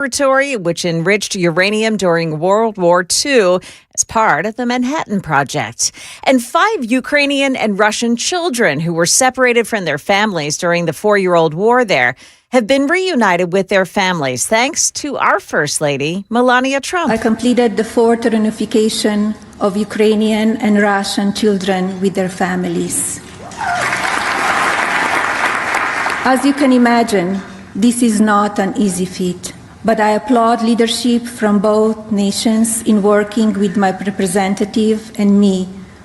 laboratory, which enriched uranium during World War II as part of the Manhattan Project. And 5 Ukrainian and Russian children who were separated from their families during the 4-year-old war there have been reunited with their families thanks to our First Lady, Melania Trump. I completed the 4th reunification of Ukrainian and Russian children with their families. As you can imagine, this is not an easy feat. But I applaud leadership from both nations in working with my representative and me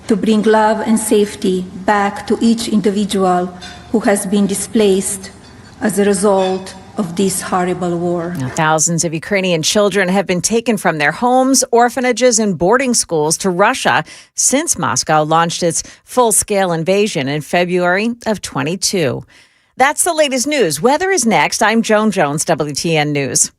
to bring love and safety back to each individual who has been displaced as a result of this horrible war. Now, thousands of Ukrainian children have been taken from their homes, orphanages, and boarding schools to Russia since Moscow launched its full-scale invasion in February of 22. That's the latest news. Weather is next. I'm Joan Jones, WTN News.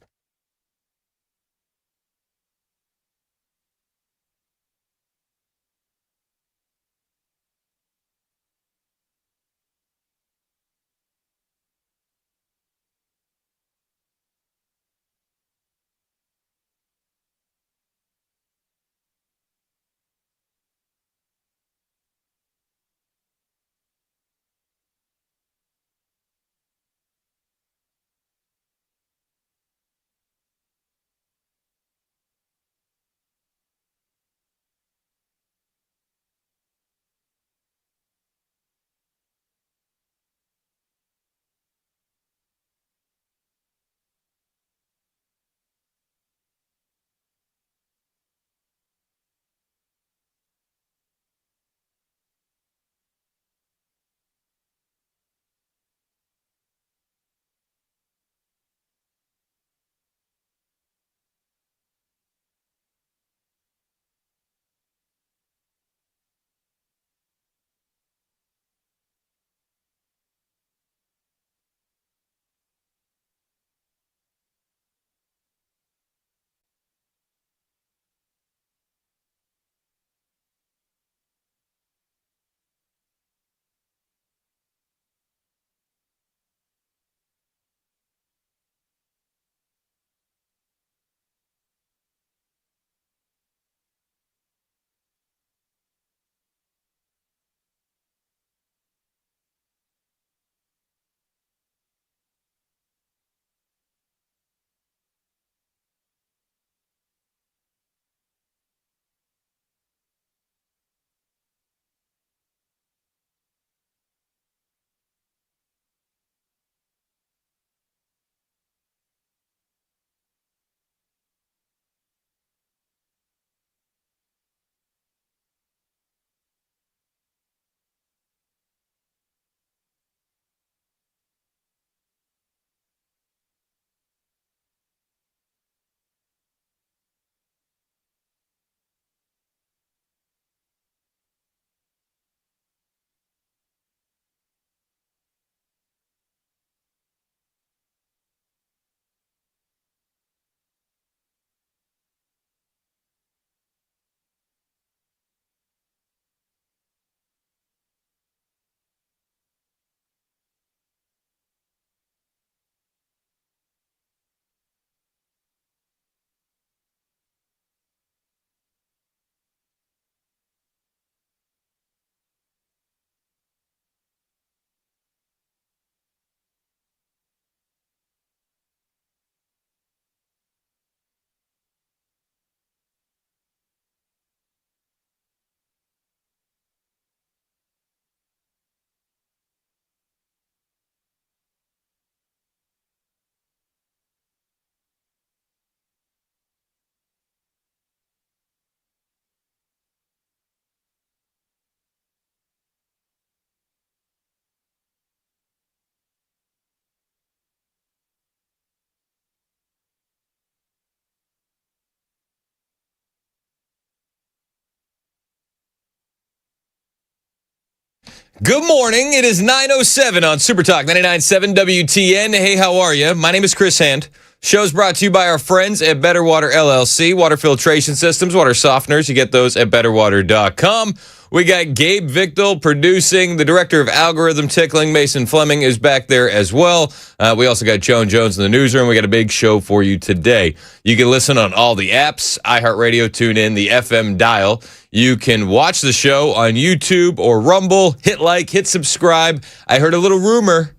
Good morning. It is 9:07 on Super Talk 99.7 WTN. Hey, how are you? My name is Chris Hand. Show's brought to you by our friends at Better Water LLC. Water filtration systems, water softeners. You get those at betterwater.com. We got Gabe Victal producing. The director of algorithm tickling, Mason Fleming, is back there as well. We also got Joan Jones in the newsroom. We got a big show for you today. You can listen on all the apps, iHeartRadio, TuneIn, the FM dial. You can watch the show on YouTube or Rumble. Hit like, hit subscribe. I heard a little rumor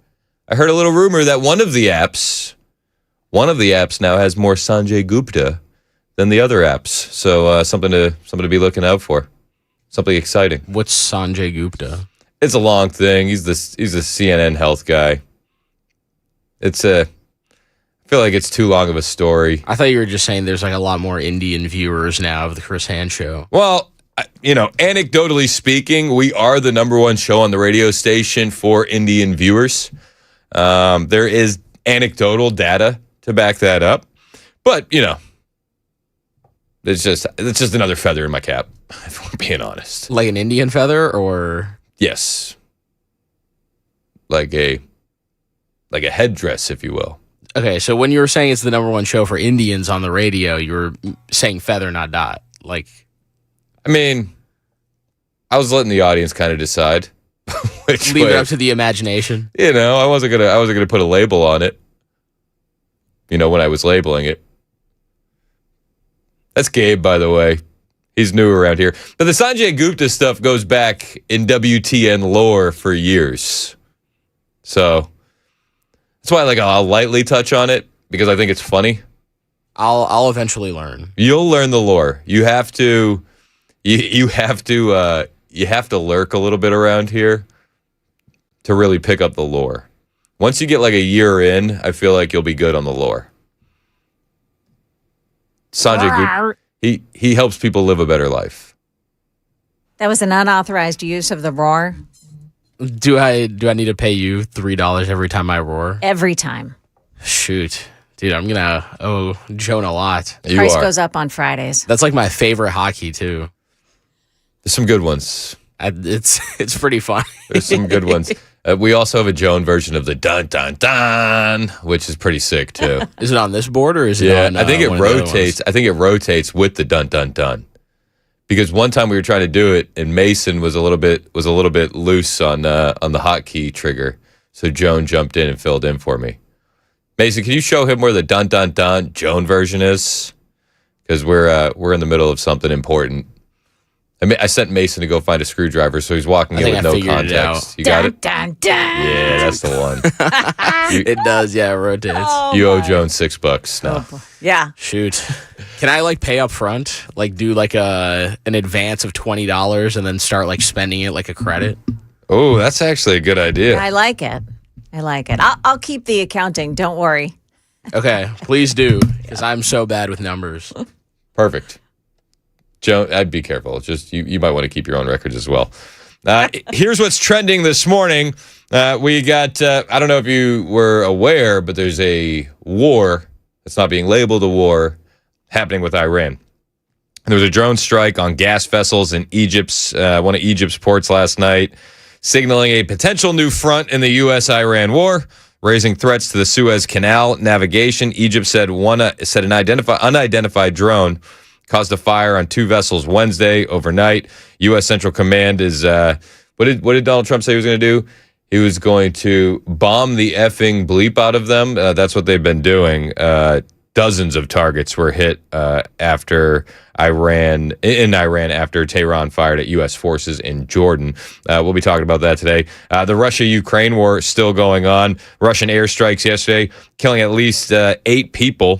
that one of the apps now has more Sanjay Gupta than the other apps. So something to be looking out for. Something exciting. What's Sanjay Gupta? It's a long thing. He's a CNN health guy. I feel like it's too long of a story. I thought you were just saying there's like a lot more Indian viewers now of the Chris Hand Show. Well, anecdotally speaking, we are the number one show on the radio station for Indian viewers. There is anecdotal data to back that up, but it's just another feather in my cap, if we're being honest. Like an Indian feather, or yes, like a headdress, if you will. Okay, so when you were saying it's the number one show for Indians on the radio, you were saying feather, not dot. I was letting the audience kind of decide. Leave it up to the imagination. I wasn't gonna put a label on it. When I was labeling it. That's Gabe, by the way. He's new around here. But the Sanjay Gupta stuff goes back in WTN lore for years. So that's why I'll lightly touch on it because I think it's funny. I'll eventually learn. You'll learn the lore. You have to lurk a little bit around here to really pick up the lore. Once you get a year in, I feel like you'll be good on the lore. Sanjay Gupta, he helps people live a better life. That was an unauthorized use of the roar. Do I need to pay you $3 every time I roar? Every time. Shoot. Dude, I'm gonna owe Joan a lot. The price goes up on Fridays. That's like my favorite hockey too. There's some good ones. It's pretty fun. There's some good ones. We also have a Joan version of the dun dun dun, which is pretty sick too. Is it on this board or is it on? I think it rotates. I think it rotates with the dun dun dun. Because one time we were trying to do it, and Mason was a little bit loose on the hotkey trigger, so Joan jumped in and filled in for me. Mason, can you show him where the dun dun dun Joan version is? Because we're in the middle of something important. I sent Mason to go find a screwdriver, so he's walking in with no context. You got it? Dun, dun. Yeah, that's the one. It does, yeah, it rotates. Oh, you owe Joan $6 now. Yeah. Shoot. Can I pay up front? Do an advance of $20 and then start spending it like a credit? Oh, that's actually a good idea. I like it. I'll keep the accounting. Don't worry. Okay, please do, because I'm so bad with numbers. Perfect. Joan, I'd be careful. Just you might want to keep your own records as well. Here's what's trending this morning. We got, I don't know if you were aware, but there's a war that's not being labeled a war happening with Iran. There was a drone strike on gas vessels in one of Egypt's ports last night, signaling a potential new front in the U.S.-Iran war, raising threats to the Suez Canal navigation. Egypt said an unidentified drone caused a fire on two vessels Wednesday overnight. U.S. Central Command is, what did Donald Trump say he was going to do? He was going to bomb the effing bleep out of them. That's what they've been doing. Dozens of targets were hit after Iran after Tehran fired at U.S. forces in Jordan. We'll be talking about that today. The Russia-Ukraine war is still going on. Russian airstrikes yesterday, killing at least 8 people,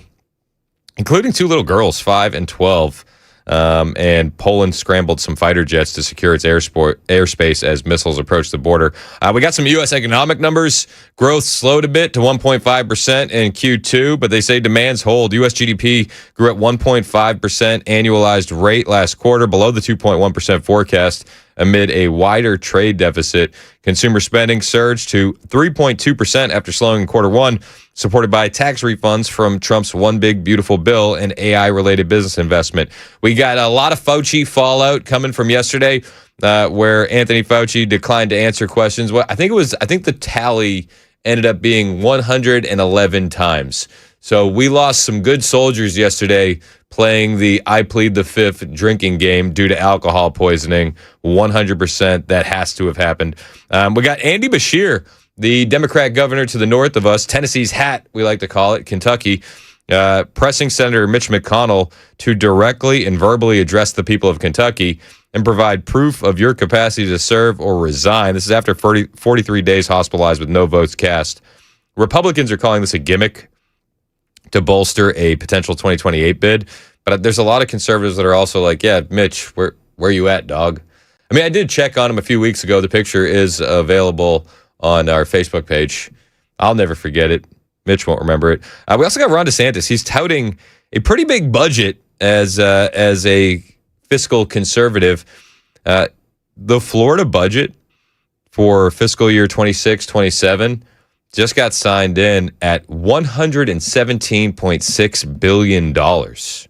including 2 little girls, 5 and 12. And Poland scrambled some fighter jets to secure its airspace as missiles approached the border. We got some U.S. economic numbers. Growth slowed a bit to 1.5% in Q2, but they say demands hold. U.S. GDP grew at 1.5% annualized rate last quarter, below the 2.1% forecast amid a wider trade deficit. Consumer spending surged to 3.2% after slowing in quarter one, supported by tax refunds from Trump's One Big Beautiful Bill and AI-related business investment. We got a lot of Fauci fallout coming from yesterday, where Anthony Fauci declined to answer questions. I think the tally ended up being 111 times. So we lost some good soldiers yesterday playing the I plead the fifth drinking game due to alcohol poisoning. 100% that has to have happened. We got Andy Beshear, the Democrat governor to the north of us, Tennessee's hat, we like to call it, Kentucky, pressing Senator Mitch McConnell to directly and verbally address the people of Kentucky and provide proof of your capacity to serve or resign. This is after 43 days hospitalized with no votes cast. Republicans are calling this a gimmick to bolster a potential 2028 bid. But there's a lot of conservatives that are also like, yeah, Mitch, where you at, dog? I mean, I did check on him a few weeks ago. The picture is available on our Facebook page. I'll never forget it. Mitch won't remember it. We also got Ron DeSantis. He's touting a pretty big budget as a fiscal conservative. The Florida budget for fiscal year 26-27 just got signed in at $117.6 billion. It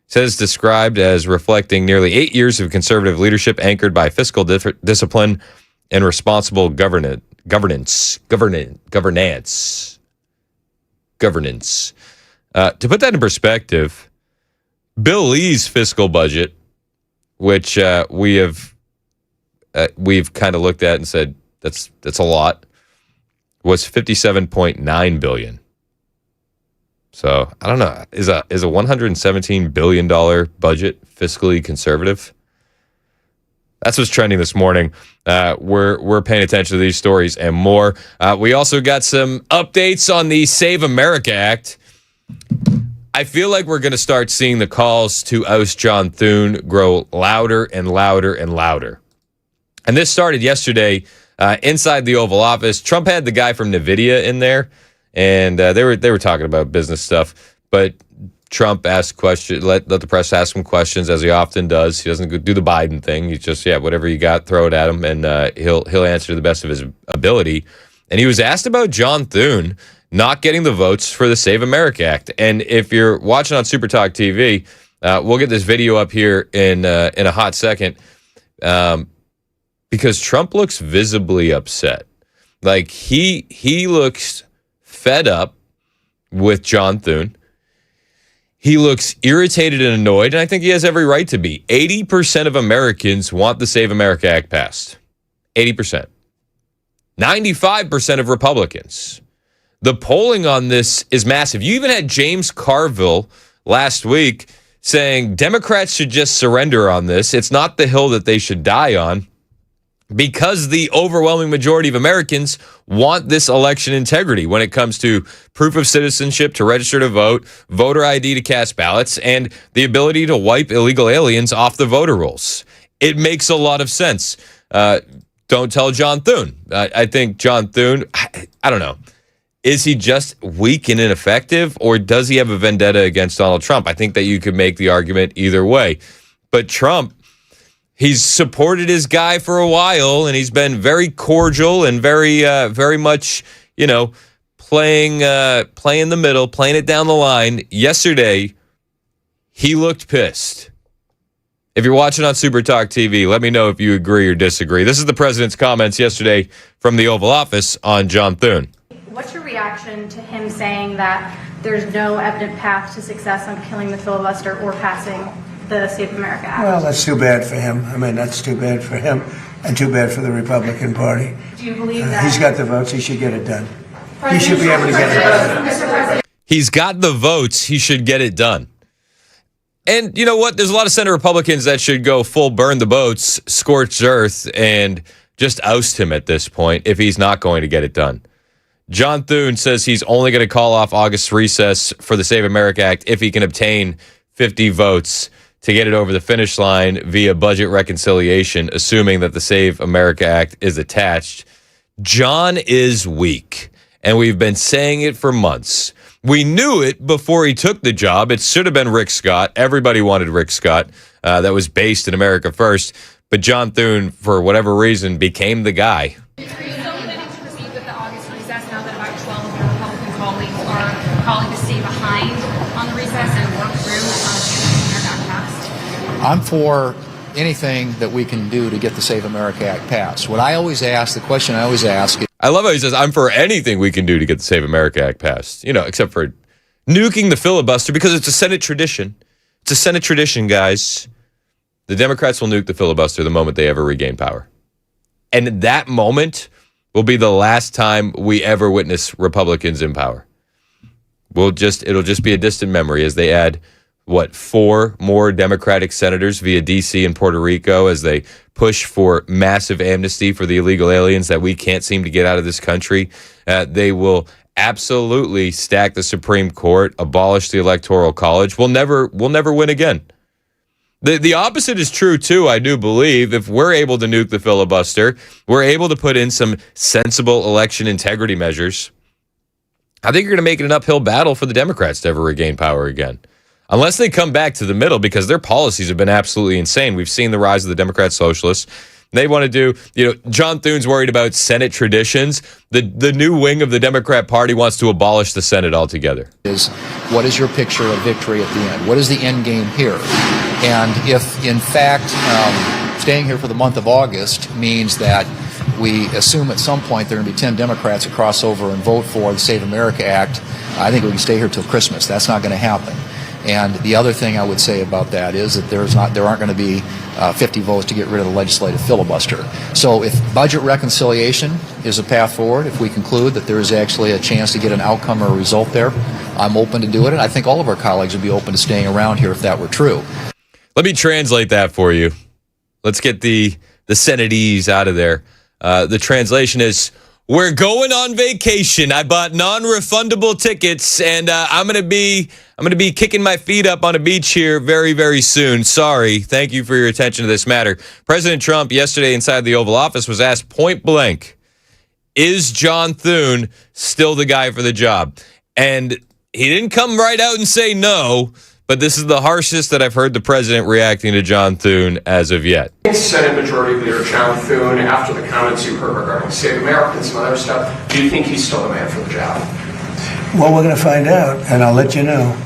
says described as reflecting nearly 8 years of conservative leadership anchored by fiscal discipline and responsible governance. To put that in perspective, Bill Lee's fiscal budget, which we've kind of looked at and said that's a lot, was $57.9 billion. So I don't know. Is a $117 billion budget fiscally conservative? That's what's trending this morning. We're paying attention to these stories and more. We also got some updates on the Save America Act. I feel like we're going to start seeing the calls to oust John Thune grow louder and louder and louder. And this started yesterday inside the Oval Office. Trump had the guy from NVIDIA in there, and they were talking about business stuff. But Trump asked questions, let the press ask him questions, as he often does. He doesn't do the Biden thing. He's just, whatever you got, throw it at him, and he'll answer to the best of his ability. And he was asked about John Thune not getting the votes for the Save America Act. And if you're watching on Super Talk TV, we'll get this video up here in a hot second, because Trump looks visibly upset. Like he looks fed up with John Thune. He looks irritated and annoyed, and I think he has every right to be. 80% of Americans want the Save America Act passed. 80%. 95% of Republicans. The polling on this is massive. You even had James Carville last week saying Democrats should just surrender on this. It's not the hill that they should die on, because the overwhelming majority of Americans want this election integrity when it comes to proof of citizenship to register to vote, voter ID to cast ballots, and the ability to wipe illegal aliens off the voter rolls. It makes a lot of sense. Don't tell John Thune. I think John Thune, I don't know. Is he just weak and ineffective, or does he have a vendetta against Donald Trump? I think that you could make the argument either way. But Trump, he's supported his guy for a while, and he's been very cordial and very much, playing the middle, playing it down the line. Yesterday, he looked pissed. If you're watching on Super Talk TV, let me know if you agree or disagree. This is the president's comments yesterday from the Oval Office on John Thune. What's your reaction to him saying that there's no evident path to success on killing the filibuster or passing the Save America Act? Well, that's too bad for him. I mean, that's too bad for him and too bad for the Republican Party. Do you believe that? He's got the votes. He should get it done. He should be able to get it done. He's got the votes. He should get it done. And you know what? There's a lot of Senate Republicans that should go full burn the boats, scorched earth, and just oust him at this point if he's not going to get it done. John Thune says he's only going to call off August recess for the Save America Act if he can obtain 50 votes to get it over the finish line via budget reconciliation, assuming that the Save America Act is attached. John is weak, and we've been saying it for months. We knew it before he took the job. It should have been Rick Scott. Everybody wanted Rick Scott. That was based in America First. But John Thune, for whatever reason, became the guy. Are you still planning to proceed with the August recess now that about 12 of your Republican colleagues are calling to stay behind on the recess and work through America Act passed? I'm for anything that we can do to get the Save America Act passed. The question I always ask is, I love how he says, I'm for anything we can do to get the Save America Act passed. Except for nuking the filibuster because it's a Senate tradition. It's a Senate tradition, guys. The Democrats will nuke the filibuster the moment they ever regain power. And that moment will be the last time we ever witness Republicans in power. It'll just be a distant memory as they add, 4 more Democratic senators via D.C. and Puerto Rico as they push for massive amnesty for the illegal aliens that we can't seem to get out of this country. They will absolutely stack the Supreme Court, abolish the Electoral College. We'll never win again. The opposite is true, too, I do believe. If we're able to nuke the filibuster, we're able to put in some sensible election integrity measures, I think you're going to make it an uphill battle for the Democrats to ever regain power again. Unless they come back to the middle, because their policies have been absolutely insane. We've seen the rise of the Democrat socialists. They want to do, John Thune's worried about Senate traditions. The new wing of the Democrat Party wants to abolish the Senate altogether. What is your picture of victory at the end? What is the end game here? And if, in fact, staying here for the month of August means that we assume at some point there are going to be 10 Democrats that cross over and vote for the Save America Act, I think we can stay here till Christmas. That's not going to happen. And the other thing I would say about that is that there aren't going to be 50 votes to get rid of the legislative filibuster. So if budget reconciliation is a path forward, if we conclude that there is actually a chance to get an outcome or a result there, I'm open to do it. And I think all of our colleagues would be open to staying around here if that were true. Let me translate that for you. Let's get the Senatese out of there. The translation is, we're going on vacation. I bought non-refundable tickets, and I'm gonna be kicking my feet up on a beach here very, very soon. Sorry. Thank you for your attention to this matter. President Trump yesterday inside the Oval Office was asked point blank, is John Thune still the guy for the job? And he didn't come right out and say no, but this is the harshest that I've heard the president reacting to John Thune as of yet. Senate Majority Leader John Thune, after the comments you heard regarding Save America and some other stuff, do you think he's still the man for the job? Well, we're going to find out, and I'll let you know.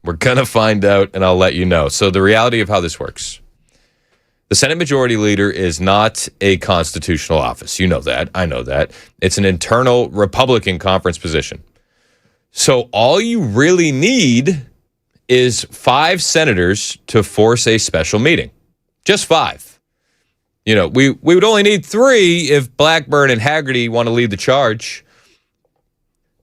We're going to find out, and I'll let you know. So the reality of how this works. The Senate Majority Leader is not a constitutional office. You know that. I know that. It's an internal Republican conference position. So all you really need is 5 senators to force a special meeting. Just 5. We would only need 3 if Blackburn and Haggerty want to lead the charge.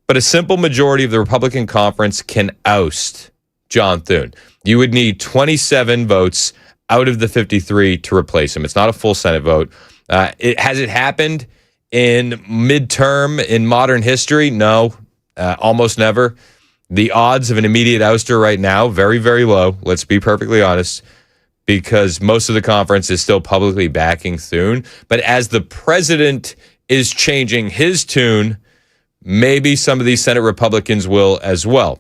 But a simple majority of the Republican conference can oust John Thune. You would need 27 votes out of the 53 to replace him. It's not a full Senate vote. Has it happened in midterm in modern history? No, almost never. The odds of an immediate ouster right now, very, very low. Let's be perfectly honest, because most of the conference is still publicly backing Thune. But as the president is changing his tune, maybe some of these Senate Republicans will as well.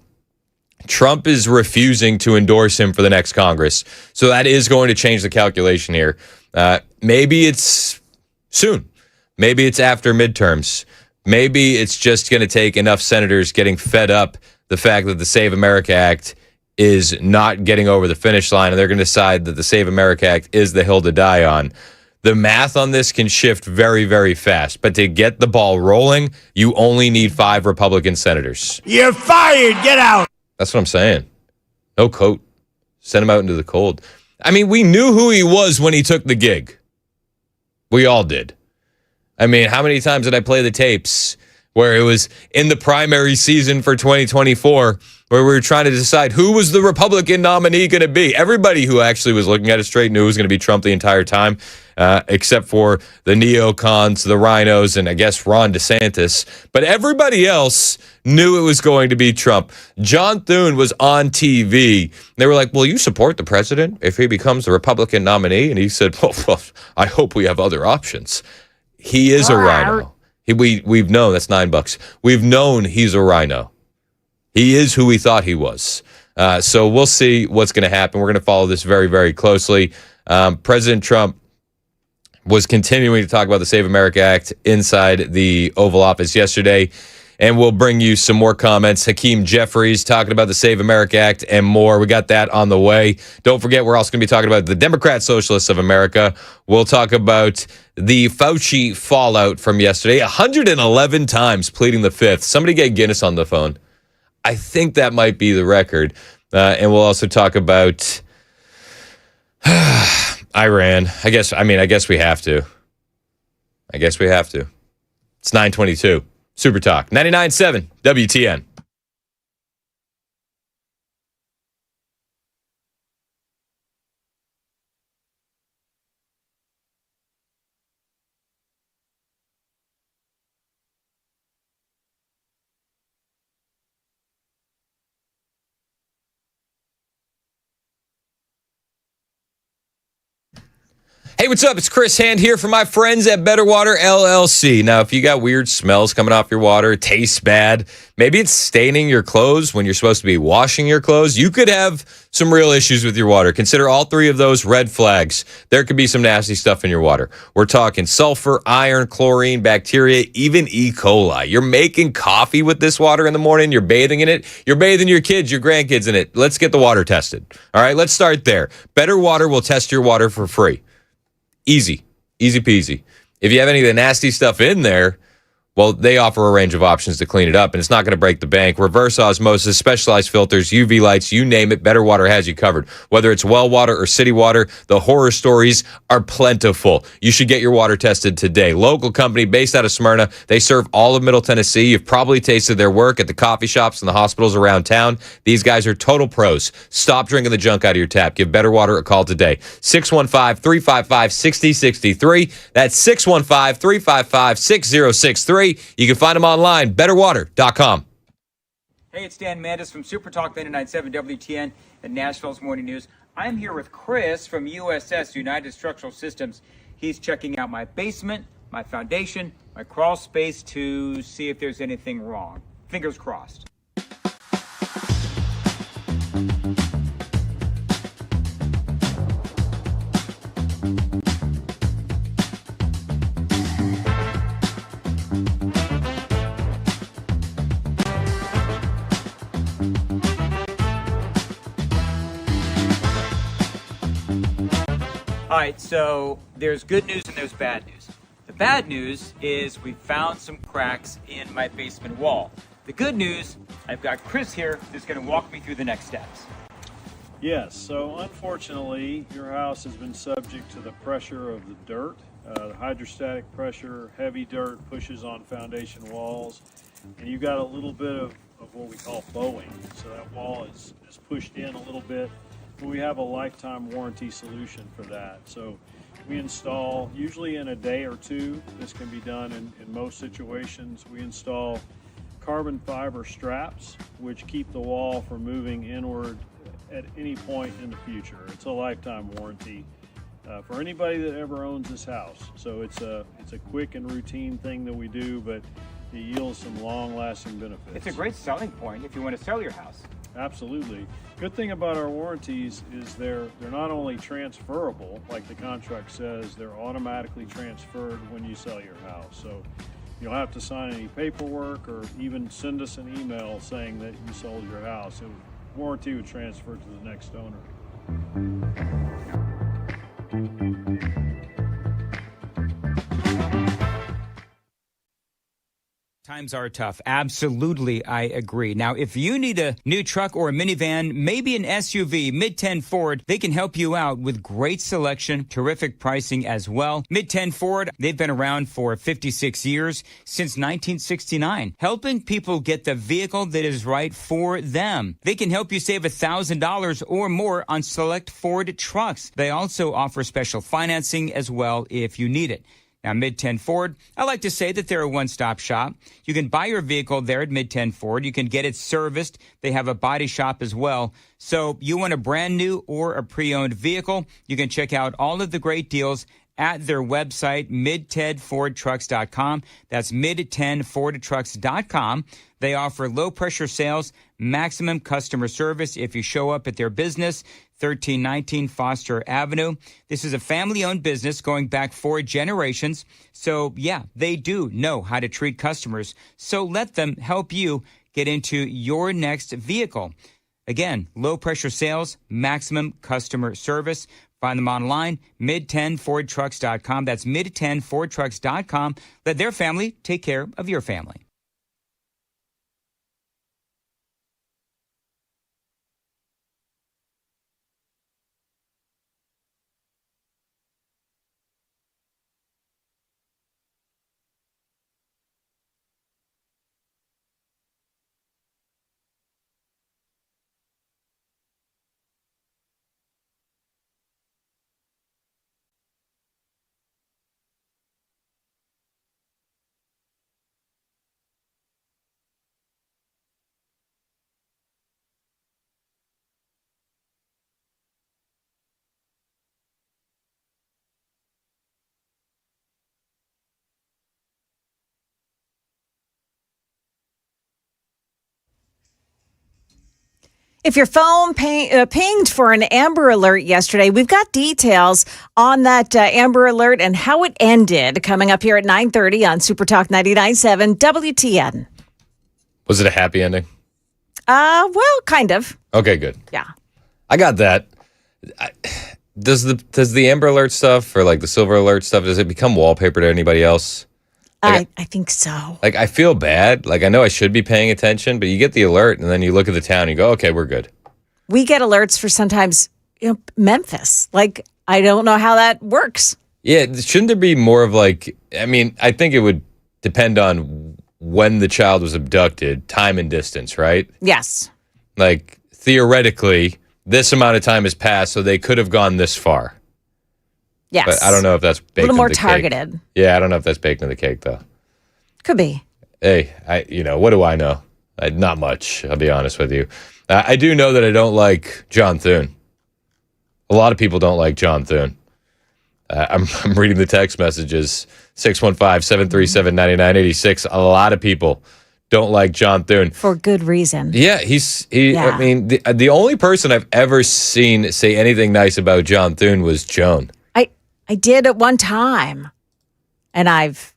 Trump is refusing to endorse him for the next Congress. So that is going to change the calculation here. Maybe it's soon. Maybe it's after midterms. Maybe it's just going to take enough senators getting fed up the fact that the Save America Act is not getting over the finish line, and they're going to decide that the Save America Act is the hill to die on. The math on this can shift very, very fast. But to get the ball rolling, you only need 5 Republican senators. You're fired. Get out. That's what I'm saying. No coat. Send him out into the cold. I mean, we knew who he was when he took the gig. We all did. I mean, how many times did I play the tapes where it was in the primary season for 2024 where we were trying to decide who was the Republican nominee going to be? Everybody who actually was looking at it straight knew it was going to be Trump the entire time, except for the neocons, the rhinos, and I guess Ron DeSantis. But everybody else knew it was going to be Trump. John Thune was on TV. They were like, will you support the president if he becomes the Republican nominee? And he said, well, I hope we have other options. He is a rhino. We've known, that's $9. We've known he's a rhino. He is who we thought he was. So we'll see what's going to happen. We're going to follow this very, very closely. President Trump was continuing to talk about the Save America Act inside the Oval Office yesterday, and we'll bring you some more comments. Hakeem Jeffries talking about the Save America Act and more. We got that on the way. Don't forget, we're also going to be talking about the Democrat Socialists of America. We'll talk about the Fauci fallout from yesterday. 111 times pleading the fifth. Somebody get Guinness on the phone. I think that might be the record. And we'll also talk about Iran. I guess we have to. It's 9:22. Super Talk. 99.7 WTN. Hey, what's up? It's Chris Hand here for my friends at Better Water LLC. Now, if you got weird smells coming off your water, it tastes bad, maybe it's staining your clothes when you're supposed to be washing your clothes, you could have some real issues with your water. Consider all three of those red flags. There could be some nasty stuff in your water. We're talking sulfur, iron, chlorine, bacteria, even E. coli. You're making coffee with this water in the morning. You're bathing in it. You're bathing your kids, your grandkids in it. Let's get the water tested. All right, let's start there. Better Water will test your water for free. Easy peasy. If you have any of the nasty stuff in there, well, they offer a range of options to clean it up, and it's not going to break the bank. Reverse osmosis, specialized filters, UV lights, you name it, Better Water has you covered. Whether it's well water or city water, the horror stories are plentiful. You should get your water tested today. Local company based out of Smyrna. They serve all of Middle Tennessee. You've probably tasted their work at the coffee shops and the hospitals around town. These guys are total pros. Stop drinking the junk out of your tap. Give Better Water a call today. 615-355-6063. That's 615-355-6063. You can find them online, betterwater.com. Hey, it's Dan Mandis from Super Talk 99.7 WTN and Nashville's Morning News. I'm here with Chris from USS, United Structural Systems. He's checking out my basement, my foundation, my crawl space to see if there's anything wrong. Fingers crossed. All right, so there's good news and there's bad news. The bad news is we found some cracks in my basement wall. The good news, I've got Chris here who's going to walk me through the next steps. Yes, so unfortunately, your house has been subject to the pressure of the dirt. The hydrostatic pressure, heavy dirt pushes on foundation walls, and you got a little bit of what we call bowing. So that wall is pushed in a little bit. But we have a lifetime warranty solution for that. So we install, usually in a day or two, this can be done in most situations. We install carbon fiber straps, which keep the wall from moving inward at any point in the future. It's a lifetime warranty for anybody that ever owns this house. So it's a quick and routine thing that we do, but it yields some long-lasting benefits. It's a great selling point if you want to sell your house. Absolutely. Good thing about our warranties is they're not only transferable, like the contract says, they're automatically transferred when you sell your house. So you don't have to sign any paperwork or even send us an email saying that you sold your house. Warranty would transfer to the next owner. Times are tough. Absolutely, I agree. Now, if you need a new truck or a minivan, maybe an SUV, Mid-10 Ford, they can help you out with great selection, terrific pricing as well. Mid-10 Ford, they've been around for 56 years, since 1969, helping people get the vehicle that is right for them. They can help you save $1,000 or more on select Ford trucks. They also offer special financing as well if you need it. Now, Mid-10 Ford, I like to say that they're a one-stop shop. You can buy your vehicle there at Mid-10 Ford. You can get it serviced. They have a body shop as well. So you want a brand new or a pre-owned vehicle, you can check out all of the great deals at their website, mid10fordtrucks.com. That's mid10fordtrucks.com. They offer low-pressure sales, maximum customer service if you show up at their business, 1319 Foster Avenue. This is a family-owned business going back 4 generations. So, yeah, they do know how to treat customers. So let them help you get into your next vehicle. Again, low-pressure sales, maximum customer service. Find them online, mid10fordtrucks.com. That's mid10fordtrucks.com. Let their family take care of your family. If your phone pinged for an Amber Alert yesterday, we've got details on that Amber Alert and how it ended coming up here at 9:30 on Super Talk 99.7 WTN. Was it a happy ending? Well, kind of. Okay, good. Yeah. I got that. Does the Amber Alert stuff or like the Silver Alert stuff, does it become wallpaper to anybody else? Like, I think so. Like, I feel bad. Like, I know I should be paying attention, but you get the alert and then you look at the town and you go, okay, we're good. We get alerts for sometimes, Memphis. Like, I don't know how that works. Yeah, shouldn't there be more of like, I mean, I think it would depend on when the child was abducted, time and distance, right? Yes. Like, theoretically, this amount of time has passed, so they could have gone this far. Yes. But I don't know if that's baked a little more into the targeted. cake. Yeah, I don't know if that's baked into the cake, though. Could be. Hey, what do I know? Not much, I'll be honest with you. I do know that I don't like John Thune. A lot of people don't like John Thune. I'm reading the text messages, 615-737-9986. A lot of people don't like John Thune. For good reason. Yeah, Yeah. I mean, the only person I've ever seen say anything nice about John Thune was Joan. I did at one time, and I've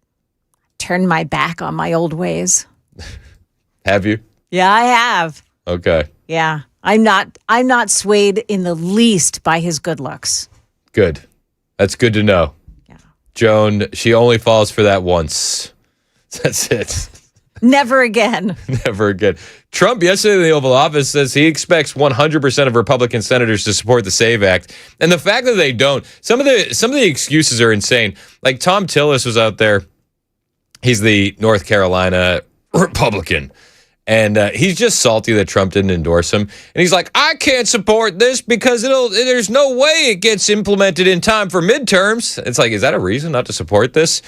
turned my back on my old ways. Have you? Yeah, I have. Okay. Yeah. I'm not swayed in the least by his good looks. Good. That's good to know. Yeah. Joan, she only falls for that once. That's it. Never again. Never again. Trump yesterday in the Oval Office says he expects 100% of Republican senators to support the SAVE Act. And the fact that they don't, some of the excuses are insane. Like Tom Tillis was out there. He's the North Carolina Republican. And he's just salty that Trump didn't endorse him. And he's like, I can't support this because there's no way it gets implemented in time for midterms. It's like, is that a reason not to support this?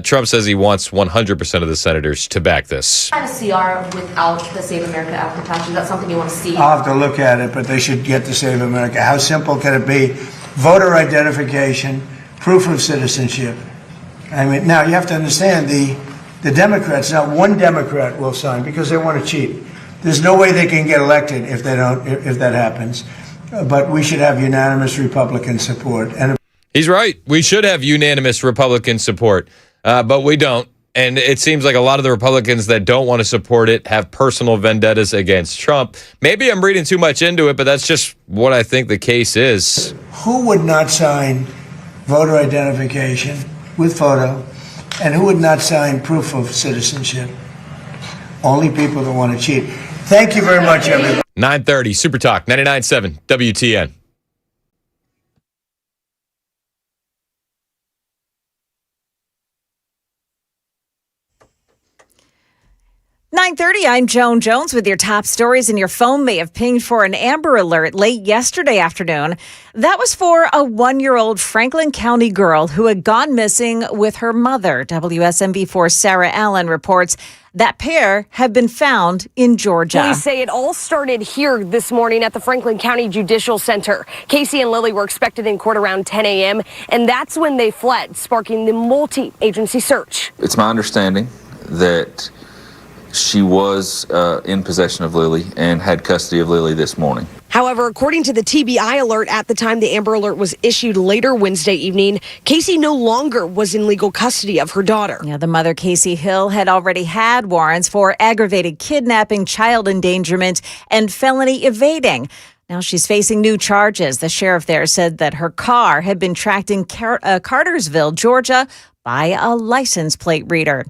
Trump says he wants 100% of the senators to back this. A CR without the Save America Act attached, is that something you want to see? I'll have to look at it, but they should get the Save America. How simple can it be? Voter identification, proof of citizenship. I mean, now you have to understand the Democrats, not one Democrat will sign because they want to cheat. There's no way they can get elected if that happens. But we should have unanimous Republican support. And he's right. We should have unanimous Republican support, but we don't. And it seems like a lot of the Republicans that don't want to support it have personal vendettas against Trump. Maybe I'm reading too much into it, but that's just what I think the case is. Who would not sign voter identification with photo? And who would not sign proof of citizenship? Only people that want to cheat. Thank you very much, everybody. 9:30 Super Talk 99.7 WTN. I'm Joan Jones with your top stories, and your phone may have pinged for an Amber Alert late yesterday afternoon. That was for a 1-year-old Franklin County girl who had gone missing with her mother. WSMV4 Sarah Allen reports that pair have been found in Georgia. Police say it all started here this morning at the Franklin County Judicial Center. Casey and Lily were expected in court around 10 a.m., and that's when they fled, sparking the multi-agency search. It's my understanding that she was in possession of Lily and had custody of Lily this morning. However, according to the TBI alert at the time the Amber Alert was issued later Wednesday evening, Casey no longer was in legal custody of her daughter. Yeah, the mother, Casey Hill, had already had warrants for aggravated kidnapping, child endangerment, and felony evading. Now she's facing new charges. The sheriff there said that her car had been tracked in Cartersville, Georgia, by a license plate reader.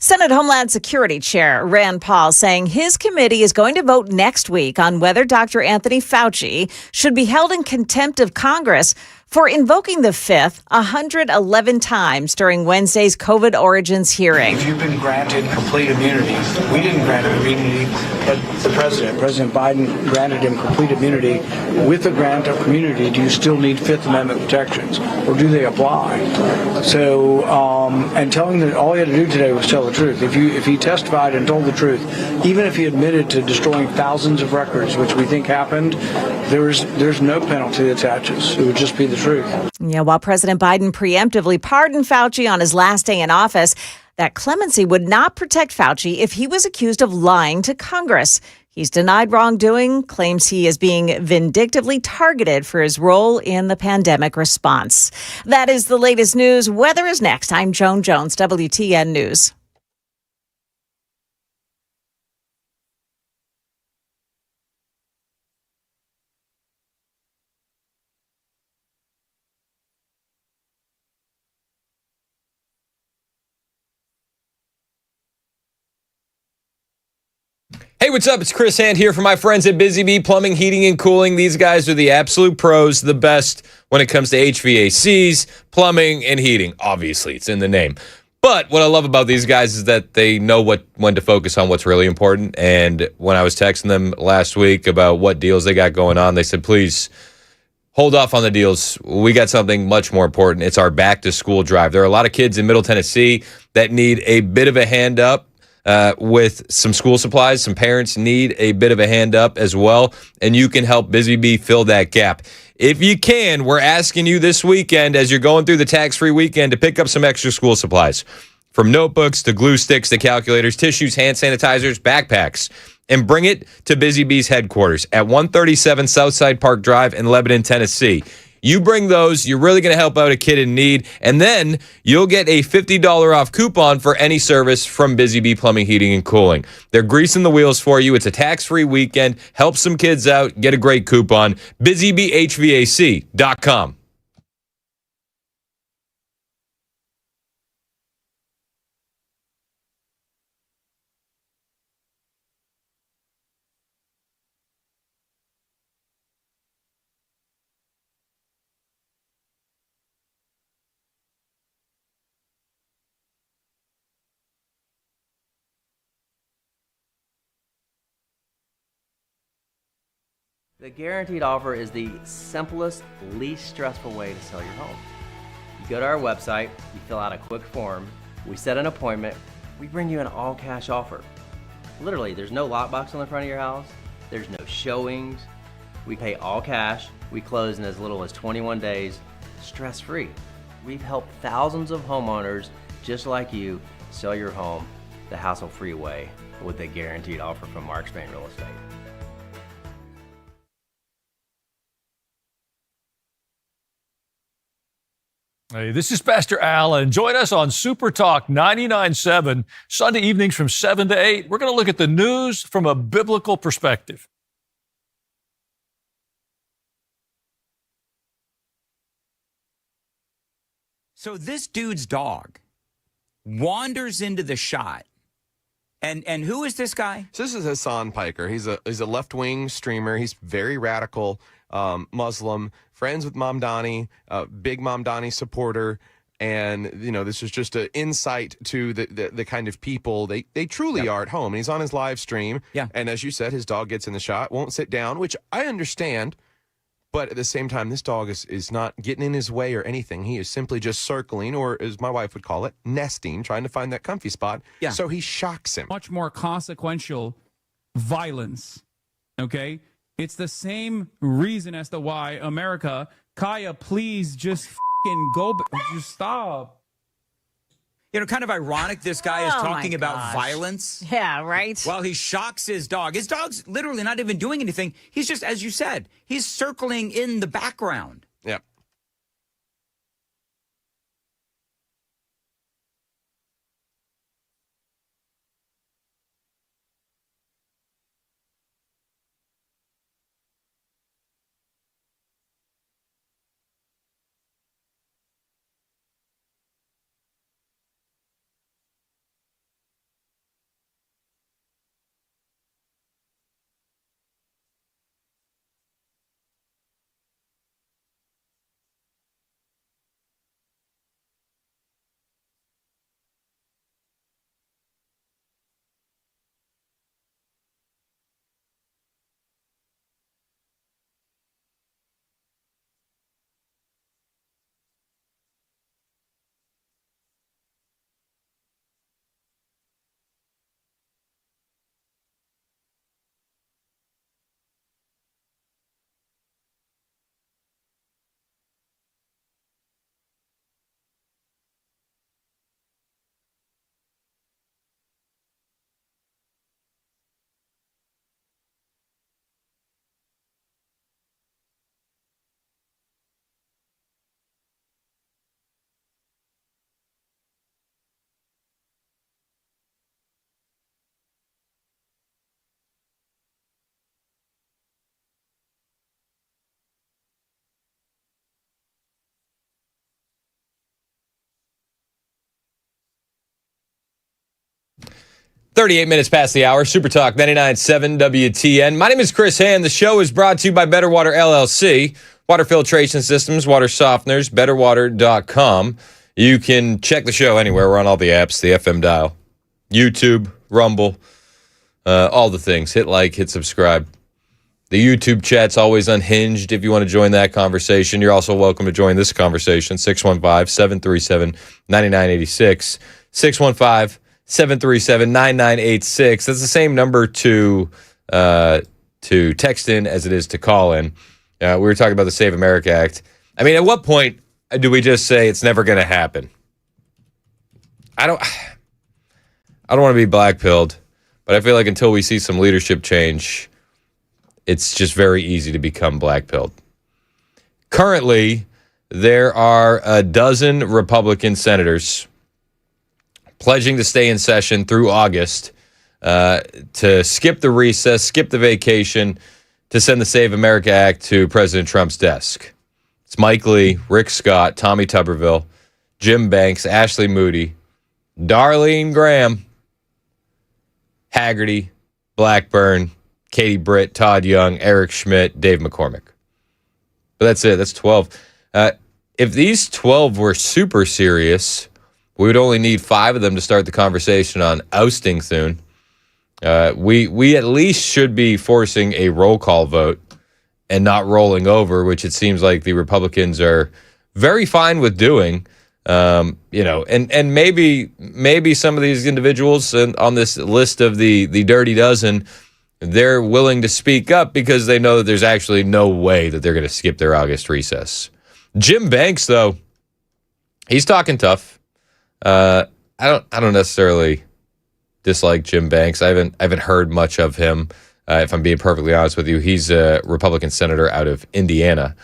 Senate Homeland Security Chair Rand Paul saying his committee is going to vote next week on whether Dr. Anthony Fauci should be held in contempt of Congress for invoking the Fifth 111 times during Wednesday's COVID origins hearing. If you've been granted complete immunity, we didn't grant him immunity, but the President Biden granted him complete immunity. With the grant of immunity, do you still need Fifth Amendment protections, or do they apply? So, and telling that all he had to do today was tell the truth. If he testified and told the truth, even if he admitted to destroying thousands of records, which we think happened, there's no penalty that attaches. It would just be the truth. Yeah, while President Biden preemptively pardoned Fauci on his last day in office, that clemency would not protect Fauci if he was accused of lying to Congress. He's denied wrongdoing, claims he is being vindictively targeted for his role in the pandemic response. That is the latest news. Weather is next. I'm Joan Jones, WTN News. Hey, what's up? It's Chris Hand here for my friends at Busy Bee Plumbing, Heating, and Cooling. These guys are the absolute pros, the best when it comes to HVACs, plumbing, and heating. Obviously, it's in the name. But what I love about these guys is that they know when to focus on what's really important. And when I was texting them last week about what deals they got going on, they said, please hold off on the deals. We got something much more important. It's our back to school drive. There are a lot of kids in Middle Tennessee that need a bit of a hand up with some school supplies. Some parents need a bit of a hand up as well, and you can help Busy Bee fill that gap. If you can, we're asking you this weekend as you're going through the tax-free weekend to pick up some extra school supplies. From notebooks to glue sticks to calculators, tissues, hand sanitizers, backpacks, and bring it to Busy Bee's headquarters at 137 Southside Park Drive in Lebanon, Tennessee. You bring those, you're really going to help out a kid in need, and then you'll get a $50 off coupon for any service from Busy Bee Plumbing, Heating, and Cooling. They're greasing the wheels for you. It's a tax-free weekend. Help some kids out. Get a great coupon. BusyBeeHVAC.com. The guaranteed offer is the simplest, least stressful way to sell your home. You go to our website, you fill out a quick form, we set an appointment, we bring you an all-cash offer. Literally, there's no lockbox on the front of your house, there's no showings, we pay all cash, we close in as little as 21 days, stress-free. We've helped thousands of homeowners just like you sell your home the hassle-free way with a guaranteed offer from Mark Spain Real Estate. Hey, this is Pastor Al, and join us on Super Talk 99.7, Sunday evenings from 7 to 8. We're going to look at the news from a biblical perspective. So this dude's dog wanders into the shot. And who is this guy? So this is Hassan Piker. He's a left-wing streamer. He's very radical, Muslim, friends with Mom Donnie, big Mom Donnie supporter. And, you know, this is just an insight to the kind of people they truly are at home. And he's on his live stream. Yeah. And as you said, his dog gets in the shot, won't sit down, which I understand. But at the same time, this dog is not getting in his way or anything. He is simply just circling, or as my wife would call it, nesting, trying to find that comfy spot. Yeah. So he shocks him. Much more consequential violence, okay? It's the same reason as to why America, Kaya, please just f***ing go, just stop. You know, kind of ironic this guy is Oh, talking my about gosh. violence. Yeah, right? While he shocks his dog. His dog's literally not even doing anything. He's just, as you said, he's circling in the background. Yep. 38 minutes past the hour. Super Talk 99.7 WTN. My name is Chris Hand. The show is brought to you by Better Water LLC. Water filtration systems, water softeners, betterwater.com. You can check the show anywhere. We're on all the apps, the FM dial, YouTube, Rumble, all the things. Hit like, hit subscribe. The YouTube chat's always unhinged. If you want to join that conversation, you're also welcome to join this conversation. 615-737-9986. 615-737-9986. That's the same number to text in as it is to call in. We were talking about the Save America Act. I mean, at what point do we just say it's never going to happen? I don't want to be black-pilled, but I feel like until we see some leadership change, it's just very easy to become black-pilled. Currently, there are a dozen Republican senators pledging to stay in session through August, to skip the recess, skip the vacation, to send the Save America Act to President Trump's desk. It's Mike Lee, Rick Scott, Tommy Tuberville, Jim Banks, Ashley Moody, Darlene Graham, Haggerty, Blackburn, Katie Britt, Todd Young, Eric Schmidt, Dave McCormick. But that's it. That's 12. If these 12 were super serious, we would only need 5 of them to start the conversation on ousting Thune. We at least should be forcing a roll call vote and not rolling over, which it seems like the Republicans are very fine with doing. And maybe some of these individuals on this list of the Dirty Dozen, they're willing to speak up because they know that there's actually no way that they're going to skip their August recess. Jim Banks, though, he's talking tough. I don't necessarily dislike Jim Banks. I haven't heard much of him. If I'm being perfectly honest with you, he's a Republican senator out of Indiana.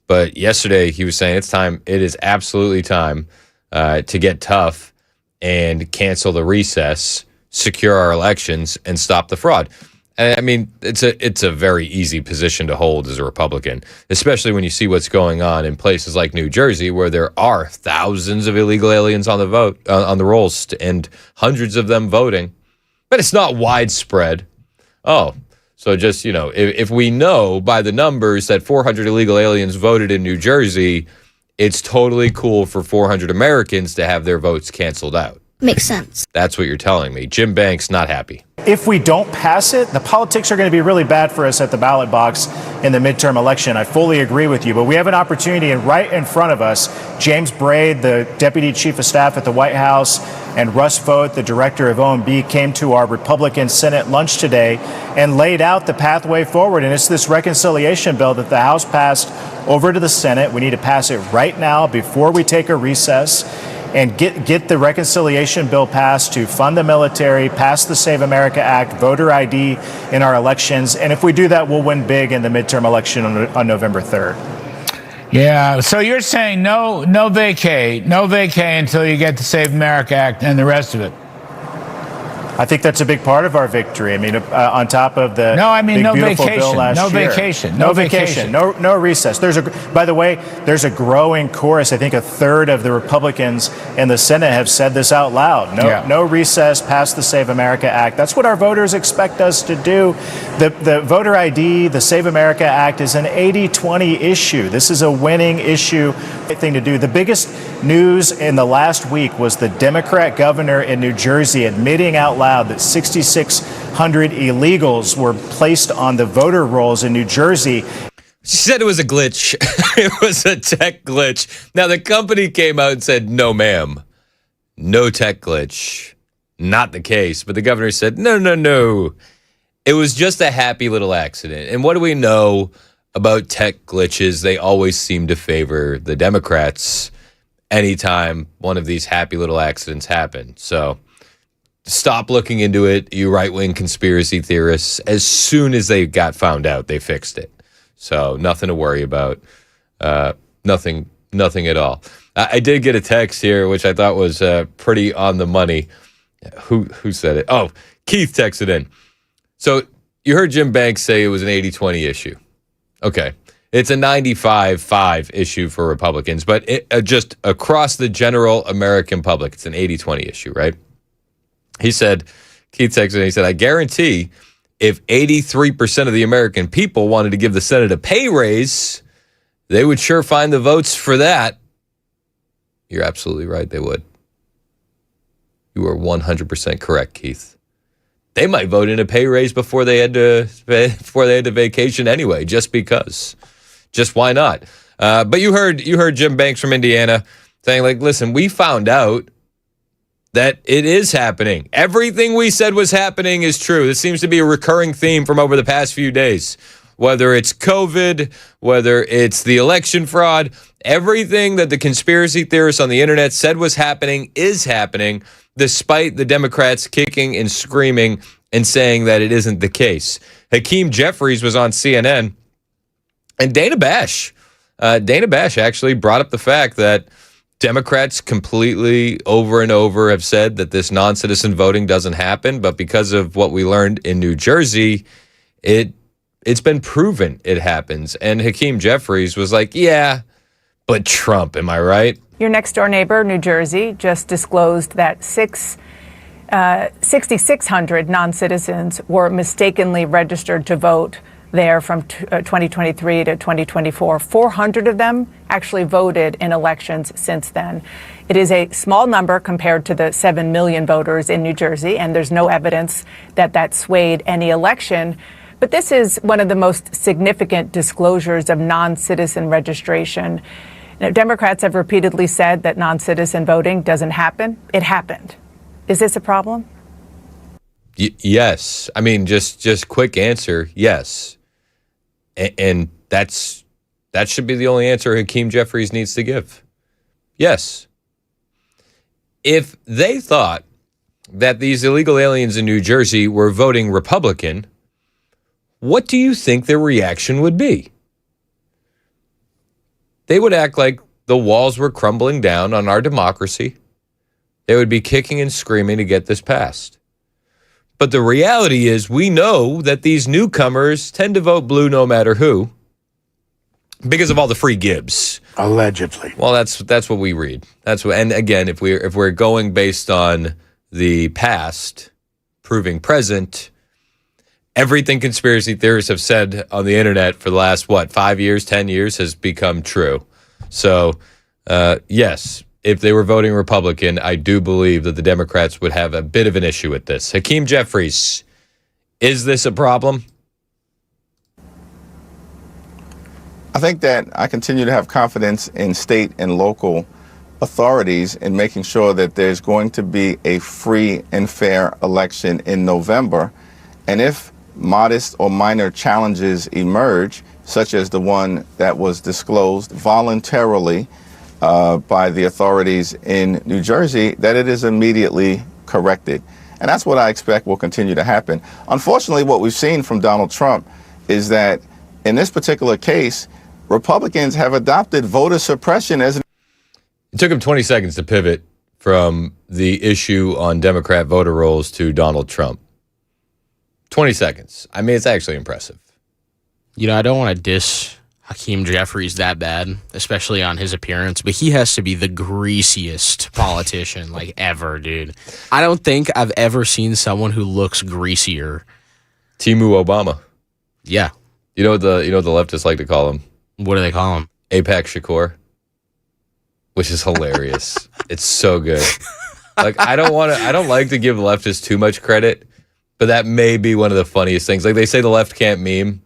But yesterday he was saying it's time. It is absolutely time to get tough and cancel the recess, secure our elections, and stop the fraud. I mean, it's a very easy position to hold as a Republican, especially when you see what's going on in places like New Jersey, where there are thousands of illegal aliens on the rolls, and hundreds of them voting, but it's not widespread. Oh, so just if we know by the numbers that 400 illegal aliens voted in New Jersey, it's totally cool for 400 Americans to have their votes canceled out. Makes sense. That's what you're telling me. Jim Banks not happy. If we don't pass it, the politics are going to be really bad for us at the ballot box in the midterm election. I fully agree with you, but we have an opportunity, and right in front of us, James Braid, the Deputy Chief of Staff at the White House, and Russ Vought, the Director of OMB, came to our Republican Senate lunch today and laid out the pathway forward. And it's this reconciliation bill that the House passed over to the Senate. We need to pass it right now before we take a recess and get the reconciliation bill passed to fund the military, pass the Save America Act, voter ID in our elections. And if we do that, we'll win big in the midterm election on November 3rd. Yeah, so you're saying no vacay until you get the Save America Act and the rest of it. I think that's a big part of our victory. I mean, on top of the big, no beautiful vacation, bill last no year. vacation, No vacation, no recess. By the way, there's a growing chorus. I think a third of the Republicans in the Senate have said this out loud. No recess, pass the Save America Act. That's what our voters expect us to do. The voter ID, the Save America Act is an 80-20 issue. This is a winning issue thing to do. The biggest news in the last week was the Democrat governor in New Jersey admitting out loud that 6,600 illegals were placed on the voter rolls in New Jersey. She said it was a glitch. It was a tech glitch. Now, the company came out and said, no, ma'am, no tech glitch. Not the case. But the governor said, no. It was just a happy little accident. And what do we know about tech glitches? They always seem to favor the Democrats anytime one of these happy little accidents happen. So stop looking into it, you right-wing conspiracy theorists. As soon as they got found out, they fixed it. So nothing to worry about. Nothing at all. I did get a text here, which I thought was pretty on the money. Who said it? Oh, Keith texted in. So you heard Jim Banks say it was an 80-20 issue. Okay. It's a 95-5 issue for Republicans, but just across the general American public, it's an 80-20 issue, right? He said, Keith texted and he said, I guarantee if 83% of the American people wanted to give the Senate a pay raise, they would sure find the votes for that. You're absolutely right, they would. You are 100% correct, Keith. They might vote in a pay raise before they had to vacation anyway, just because. Just why not? But you heard Jim Banks from Indiana saying, like, listen, we found out that it is happening. Everything we said was happening is true. This seems to be a recurring theme from over the past few days. Whether it's COVID, whether it's the election fraud, everything that the conspiracy theorists on the internet said was happening is happening, despite the Democrats kicking and screaming and saying that it isn't the case. Hakeem Jeffries was on CNN, and Dana Bash actually brought up the fact that Democrats completely over and over have said that this non-citizen voting doesn't happen, but because of what we learned in New Jersey, it's been proven it happens. And Hakeem Jeffries was like, yeah, but Trump, am I right? Your next door neighbor, New Jersey, just disclosed that 6,600 non-citizens were mistakenly registered to vote there from 2023 to 2024. 400 of them actually voted in elections since then. It is a small number compared to the 7 million voters in New Jersey, and there's no evidence that swayed any election. But this is one of the most significant disclosures of non-citizen registration. You know, Democrats have repeatedly said that non-citizen voting doesn't happen. It happened. Is this a problem? Yes. I mean, just quick answer, yes. And that should be the only answer Hakeem Jeffries needs to give. Yes. If they thought that these illegal aliens in New Jersey were voting Republican, what do you think their reaction would be? They would act like the walls were crumbling down on our democracy. They would be kicking and screaming to get this passed. But the reality is we know that these newcomers tend to vote blue no matter who because of all the free gibs. Allegedly. Well, that's what we read. And again, if we're going based on the past proving present, everything conspiracy theorists have said on the internet for the last 5 years, 10 years has become true. So, yes, if they were voting Republican, I do believe that the Democrats would have a bit of an issue with this. Hakeem Jeffries, is this a problem? I think that I continue to have confidence in state and local authorities in making sure that there's going to be a free and fair election in November. And if modest or minor challenges emerge, such as the one that was disclosed voluntarily by the authorities in New Jersey, that it is immediately corrected. And that's what I expect will continue to happen. Unfortunately, what we've seen from Donald Trump is that in this particular case, Republicans have adopted voter suppression as an... It took him 20 seconds to pivot from the issue on Democrat voter rolls to Donald Trump. 20 seconds. I mean, it's actually impressive. You know, I don't want to diss Hakeem Jeffries that bad, especially on his appearance, but he has to be the greasiest politician ever, dude. I don't think I've ever seen someone who looks greasier. Timu Obama. Yeah. You know what the leftists like to call him? What do they call him? AIPAC Shakur, which is hilarious. It's so good. I don't like to give leftists too much credit, but that may be one of the funniest things. Like they say the left can't meme,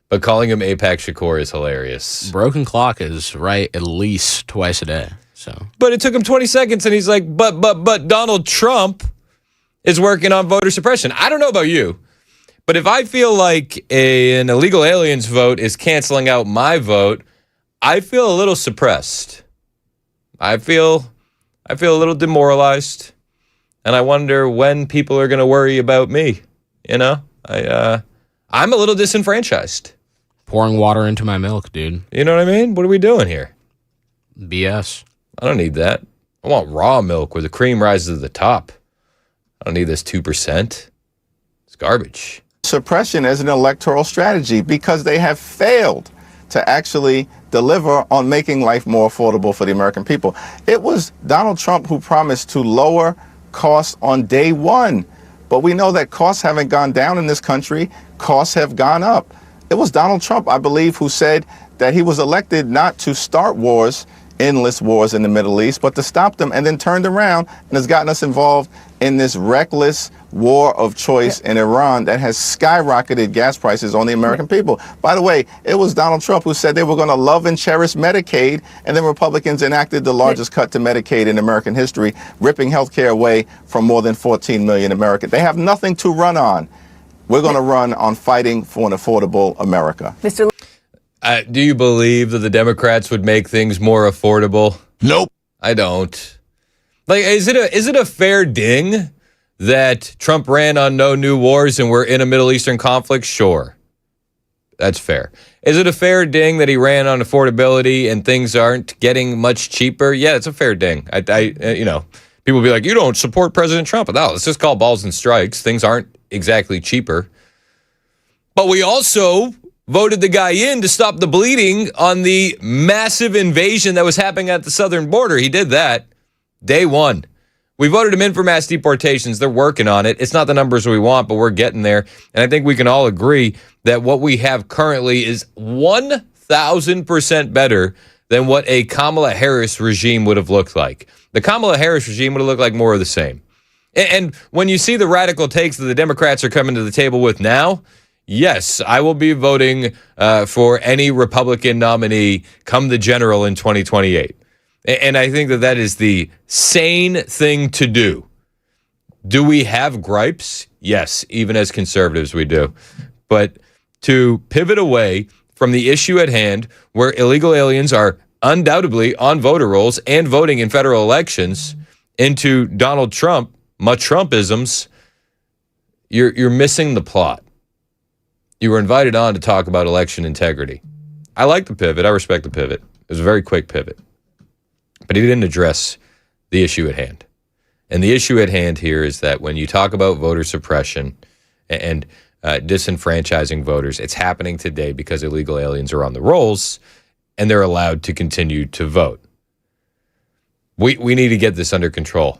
but calling him AIPAC Shakur is hilarious. Broken clock is right at least twice a day. So, but it took him 20 seconds, and he's like, but Donald Trump is working on voter suppression. I don't know about you, but if I feel like an illegal aliens vote is canceling out my vote, I feel a little suppressed. I feel a little demoralized, and I wonder when people are going to worry about me. You know, I'm a little disenfranchised. Pouring water into my milk, dude. You know what I mean? What are we doing here? BS. I don't need that. I want raw milk where the cream rises to the top. I don't need this 2%. It's garbage. Suppression as an electoral strategy because they have failed to actually deliver on making life more affordable for the American people. It was Donald Trump who promised to lower costs on day one But we know that costs haven't gone down in this country. Costs have gone up. It was Donald Trump, I believe, who said that he was elected not to start wars, endless wars in the Middle East, but to stop them, and then turned around and has gotten us involved in this reckless war of choice in Iran that has skyrocketed gas prices on the American people. By the way, it was Donald Trump who said they were going to love and cherish Medicaid, and then Republicans enacted the largest cut to Medicaid in American history, ripping health care away from more than 14 million Americans. They have nothing to run on. We're going to run on fighting for an affordable America. Mr. Do you believe that the Democrats would make things more affordable? Nope. I don't. Like, is it a fair ding that Trump ran on no new wars and we're in a Middle Eastern conflict? Sure. That's fair. Is it a fair ding that he ran on affordability and things aren't getting much cheaper? Yeah, it's a fair ding. People will be like, you don't support President Trump. No, let's just call balls and strikes. Things aren't exactly cheaper. But we also voted the guy in to stop the bleeding on the massive invasion that was happening at the southern border. He did that day one. We voted him in for mass deportations. They're working on it. It's not the numbers we want, but we're getting there. And I think we can all agree that what we have currently is 1,000% better than what a Kamala Harris regime would have looked like. The Kamala Harris regime would have looked like more of the same. And when you see the radical takes that the Democrats are coming to the table with now, yes, I will be voting for any Republican nominee come the general in 2028. And I think that is the sane thing to do. Do we have gripes? Yes, even as conservatives we do. But to pivot away from the issue at hand, where illegal aliens are undoubtedly on voter rolls and voting in federal elections, into Donald Trump, Trumpisms, you're missing the plot. You were invited on to talk about election integrity. I like the pivot. I respect the pivot. It was a very quick pivot. But he didn't address the issue at hand. And the issue at hand here is that when you talk about voter suppression and disenfranchising voters, it's happening today because illegal aliens are on the rolls and they're allowed to continue to vote. We need to get this under control.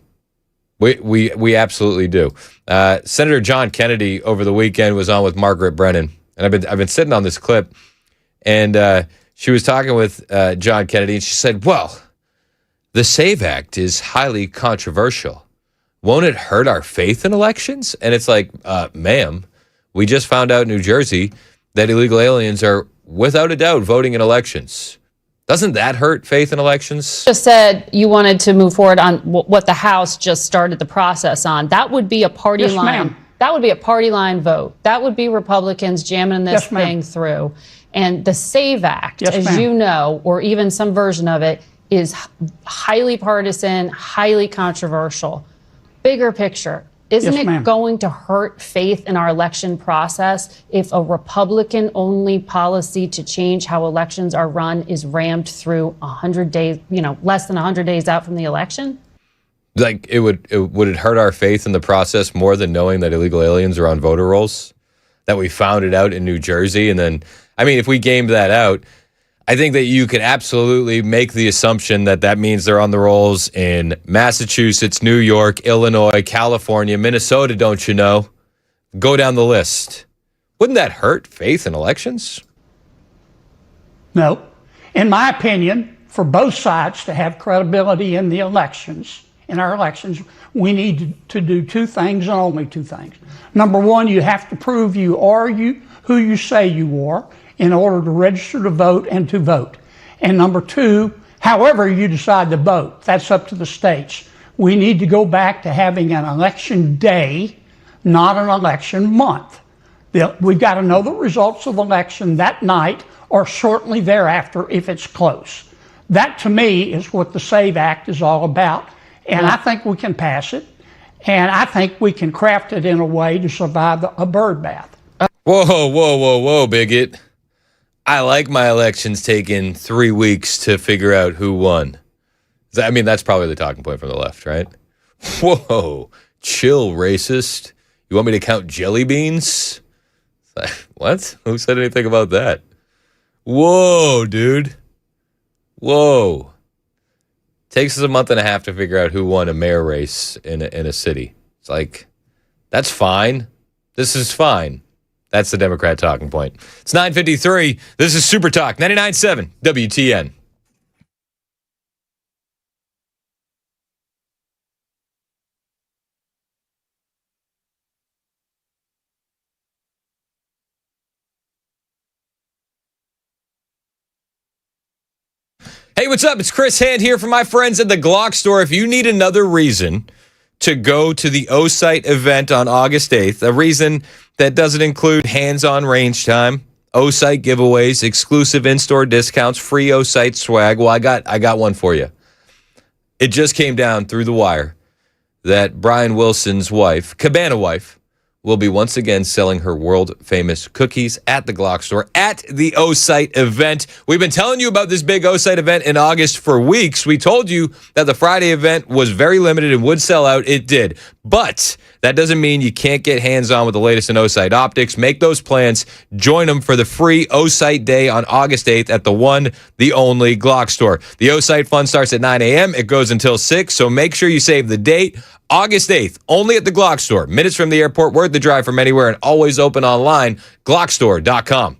We absolutely do. Senator John Kennedy over the weekend was on with Margaret Brennan, and I've been sitting on this clip, and she was talking with John Kennedy, and she said, "Well, the SAVE Act is highly controversial. Won't it hurt our faith in elections?" And it's like, ma'am, we just found out in New Jersey that illegal aliens are without a doubt voting in elections. Doesn't that hurt faith in elections? Just said you wanted to move forward on what the House just started the process on. That would be a party line. Ma'am. That would be a party line vote. That would be Republicans jamming this thing through. And the SAVE Act, as you know, or even some version of it, is highly partisan, highly controversial. Bigger picture. Isn't it going to hurt faith in our election process if a Republican-only policy to change how elections are run is rammed through 100 days, less than 100 days out from the election? Like, would it hurt our faith in the process more than knowing that illegal aliens are on voter rolls? That we found it out in New Jersey? And then, I mean, if we gamed that out, I think that you could absolutely make the assumption that that means they're on the rolls in Massachusetts, New York, Illinois, California, Minnesota, don't you know? Go down the list. Wouldn't that hurt faith in elections? No. In my opinion, for both sides to have credibility in the elections, in our elections, we need to do two things and only two things. Number one, you have to prove you are who you say you are, in order to register to vote and to vote. And number two, however you decide to vote, that's up to the states. We need to go back to having an election day, not an election month. We've got to know the results of the election that night or shortly thereafter if it's close. That, to me, is what the SAVE Act is all about. And I think we can pass it. And I think we can craft it in a way to survive a bird bath. Whoa, bigot. I like my elections taking 3 weeks to figure out who won. I mean, that's probably the talking point from the left, right? Whoa, chill, racist. You want me to count jelly beans? What? Who said anything about that? Whoa, dude. Whoa. Takes us a month and a half to figure out who won a mayor race in a city. It's like, That's fine. This is fine. That's the Democrat talking point. It's 9:53. This is Super Talk 99.7 WTN. Hey, what's up? It's Chris Hand here from my friends at the Glock Store. If you need another reason to go to the O-Site event on August 8th, a reason that doesn't include hands-on range time, O-Site giveaways, exclusive in-store discounts, free O-Site swag, well, I got one for you. It just came down through the wire that Brian Wilson's wife, Cabana wife, will be once again selling her world-famous cookies at the Glock Store at the O-Site event. We've been telling you about this big O-Site event in August for weeks. We told you that the Friday event was very limited and would sell out. It did. But that doesn't mean you can't get hands-on with the latest in O-Site optics. Make those plans. Join them for the free O-Site day on August 8th at the one, the only Glock Store. The O-Site fun starts at 9 a.m. It goes until 6, so make sure you save the date. August 8th, only at the Glock Store. Minutes from the airport, worth the drive from anywhere, and always open online, glockstore.com.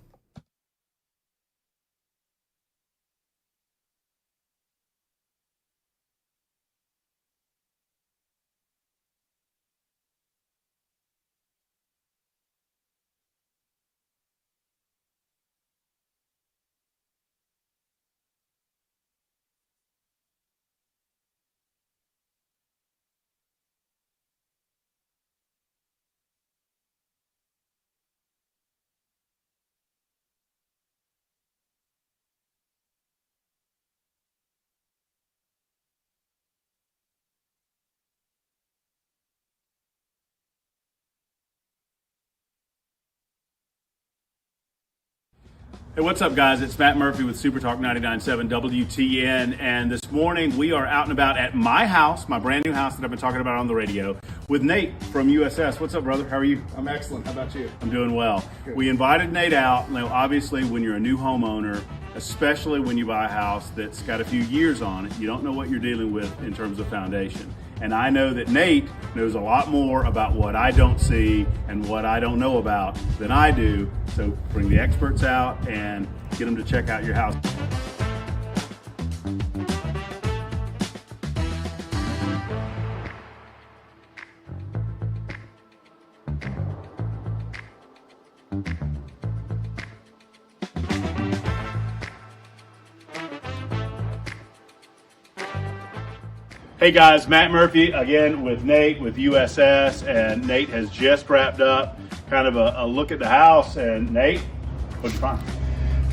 Hey, what's up, guys? It's Matt Murphy with Super Talk 99.7 WTN, and this morning we are out and about at my house, my brand new house that I've been talking about on the radio, with Nate from USS. What's up, brother? How are you? I'm excellent. How about you? I'm doing well. Good. We invited Nate out. Now, obviously, when you're a new homeowner, especially when you buy a house that's got a few years on it, you don't know what you're dealing with in terms of foundation. And I know that Nate knows a lot more about what I don't see and what I don't know about than I do. So bring the experts out and get them to check out your house. Hey guys, Matt Murphy again with Nate with USS, and Nate has just wrapped up kind of a look at the house. And Nate, what'd you find?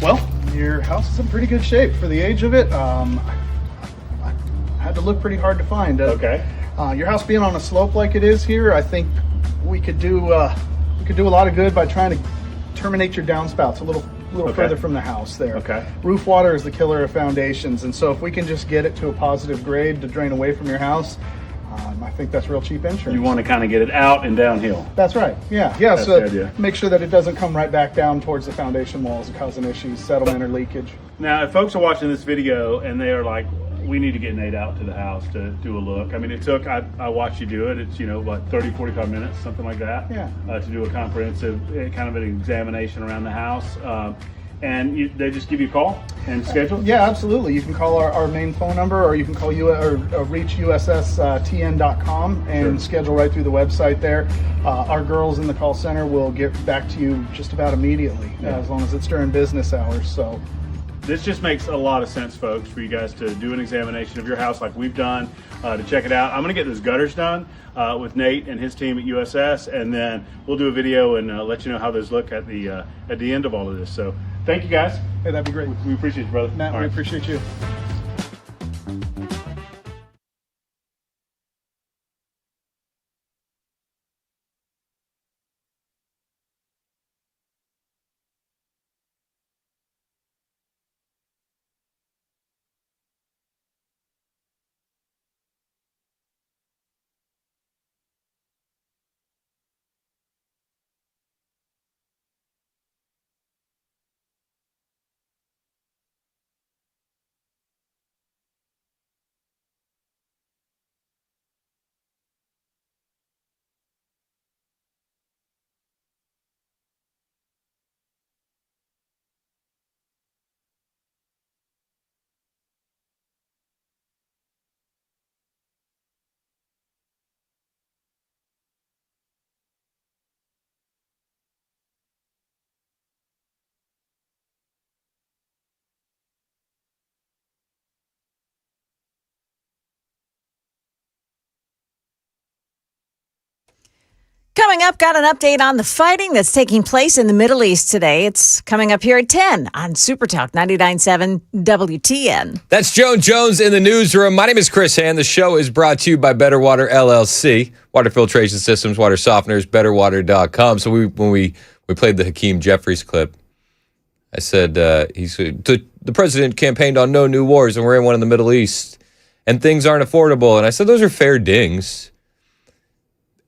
Well, your house is in pretty good shape for the age of it. I had to look pretty hard to find. Okay. Your house being on a slope like it is here, I think we could do a lot of good by trying to terminate your downspouts a little Okay. further from the house there. Okay. Roof water is the killer of foundations, and so if we can just get it to a positive grade to drain away from your house, I think that's real cheap insurance. You want to kind of get it out and downhill. That's right. Yeah. That's So the idea. make sure that it doesn't come right back down towards the foundation walls and causing issues, settlement or leakage. Now, if folks are watching this video and they are like, we need to get Nate out to the house to do a look. I mean, it took, I watched you do it. It's, what, 30, 45 minutes, something like that. Yeah. To do a comprehensive kind of an examination around the house. And they just give you a call and schedule? Yeah, absolutely. You can call our main phone number, or you can call you or reach USSTN.com and schedule right through the website there. Our girls in the call center will get back to you just about immediately, as long as it's during business hours. So this just makes a lot of sense, folks, for you guys to do an examination of your house like we've done, to check it out. I'm going to get those gutters done with Nate and his team at USS, and then we'll do a video and let you know how those look at the end of all of this. So thank you, guys. Hey, that'd be great. We appreciate you, brother. Matt, we appreciate you. Coming up, got an update on the fighting that's taking place in the Middle East today. It's coming up here at 10 on Super Talk 99.7 WTN. That's Joan Jones in the newsroom. My name is Chris Hand. The show is brought to you by Better Water LLC. Water filtration systems, water softeners, betterwater.com. So when we played the Hakeem Jeffries clip, I said, the president campaigned on no new wars, and we're in one in the Middle East, and things aren't affordable. And I said, those are fair dings.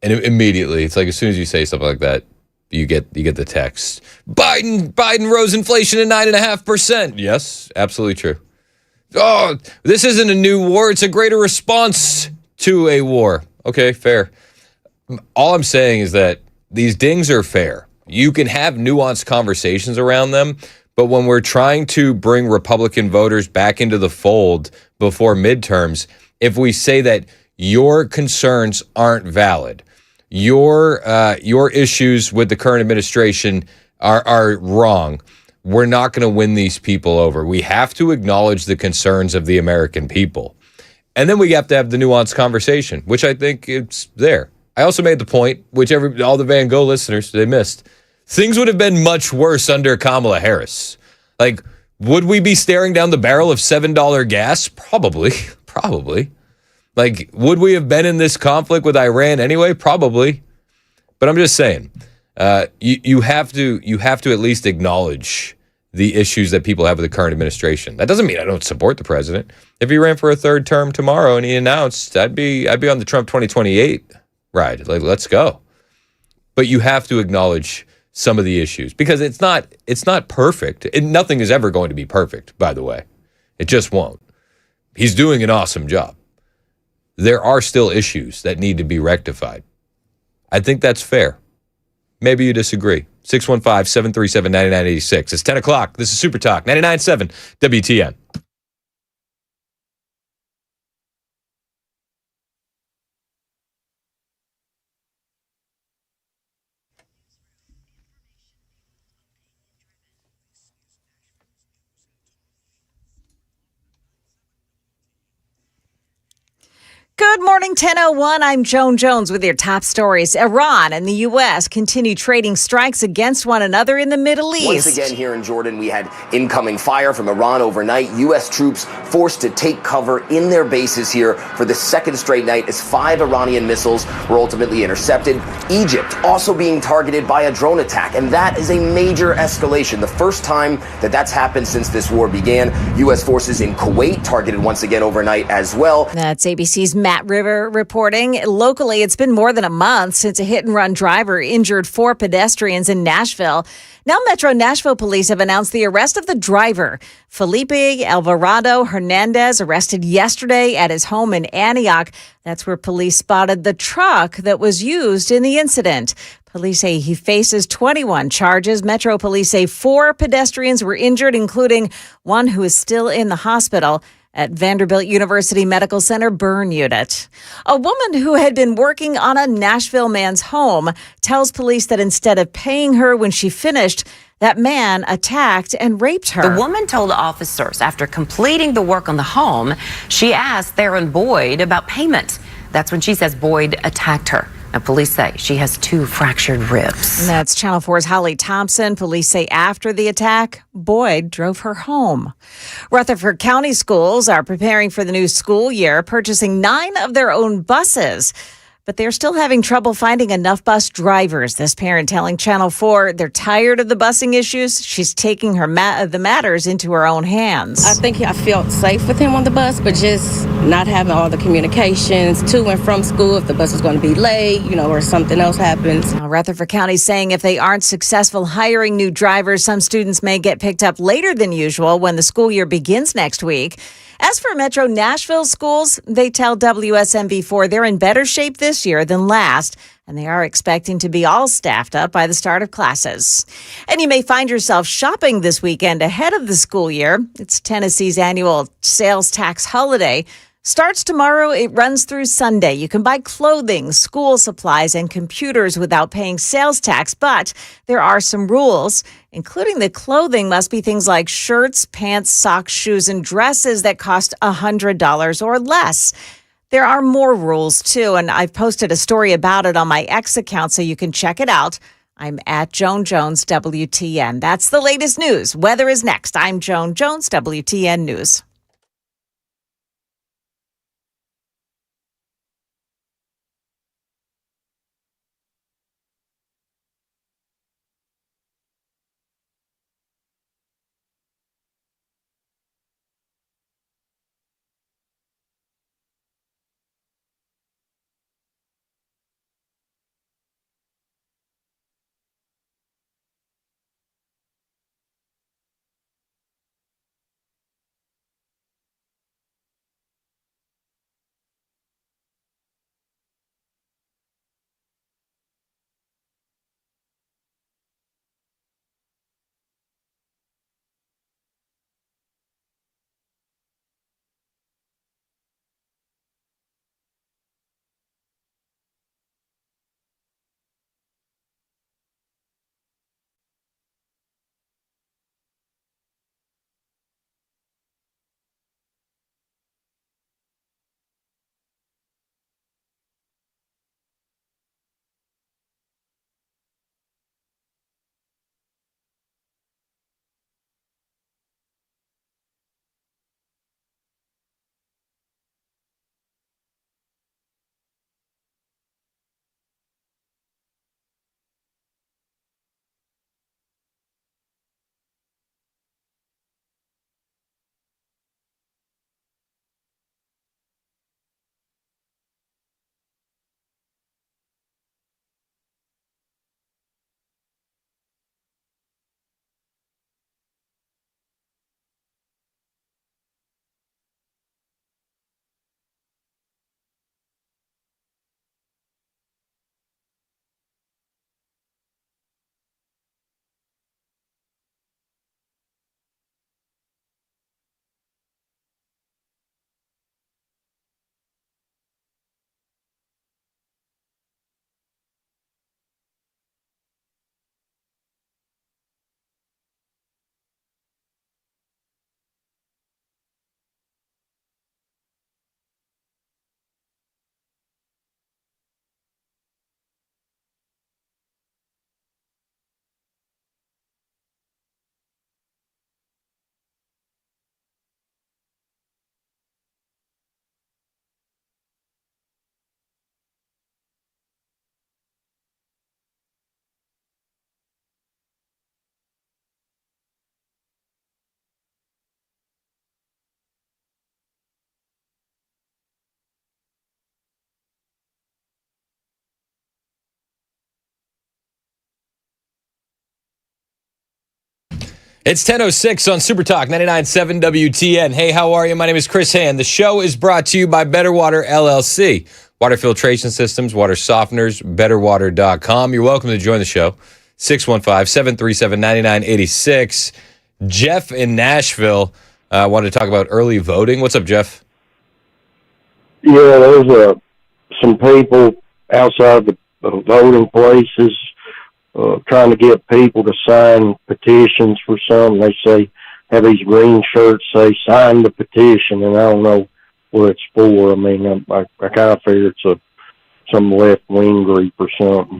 And immediately, it's like as soon as you say something like that, you get the text. Biden rose inflation to 9.5%. Yes, absolutely true. Oh, this isn't a new war. It's a greater response to a war. Okay, fair. All I'm saying is that these dings are fair. You can have nuanced conversations around them, but when we're trying to bring Republican voters back into the fold before midterms, if we say that your concerns aren't valid, your issues with the current administration are wrong, we're not going to win these people over. We have to acknowledge the concerns of the American people. And then we have to have the nuanced conversation, which I think it's there. I also made the point, which all the Van Gogh listeners, they missed. Things would have been much worse under Kamala Harris. Like, would we be staring down the barrel of $7 gas? Probably. Like, would we have been in this conflict with Iran anyway? Probably. But I'm just saying, you have to at least acknowledge the issues that people have with the current administration. That doesn't mean I don't support the president. If he ran for a third term tomorrow and he announced, I'd be on the Trump 2028 ride. Like, let's go. But you have to acknowledge some of the issues because it's not perfect. Nothing is ever going to be perfect, by the way. It just won't. He's doing an awesome job. There are still issues that need to be rectified. I think that's fair. Maybe you disagree. 615-737-9986. It's 10 o'clock. This is Super Talk 99.7 WTN. Good morning, 10:01. I'm Joan Jones with your top stories. Iran and the U.S. continue trading strikes against one another in the Middle East. Once again, here in Jordan, we had incoming fire from Iran overnight. U.S. troops forced to take cover in their bases here for the second straight night as 5 Iranian missiles were ultimately intercepted. Egypt also being targeted by a drone attack, and that is a major escalation. The first time that that's happened since this war began. U.S. forces in Kuwait targeted once again overnight as well. That's ABC's Matt River reporting. Locally, it's been more than a month since a hit-and-run driver injured 4 pedestrians in Nashville. Now, Metro Nashville police have announced the arrest of the driver. Felipe Alvarado Hernandez arrested yesterday at his home in Antioch. That's where police spotted the truck that was used in the incident. Police say he faces 21 charges. Metro police say 4 pedestrians were injured, including one who is still in the hospital at Vanderbilt University Medical Center burn unit. A woman who had been working on a Nashville man's home tells police that instead of paying her when she finished, that man attacked and raped her. The woman told officers after completing the work on the home, she asked Theron Boyd about payment. That's when she says Boyd attacked her. Now, police say she has 2 fractured ribs. And that's Channel 4's Holly Thompson. Police say after the attack, Boyd drove her home. Rutherford County schools are preparing for the new school year, purchasing 9 of their own buses. But they're still having trouble finding enough bus drivers. This parent telling Channel 4 they're tired of the busing issues. She's taking the matters into her own hands. I think I felt safe with him on the bus, but just not having all the communications to and from school if the bus is going to be late, or something else happens. Now, Rutherford County is saying if they aren't successful hiring new drivers, some students may get picked up later than usual when the school year begins next week. As for Metro Nashville schools, they tell WSMV4 they're in better shape this year than last, and they are expecting to be all staffed up by the start of classes. And you may find yourself shopping this weekend ahead of the school year. It's Tennessee's annual sales tax holiday. Starts tomorrow, it runs through Sunday. You can buy clothing, school supplies, and computers without paying sales tax, but there are some rules, including the clothing must be things like shirts, pants, socks, shoes, and dresses that cost $100 or less. There are more rules, too, and I've posted a story about it on my X account, so you can check it out. I'm at Joan Jones, WTN. That's the latest news. Weather is next. I'm Joan Jones, WTN News. It's 10:06 on Super Talk 99.7 WTN. Hey, how are you? My name is Chris Hand. The show is brought to you by Better Water LLC. Water filtration systems, water softeners, betterwater.com. You're welcome to join the show. 615-737-9986. Jeff in Nashville wanted to talk about early voting. What's up, Jeff? Yeah, there's some people outside the voting places trying to get people to sign petitions for something. They say, have these green shirts say, sign the petition, and I don't know what it's for. I mean, I kind of figure it's some left-wing group or something.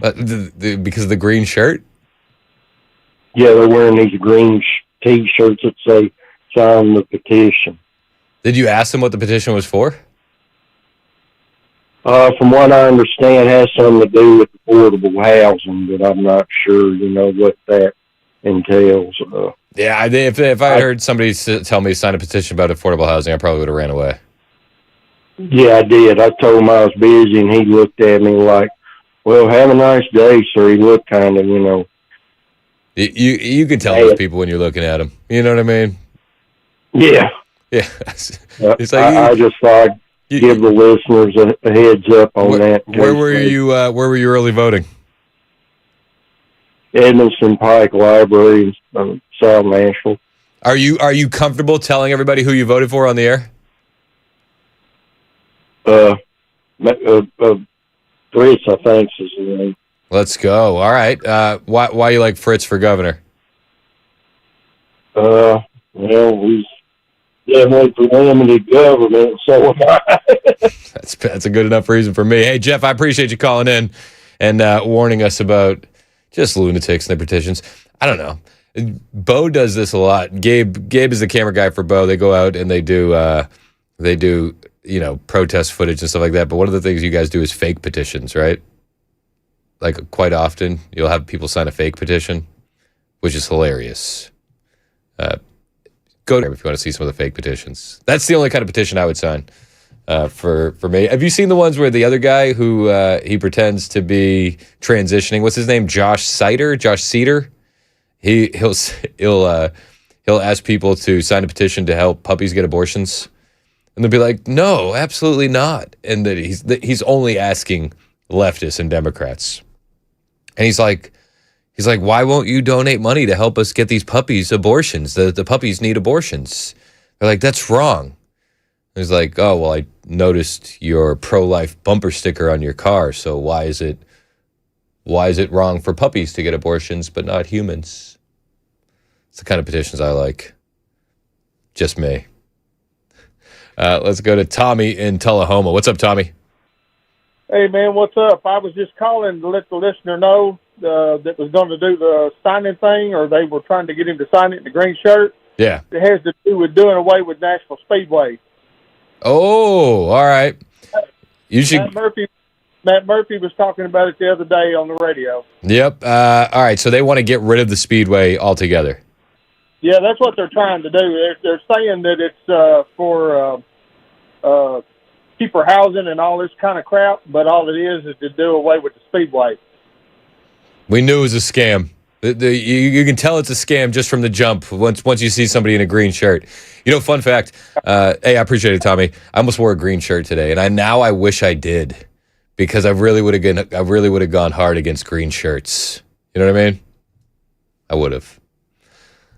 Because of the green shirt? Yeah, they're wearing these green T-shirts that say, sign the petition. Did you ask them what the petition was for? From what I understand, it has something to do with affordable housing, but I'm not sure, what that entails. Yeah, if I heard somebody tell me to sign a petition about affordable housing, I probably would have ran away. Yeah, I did. I told him I was busy, and he looked at me like, well, have a nice day, sir. He looked kind of, You can tell those people when you're looking at them. You know what I mean? Yeah. Yeah. It's like I just thought I'd give the listeners a heads up on that. Where were you early voting? Edmondson Pike Library in South Nashville. Are you comfortable telling everybody who you voted for on the air? Fritz, I think, is his name. Let's go. All right. Why you like Fritz for governor? Well, he's definitely for limited government. So am I. That's a good enough reason for me. Hey, Jeff, I appreciate you calling in and warning us about just lunatics and their petitions. I don't know. Bo does this a lot. Gabe is the camera guy for Bo. They go out and they do protest footage and stuff like that. But one of the things you guys do is fake petitions, right? Like quite often, you'll have people sign a fake petition, which is hilarious. Go there if you want to see some of the fake petitions. That's the only kind of petition I would sign for me. Have you seen the ones where the other guy who he pretends to be transitioning? What's his name? Josh Cedar. He'll ask people to sign a petition to help puppies get abortions, and they'll be like, "No, absolutely not." And that he's only asking leftists and Democrats, and he's like, "Why won't you donate money to help us get these puppies abortions? The puppies need abortions." They're like, "That's wrong." He's like, "Oh, well, I noticed your pro-life bumper sticker on your car, so why is it wrong for puppies to get abortions but not humans?" It's the kind of petitions I like. Just me. Let's go to Tommy in Tullahoma. What's up, Tommy? Hey, man, what's up? I was just calling to let the listener know that was going to do the signing thing, or they were trying to get him to sign it in the green shirt. Yeah. It has to do with doing away with Nashville Speedway. Oh, all right. You should. Matt Murphy was talking about it the other day on the radio. Yep. All right. So they want to get rid of the Speedway altogether. Yeah, that's what they're trying to do. They're saying that it's for cheaper housing and all this kind of crap, but all it is to do away with the Speedway. We knew it was a scam. You can tell it's a scam just from the jump once you see somebody in a green shirt. You know, fun fact. Hey, I appreciate it, Tommy. I almost wore a green shirt today, and I wish I did, because I really would have gone hard against green shirts. You know what I mean? I would have.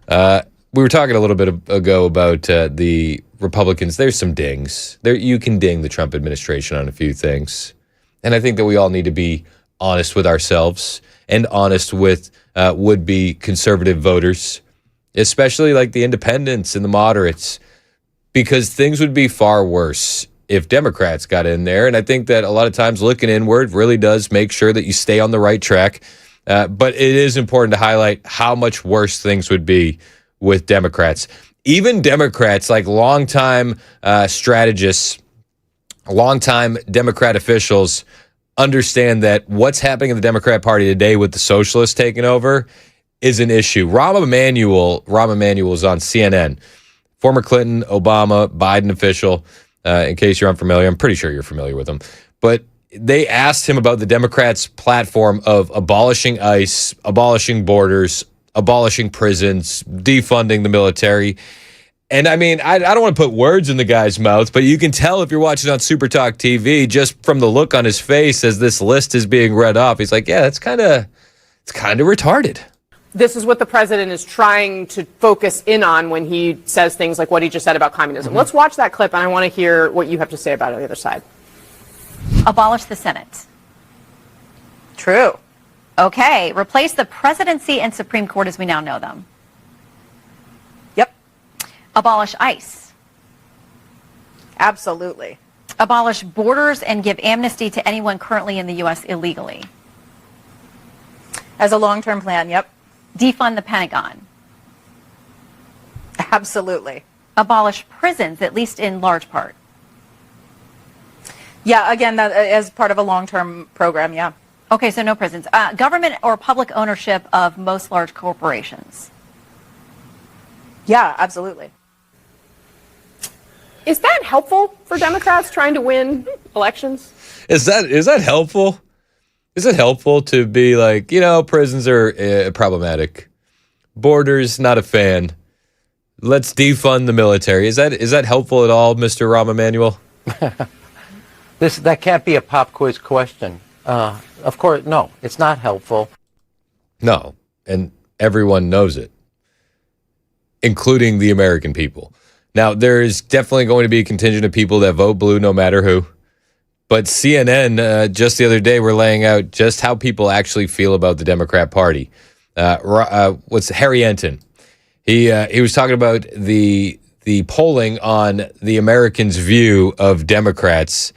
We were talking a little bit ago about the Republicans. There's some dings. You can ding the Trump administration on a few things. And I think that we all need to be honest with ourselves and honest with would-be conservative voters, especially like the independents and the moderates, because things would be far worse if Democrats got in there. And I think that a lot of times looking inward really does make sure that you stay on the right track. But it is important to highlight how much worse things would be with Democrats. Even Democrats, like longtime strategists, longtime Democrat officials, understand that what's happening in the Democrat Party today with the socialists taking over is an issue. Rahm Emanuel is on CNN, former Clinton, Obama, Biden official. In case you're unfamiliar, I'm pretty sure you're familiar with him. But they asked him about the Democrats' platform of abolishing ICE, abolishing borders, abolishing prisons, defunding the military. And I mean, I don't want to put words in the guy's mouth, but you can tell if you're watching on Super Talk TV just from the look on his face as this list is being read off. He's like, yeah, it's kind of retarded. This is what the president is trying to focus in on when he says things like what he just said about communism. Mm-hmm. Let's watch that clip, and I want to hear what you have to say about it on the other side. Abolish the Senate. True. Okay. Replace the presidency and Supreme Court as we now know them. Yep. Abolish ICE. Absolutely. Abolish borders and give amnesty to anyone currently in the U.S. illegally. As a long-term plan, yep. Defund the Pentagon. Absolutely. Abolish prisons, at least in large part. Yeah, again, that as part of a long-term program, yeah. Okay, so no prisons. Government or public ownership of most large corporations. Yeah, absolutely. Is that helpful for Democrats trying to win elections? Is that helpful? Is it helpful to be like, prisons are problematic, borders not a fan, let's defund the military? Is that helpful at all, Mr. Rahm Emanuel? That can't be a pop quiz question. Of course, no, it's not helpful. No, and everyone knows it, including the American people. Now, there's definitely going to be a contingent of people that vote blue no matter who. But CNN, just the other day, were laying out just how people actually feel about the Democrat Party. Harry Enton? He was talking about the the polling on the Americans' view of Democrats,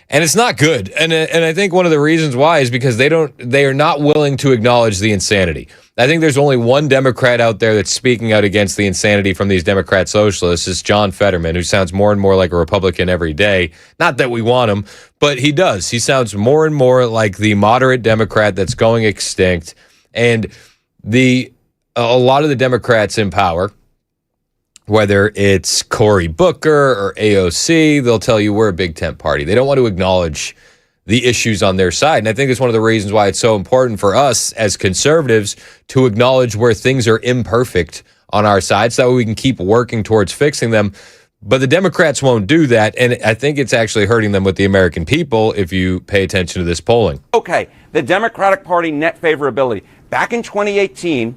and it's not good. And I think one of the reasons why is because they are not willing to acknowledge the insanity. I think there's only one Democrat out there that's speaking out against the insanity from these Democrat socialists. It's John Fetterman, who sounds more and more like a Republican every day. Not that we want him, but he does. He sounds more and more like the moderate Democrat that's going extinct. And a lot of the Democrats in power, whether it's Cory Booker or AOC, they'll tell you we're a big tent party. They don't want to acknowledge the issues on their side. And I think it's one of the reasons why it's so important for us as conservatives to acknowledge where things are imperfect on our side so that we can keep working towards fixing them. But the Democrats won't do that. And I think it's actually hurting them with the American people if you pay attention to this polling. Okay, the Democratic Party net favorability. Back in 2018,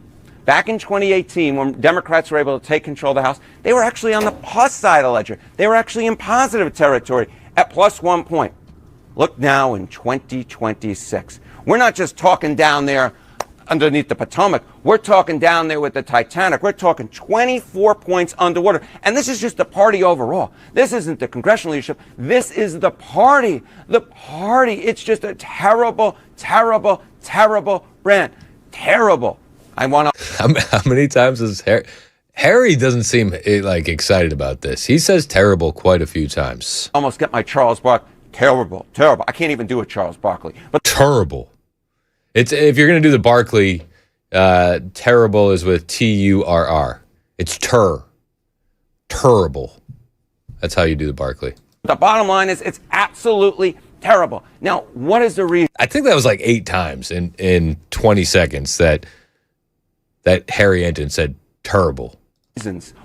when Democrats were able to take control of the House, they were actually on the plus side of the ledger. They were actually in positive territory at plus 1 point. Look now in 2026. We're not just talking down there underneath the Potomac. We're talking down there with the Titanic. We're talking 24 points underwater. And this is just the party overall. This isn't the congressional leadership. This is the party. The party. It's just a terrible, terrible, terrible brand. Terrible. I want to. How many times has Harry doesn't seem like excited about this? He says terrible quite a few times. Almost get my Charles Barkley. Terrible, terrible. I can't even do a Charles Barkley. But terrible. It's if you're going to do the Barkley, terrible is with Turr. It's terrible. That's how you do the Barkley. The bottom line is it's absolutely terrible. Now, what is the reason? I think that was like 8 times in 20 seconds that Harry Enten said terrible.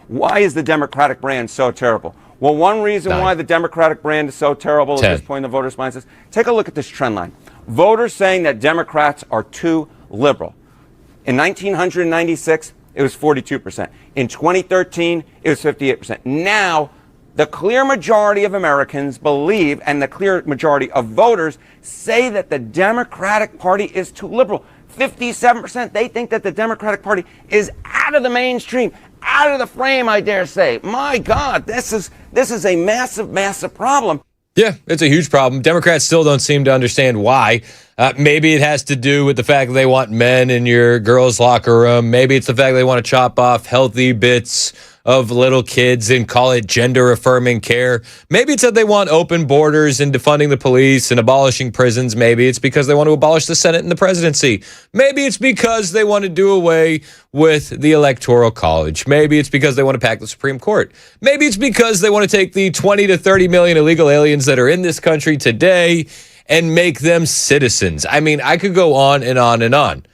Why is the Democratic brand so terrible? Well, one reason why the Democratic brand is so terrible at this point in the voters' minds is, take a look at this trend line. Voters saying that Democrats are too liberal. In 1996, it was 42%. In 2013, it was 58%. Now, the clear majority of Americans believe, and the clear majority of voters say that the Democratic Party is too liberal. 57%, they think that the Democratic Party is out of the mainstream, out of the frame, I dare say. My God, this is a massive, massive problem. Yeah, it's a huge problem. Democrats still don't seem to understand why. Maybe it has to do with the fact that they want men in your girls' locker room. Maybe it's the fact they want to chop off healthy bits of little kids and call it gender-affirming care. Maybe it's that they want open borders and defunding the police and abolishing prisons. Maybe it's because they want to abolish the Senate and the presidency. Maybe it's because they want to do away with the Electoral College. Maybe it's because they want to pack the Supreme Court. Maybe it's because they want to take the 20 to 30 million illegal aliens that are in this country today and make them citizens. I mean, I could go on and on and on.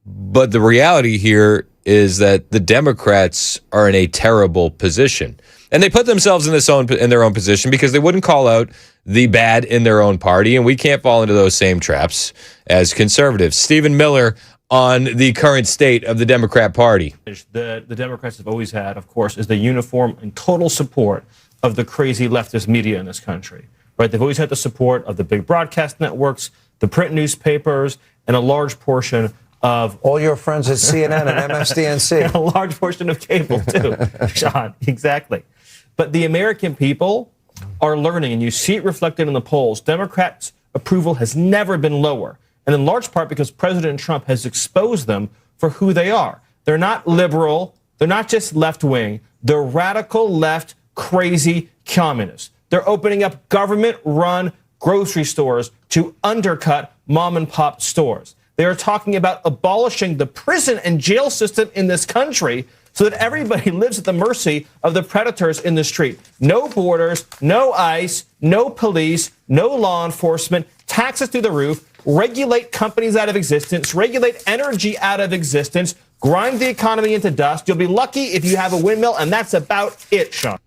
But the reality here is that the Democrats are in a terrible position. And they put themselves in their own position because they wouldn't call out the bad in their own party, and we can't fall into those same traps as conservatives. Stephen Miller on the current state of the Democrat Party. The Democrats have always had, of course, is the uniform and total support of the crazy leftist media in this country. Right? They've always had the support of the big broadcast networks, the print newspapers, and a large portion of all your friends at CNN and MSDNC. A large portion of cable, too, Sean. Exactly. But the American people are learning, and you see it reflected in the polls. Democrats' approval has never been lower, and in large part because President Trump has exposed them for who they are. They're not liberal. They're not just left-wing. They're radical left, crazy communists. They're opening up government-run grocery stores to undercut mom-and-pop stores. They are talking about abolishing the prison and jail system in this country so that everybody lives at the mercy of the predators in the street. No borders, no ICE, no police, no law enforcement, taxes through the roof, regulate companies out of existence, regulate energy out of existence, grind the economy into dust. You'll be lucky if you have a windmill, and that's about it, Sean.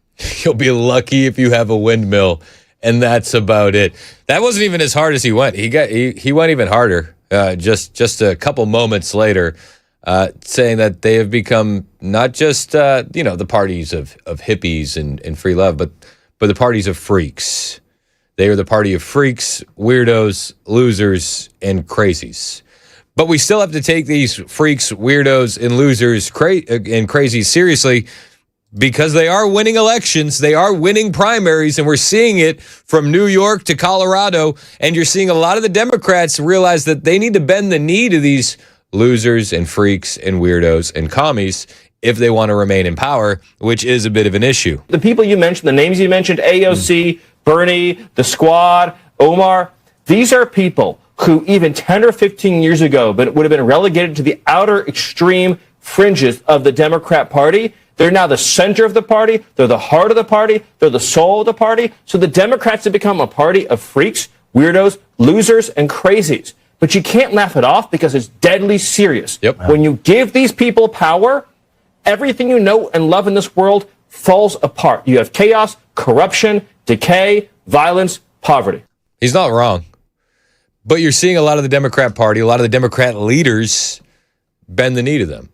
You'll be lucky if you have a windmill, and that's about it. That wasn't even as hard as he went. He went even harder. Just a couple moments later, saying that they have become not just the parties of hippies and free love, but the parties of freaks. They are the party of freaks, weirdos, losers, and crazies. But we still have to take these freaks, weirdos, and losers and crazies seriously because they are winning elections. They are winning primaries, and we're seeing it from New York to Colorado. And you're seeing a lot of the Democrats realize that they need to bend the knee to these losers and freaks and weirdos and commies if they want to remain in power, which is a bit of an issue. The people you mentioned, the names you mentioned, AOC, Bernie, the Squad, Omar, these are people who even 10 or 15 years ago would have been relegated to the outer extreme fringes of the Democrat Party. They're now the center of the party. They're the heart of the party. They're the soul of the party. So the Democrats have become a party of freaks, weirdos, losers, and crazies. But you can't laugh it off because it's deadly serious. When you give these people power, everything you know and love in this world falls apart. You have chaos, corruption, decay, violence, poverty. He's not wrong. But you're seeing a lot of the Democrat Party, a lot of the Democrat leaders bend the knee to them.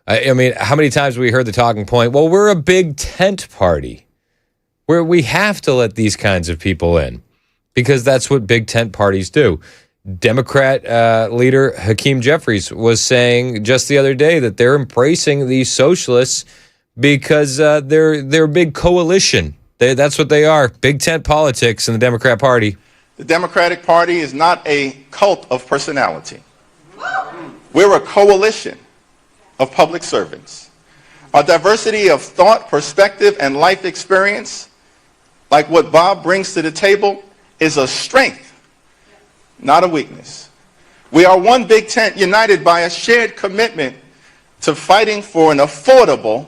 I mean, how many times have we heard the talking point, well, we're a big tent party where we have to let these kinds of people in because that's what big tent parties do. Democrat leader Hakeem Jeffries was saying just the other day that they're embracing these socialists because they're a big coalition. That's what they are, big tent politics in the Democrat Party. The Democratic Party is not a cult of personality. We're a coalition of public servants. Our diversity of thought, perspective, and life experience, like what Bob brings to the table, is a strength, not a weakness. We are one big tent united by a shared commitment to fighting for an affordable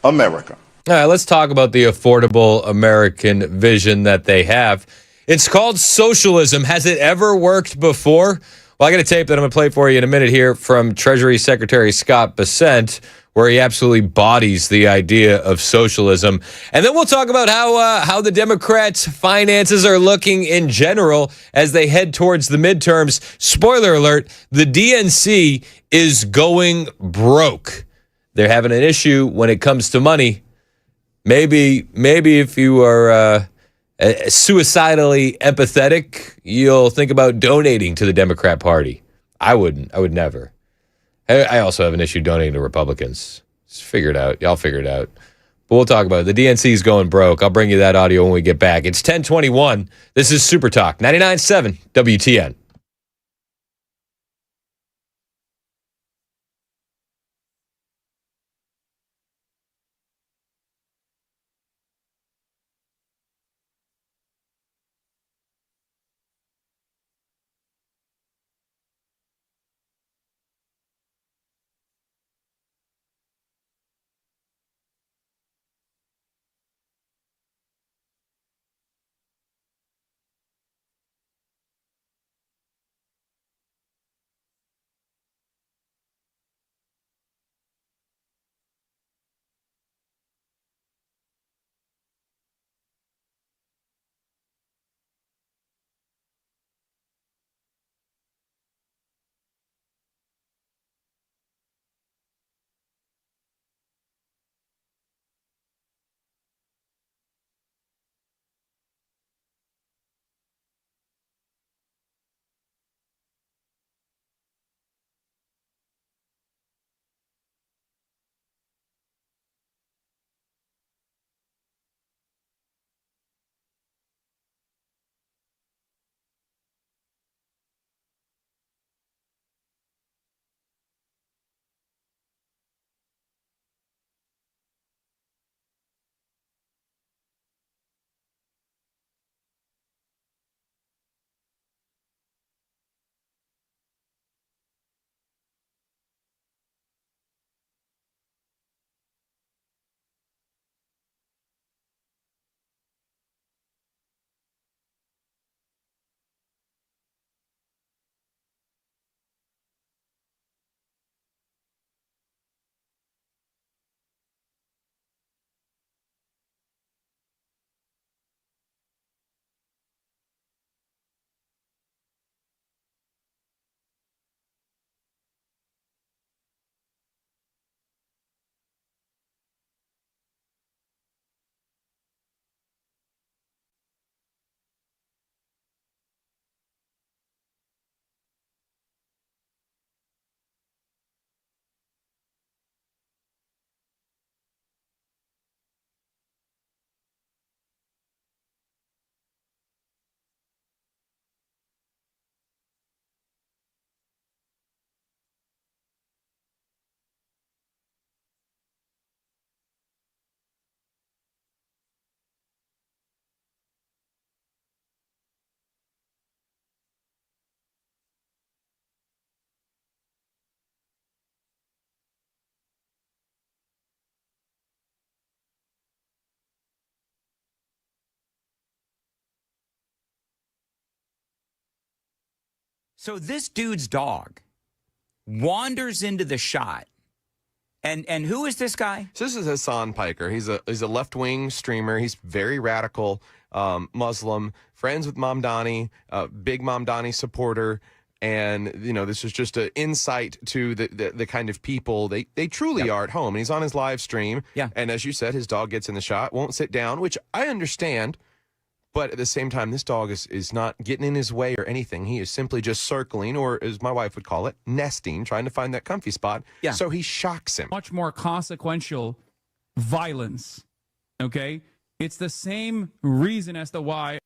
America. All right, let's talk about the affordable American vision that they have. It's called socialism. Has it ever worked before? Well, I got a tape that I'm going to play for you in a minute here from Treasury Secretary Scott Bessent, where he absolutely bodies the idea of socialism. And then we'll talk about how the Democrats' finances are looking in general as they head towards the midterms. Spoiler alert, the DNC is going broke. They're having an issue when it comes to money. Maybe if you are suicidally empathetic, you'll think about donating to the Democrat Party. I wouldn't. I would never. I also have an issue donating to Republicans. Just figure it out. Y'all figure it out. But we'll talk about it. The DNC is going broke. I'll bring you that audio when we get back. It's 10:21. This is Super Talk 99.7 WTN. So this dude's dog wanders into the shot. And who is this guy? So this is Hassan Piker. He's a left-wing streamer. He's very radical, Muslim, friends with Mamdani, big Mamdani supporter. And, this is just an insight to the kind of people they truly are at home. And he's on his live stream. Yeah. And as you said, his dog gets in the shot, won't sit down, which I understand. But at the same time, this dog is not getting in his way or anything. He is simply just circling, or as my wife would call it, nesting, trying to find that comfy spot. Yeah. So he shocks him. Much more consequential violence, okay? It's the same reason as to why.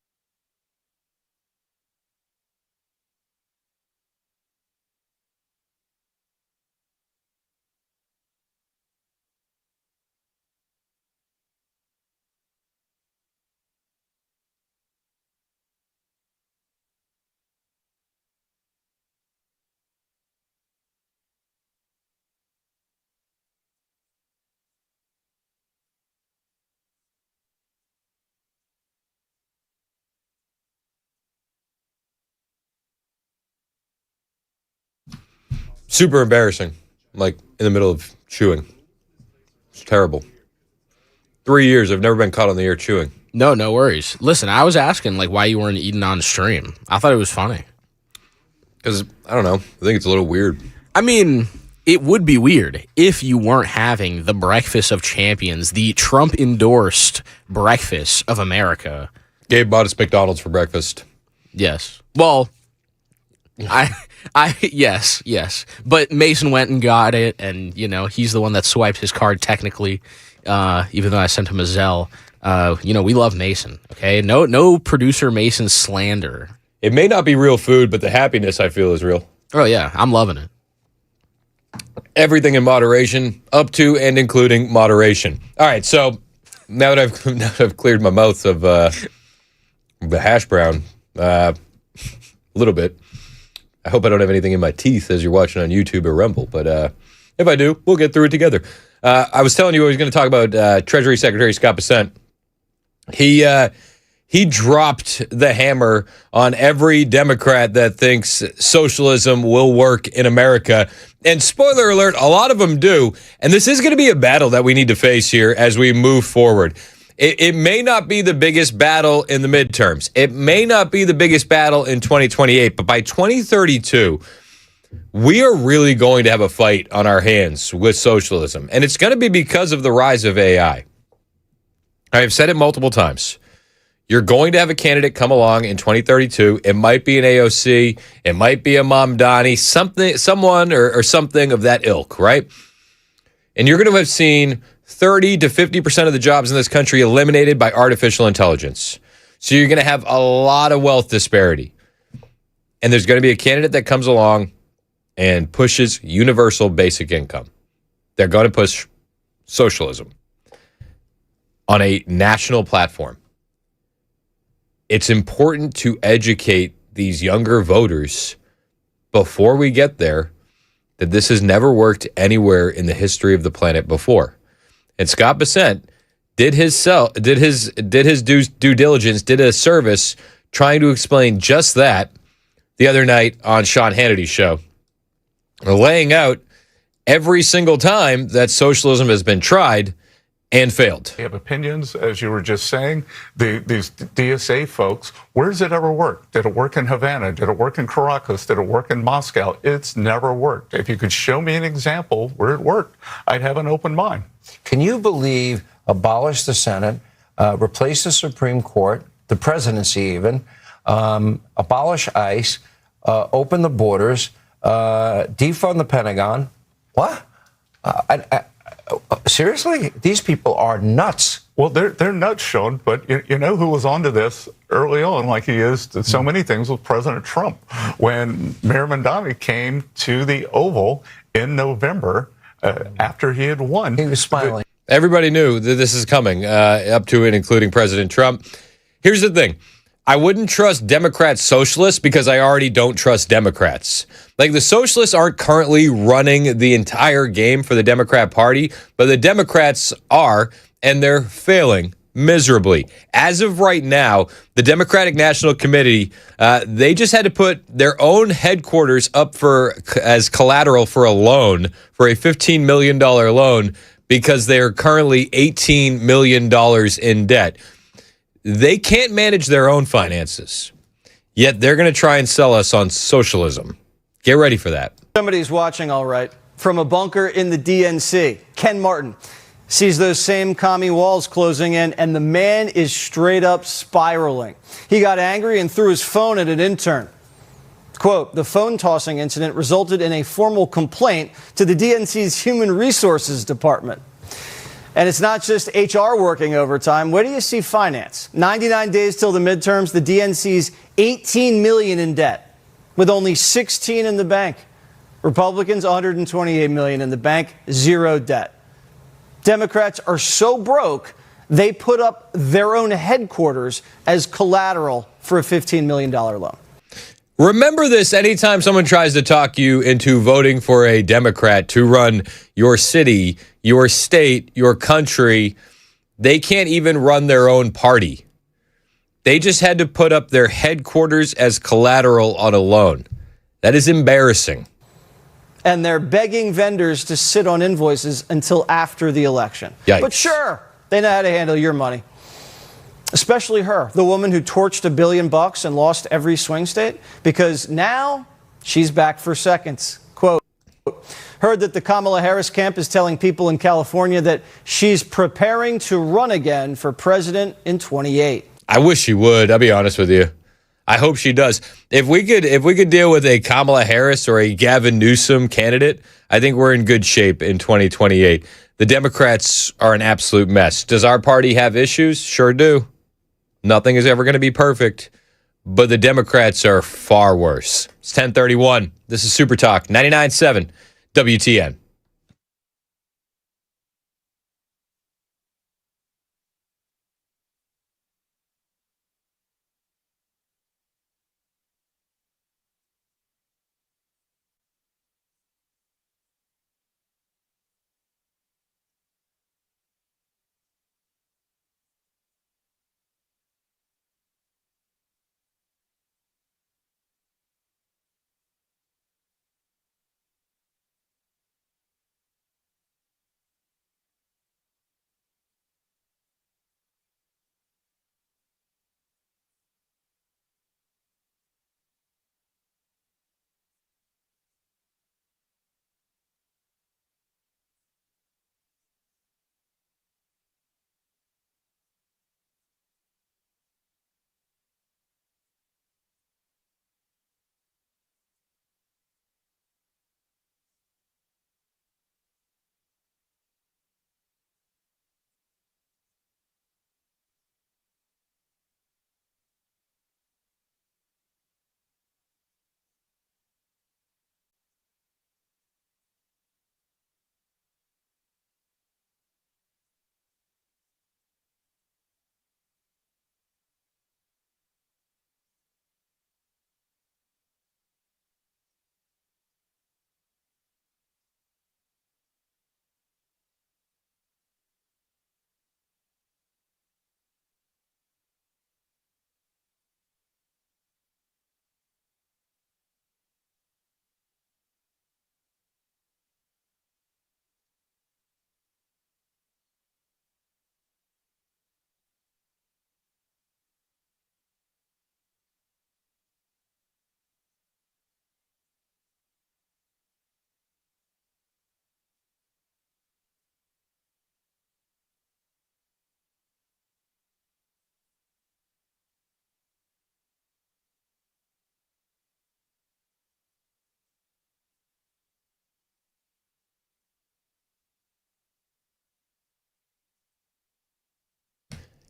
Super embarrassing. Like in the middle of chewing. It's terrible. 3 years, I've never been caught on the air chewing. No worries. Listen, I was asking why you weren't eating on stream. I thought it was funny. Because, I don't know, I think it's a little weird. I mean, it would be weird if you weren't having the breakfast of champions, the Trump-endorsed breakfast of America. Gabe bought us McDonald's for breakfast. Yes. Well, yes. But Mason went and got it, and, he's the one that swiped his card technically, even though I sent him a Zelle. We love Mason, okay? No producer Mason slander. It may not be real food, but the happiness I feel is real. Oh, yeah, I'm loving it. Everything in moderation, up to and including moderation. All right, so now that I've cleared my mouth of the hash brown a little bit, I hope I don't have anything in my teeth as you're watching on YouTube or Rumble, but if I do, we'll get through it together. I was telling you I was going to talk about Treasury Secretary Scott Bessent. He dropped the hammer on every Democrat that thinks socialism will work in America. And spoiler alert, a lot of them do. And this is going to be a battle that we need to face here as we move forward. It may not be the biggest battle in the midterms. It may not be the biggest battle in 2028. But by 2032, we are really going to have a fight on our hands with socialism. And it's going to be because of the rise of AI. I have said it multiple times. You're going to have a candidate come along in 2032. It might be an AOC. It might be a Mamdani, someone or something of that ilk, right? And you're going to have seen 30 to 50% of the jobs in this country eliminated by artificial intelligence. So you're going to have a lot of wealth disparity. And there's going to be a candidate that comes along and pushes universal basic income. They're going to push socialism on a national platform. It's important to educate these younger voters before we get there that this has never worked anywhere in the history of the planet before. And Scott Bessent did his due diligence, did a service trying to explain just that the other night on Sean Hannity's show, laying out every single time that socialism has been tried and failed. They have opinions, as you were just saying. These DSA folks, where does it ever work? Did it work in Havana? Did it work in Caracas? Did it work in Moscow? It's never worked. If you could show me an example where it worked, I'd have an open mind. Can you believe abolish the Senate, replace the Supreme Court, the presidency even, abolish ICE, open the borders, defund the Pentagon? What? Seriously? These people are nuts. Well, they're nuts, Sean, but you know who was onto this early on, like he is to so many things, was President Trump. When Mayor Mamdani came to the Oval in November after he had won. He was smiling. Everybody knew that this is coming, up to and including President Trump. Here's the thing. I wouldn't trust Democrat socialists because I already don't trust Democrats. Like, the socialists aren't currently running the entire game for the Democrat Party, but the Democrats are, and they're failing miserably. As of right now, the Democratic National Committee, they just had to put their own headquarters up as collateral for a loan, for a $15 million loan, because they're currently $18 million in debt. They can't manage their own finances, yet they're going to try and sell us on socialism. Get ready for that. Somebody's watching, all right. From a bunker in the DNC, Ken Martin sees those same commie walls closing in, and the man is straight up spiraling. He got angry and threw his phone at an intern. Quote, the phone tossing incident resulted in a formal complaint to the DNC's Human Resources Department. And it's not just HR working overtime. Where do you see finance? 99 days till the midterms, the DNC's $18 million in debt, with only 16 in the bank. Republicans, $128 million in the bank, zero debt. Democrats are so broke, they put up their own headquarters as collateral for a $15 million loan. Remember this anytime someone tries to talk you into voting for a Democrat to run your city, your state, your country. They can't even run their own party. They just had to put up their headquarters as collateral on a loan. That is embarrassing. And they're begging vendors to sit on invoices until after the election. Yikes. But sure, they know how to handle your money. Especially her, the woman who torched $1 billion and lost every swing state, because now she's back for seconds. Quote, heard that the Kamala Harris camp is telling people in California that she's preparing to run again for president in 28. I wish she would. I'll be honest with you. I hope she does. If we could deal with a Kamala Harris or a Gavin Newsom candidate, I think we're in good shape in 2028. The Democrats are an absolute mess. Does our party have issues? Sure do. Nothing is ever going to be perfect, but the Democrats are far worse. It's 10:31. This is Super Talk 99.7 WTN.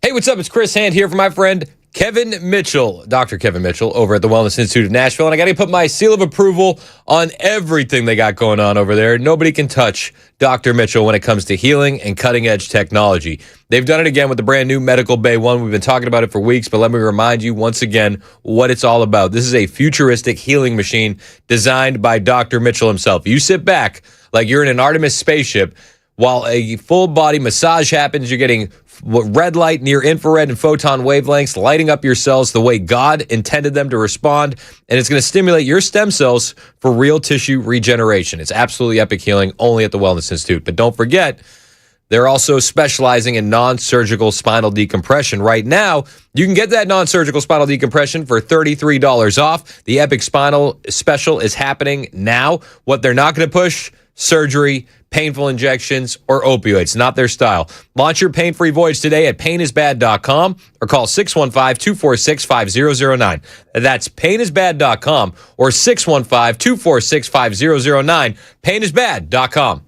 Hey, what's up? It's Chris Hand here for my friend Kevin Mitchell, Dr. Kevin Mitchell, over at the Wellness Institute of Nashville. And I got to put my seal of approval on everything they got going on over there. Nobody can touch Dr. Mitchell when it comes to healing and cutting-edge technology. They've done it again with the brand new Medical Bay 1. We've been talking about it for weeks, but let me remind you once again what it's all about. This is a futuristic healing machine designed by Dr. Mitchell himself. You sit back like you're in an Artemis spaceship while a full-body massage happens. You're getting red light, near infrared, and photon wavelengths, lighting up your cells the way God intended them to respond. And it's going to stimulate your stem cells for real tissue regeneration. It's absolutely epic healing, only at the Wellness Institute. But don't forget, they're also specializing in non-surgical spinal decompression. Right now, you can get that non-surgical spinal decompression for $33 off. The Epic Spinal Special is happening now. What they're not going to push, surgery, painful injections, or opioids. Not their style. Launch your pain-free voyage today at painisbad.com or call 615-246-5009. That's painisbad.com or 615-246-5009. Painisbad.com.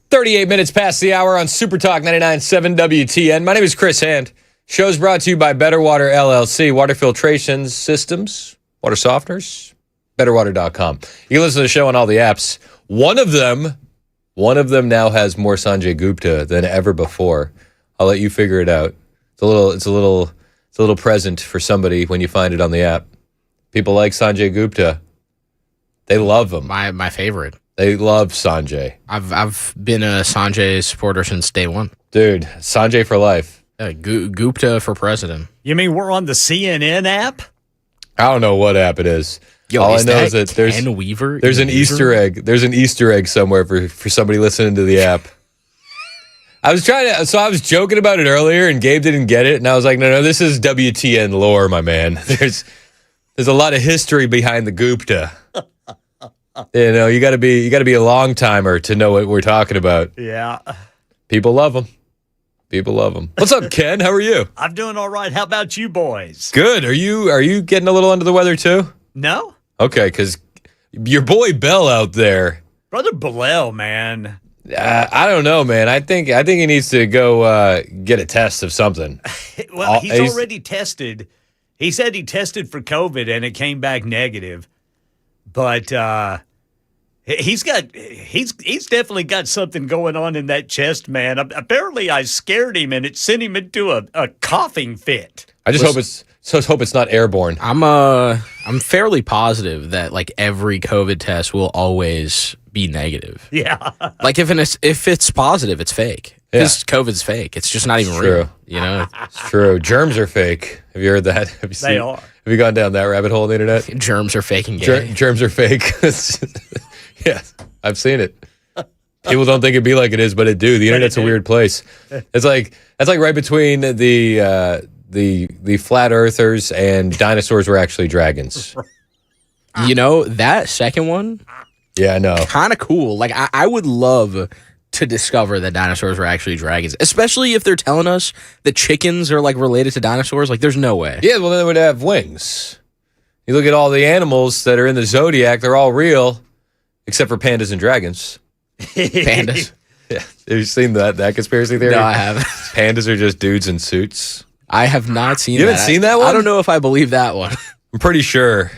.38 minutes past the hour on Super Talk 99.7 WTN. My name is Chris Hand. Show's brought to you by Better Water LLC, water filtration systems, water softeners, betterwater.com. You can listen to the show on all the apps. One of them now has more Sanjay Gupta than ever before. I'll let you figure it out. It's a little present for somebody when you find it on the app. People like Sanjay Gupta. They love him. My favorite. They love Sanjay. I've been a Sanjay supporter since day one. Dude, Sanjay for life. Gupta for president. You mean we're on the CNN app? I don't know what app it is. All I know is that there's an Easter egg. There's an Easter egg somewhere for somebody listening to the app. I was joking about it earlier, and Gabe didn't get it, and I was like, no, this is WTN lore, my man. There's a lot of history behind the Gupta. You know, you got to be a long timer to know what we're talking about. Yeah. People love him. People love them. What's up, Ken? How are you? I'm doing all right. How about you boys? Good. Are you getting a little under the weather too? No? Okay, because your boy Bell out there. Brother Bilal, man. I don't know, man. I think he needs to go get a test of something. Well, he's already tested. He said he tested for COVID and it came back negative. But he's definitely got something going on in that chest, man. Apparently, I scared him and it sent him into a coughing fit. I just hope it's not airborne. I'm fairly positive that like every COVID test will always be negative. Yeah. Like if it's positive, it's fake. Because COVID's fake. It's just not even real. You know? It's true. Germs are fake. Have you heard that? They are. Have you gone down that rabbit hole on the internet? Germs are fake and gay. Germs are fake. Yeah, I've seen it. People don't think it'd be like it is, but it do. The internet's a weird place. That's like right between the flat earthers and dinosaurs were actually dragons. You know, that second one? Yeah, I know. Kind of cool. Like, I would love to discover that dinosaurs were actually dragons, especially if they're telling us that chickens are, like, related to dinosaurs. Like, there's no way. Yeah, well, then they would have wings. You look at all the animals that are in the zodiac, they're all real, except for pandas and dragons. Pandas? Yeah. Have you seen that conspiracy theory? No, I haven't. Pandas are just dudes in suits. I have not seen that. that. You haven't seen that one? I don't know if I believe that one. I'm pretty sure.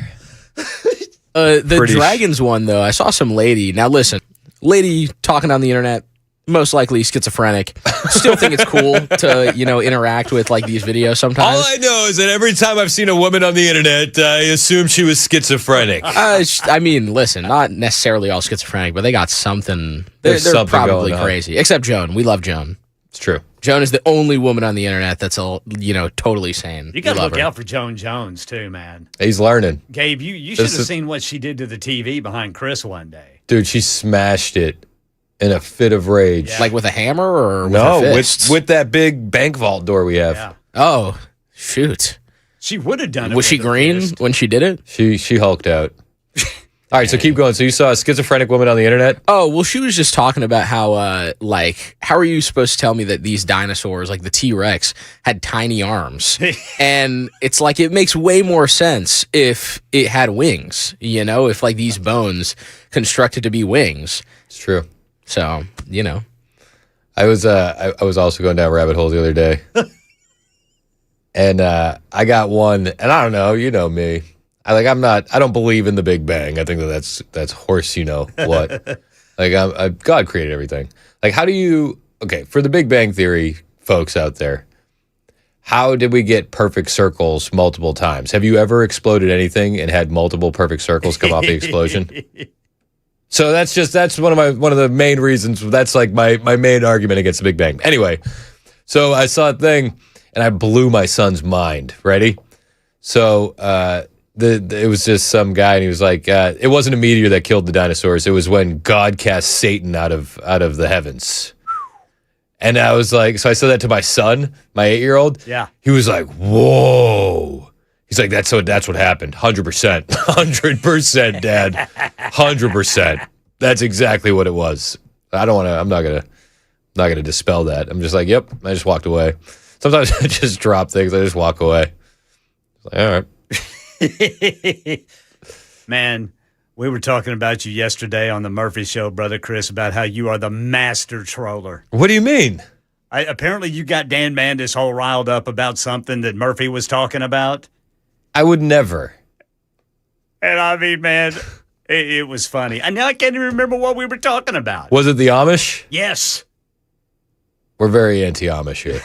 The dragons one, though, I saw some lady. Now, listen, lady talking on the internet, most likely schizophrenic. Still think it's cool to, interact with, like, these videos sometimes. All I know is that every time I've seen a woman on the internet, I assume she was schizophrenic. I mean, listen, not necessarily all schizophrenic, but they got something. They're something probably going on. crazy. Except Joan. We love Joan. It's true. Joan is the only woman on the internet that's all, totally sane. You got to look out for Joan Jones, too, man. He's learning. Gabe, you should have seen what she did to the TV behind Chris one day. Dude, she smashed it in a fit of rage. Yeah. Like with a hammer or with no, her fists? with that big bank vault door we have. Yeah. Oh, shoot. She would have done it. Was she green when she did it? She hulked out. All right, so keep going. So you saw a schizophrenic woman on the internet? Oh, well, she was just talking about how, how are you supposed to tell me that these dinosaurs, like the T-Rex, had tiny arms? And it's like, it makes way more sense if it had wings, if like these bones constructed to be wings. It's true. So, I was also going down rabbit holes the other day. And I got one, and I don't know, you know me. I don't believe in the Big Bang. I think that's horse, what. Like God created everything. Like for the Big Bang Theory folks out there, how did we get perfect circles multiple times? Have you ever exploded anything and had multiple perfect circles come off the explosion? So that's one of the main reasons. That's like my main argument against the Big Bang. Anyway, so I saw a thing and I blew my son's mind. Ready? So it was just some guy and he was like, it wasn't a meteor that killed the dinosaurs. It was when God cast Satan out of the heavens. And I was like, so I said that to my son, my 8-year-old. Yeah. He was like, whoa. He's like, that's what happened. 100%. 100%, Dad. 100%. That's exactly what it was. I'm not gonna dispel that. I'm just like, yep. I just walked away. Sometimes I just drop things. I just walk away. Like, all right. Man, we were talking about you yesterday on the Murphy Show, Brother Chris, about how you are the master troller. What do you mean? Apparently you got Dan Mandis all riled up about something that Murphy was talking about. I would never. And I mean, man, it was funny. And now I can't even remember what we were talking about. Was it the Amish? Yes. We're very anti-Amish here.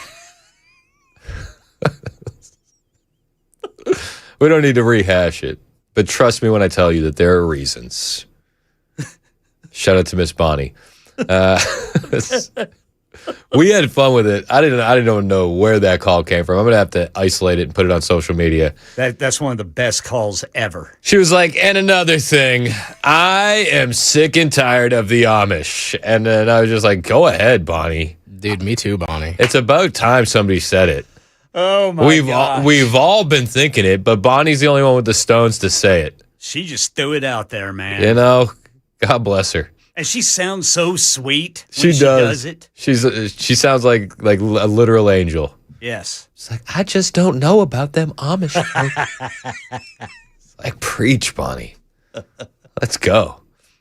We don't need to rehash it. But trust me when I tell you that there are reasons. Shout out to Miss Bonnie. We had fun with it. I didn't even know where that call came from. I'm gonna have to isolate it and put it on social media. That's one of the best calls ever. She was like, and another thing, I am sick and tired of the Amish. And then I was just like, go ahead, Bonnie. Dude, me too, Bonnie. It's about time somebody said it. Oh my gosh. We've all been thinking it, but Bonnie's the only one with the stones to say it. She just threw it out there, man. God bless her. And she sounds so sweet when She does it. She sounds like a literal angel. Yes. It's like, I just don't know about them Amish folk. It's like, preach, Bonnie. Let's go.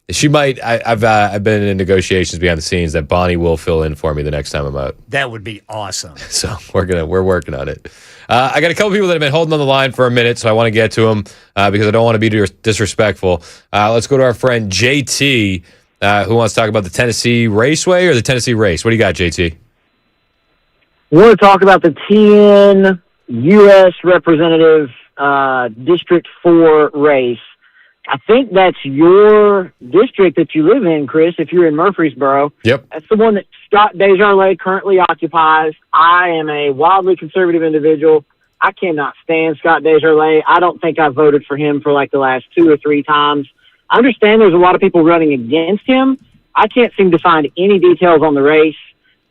She might. I've been in negotiations behind the scenes that Bonnie will fill in for me the next time I'm out. That would be awesome. So we're working on it. I got a couple people that have been holding on the line for a minute, so I want to get to them because I don't want to be disrespectful. Let's go to our friend JT, who wants to talk about the Tennessee Raceway or the Tennessee race. What do you got, JT? We want to talk about the 10 U.S. Representative District 4 race. I think that's your district that you live in, Chris, if you're in Murfreesboro. Yep. That's the one that Scott Desjardins currently occupies. I am a wildly conservative individual. I cannot stand Scott Desjardins. I don't think I voted for him for like the last 2 or 3 times. I understand there's a lot of people running against him. I can't seem to find any details on the race.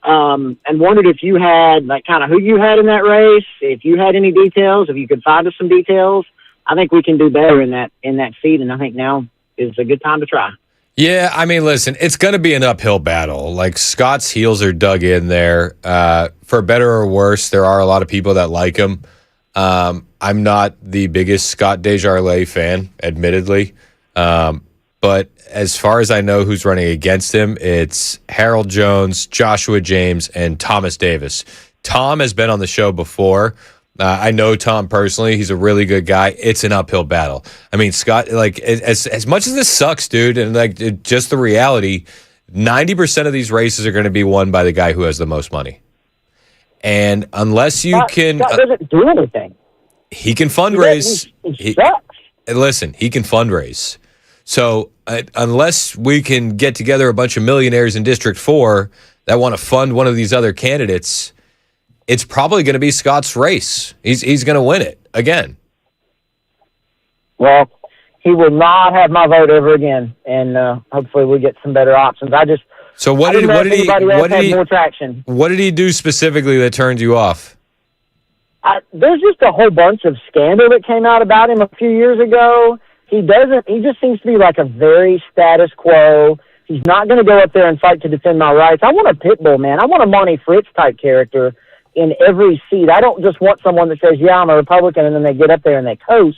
And wondered if you had, like, kind of who you had in that race, if you had any details, if you could find us some details. I think we can do better in that seat, and I think now is a good time to try. Yeah, I mean, listen, it's going to be an uphill battle. Like, Scott's heels are dug in there. For better or worse, there are a lot of people that like him. I'm not the biggest Scott Desjardins fan, admittedly. But as far as I know who's running against him, it's Harold Jones, Joshua James, and Thomas Davis. Tom has been on the show before. I know Tom personally. He's a really good guy. It's an uphill battle. I mean, Scott, like, as much as this sucks, dude, and like just the reality, 90% of these races are going to be won by the guy who has the most money. And unless you can... Scott doesn't do anything. He can fundraise. He sucks. Listen, he can fundraise. So unless we can get together a bunch of millionaires in District 4 that want to fund one of these other candidates, it's probably going to be Scott's race. He's going to win it again. Well, he will not have my vote ever again, and hopefully we get some better options. So what did more traction. What did he do specifically that turned you off? There's just a whole bunch of scandal that came out about him a few years ago. He just seems to be like a very status quo. He's not going to go up there and fight to defend my rights. I want a pit bull, man. I want a Monty Fritz type character in every seat. I don't just want someone that says, yeah, I'm a Republican, and then they get up there and they coast.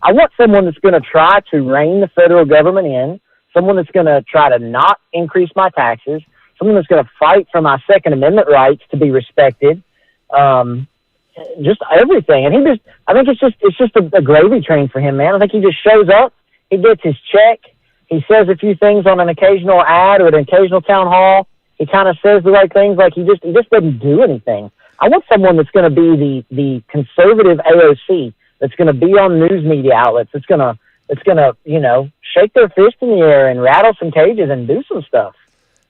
I want someone that's going to try to rein the federal government in, someone that's going to try to not increase my taxes, someone that's going to fight for my Second Amendment rights to be respected, just everything. And I think it's just a gravy train for him, man. I think he just shows up, he gets his check, he says a few things on an occasional ad or an occasional town hall. He kind of says the right things, like he just doesn't do anything. I want someone that's going to be the conservative AOC, that's going to be on news media outlets, that's going to shake their fist in the air and rattle some cages and do some stuff.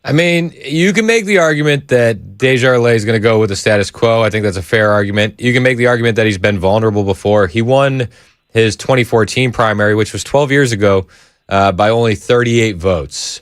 I mean, you can make the argument that Desjardins is going to go with the status quo. I think that's a fair argument. You can make the argument that he's been vulnerable before. He won his 2014 primary, which was 12 years ago, by only 38 votes.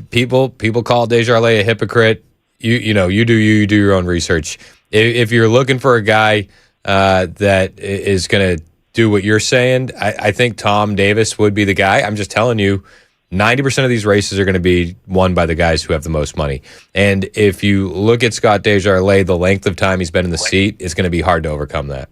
People call Desjardins a hypocrite. You do your own research. If you're looking for a guy that is going to do what you're saying, I think Tom Davis would be the guy. I'm just telling you, 90% of these races are going to be won by the guys who have the most money. And if you look at Scott Desjardins, the length of time he's been in the seat, it's going to be hard to overcome that.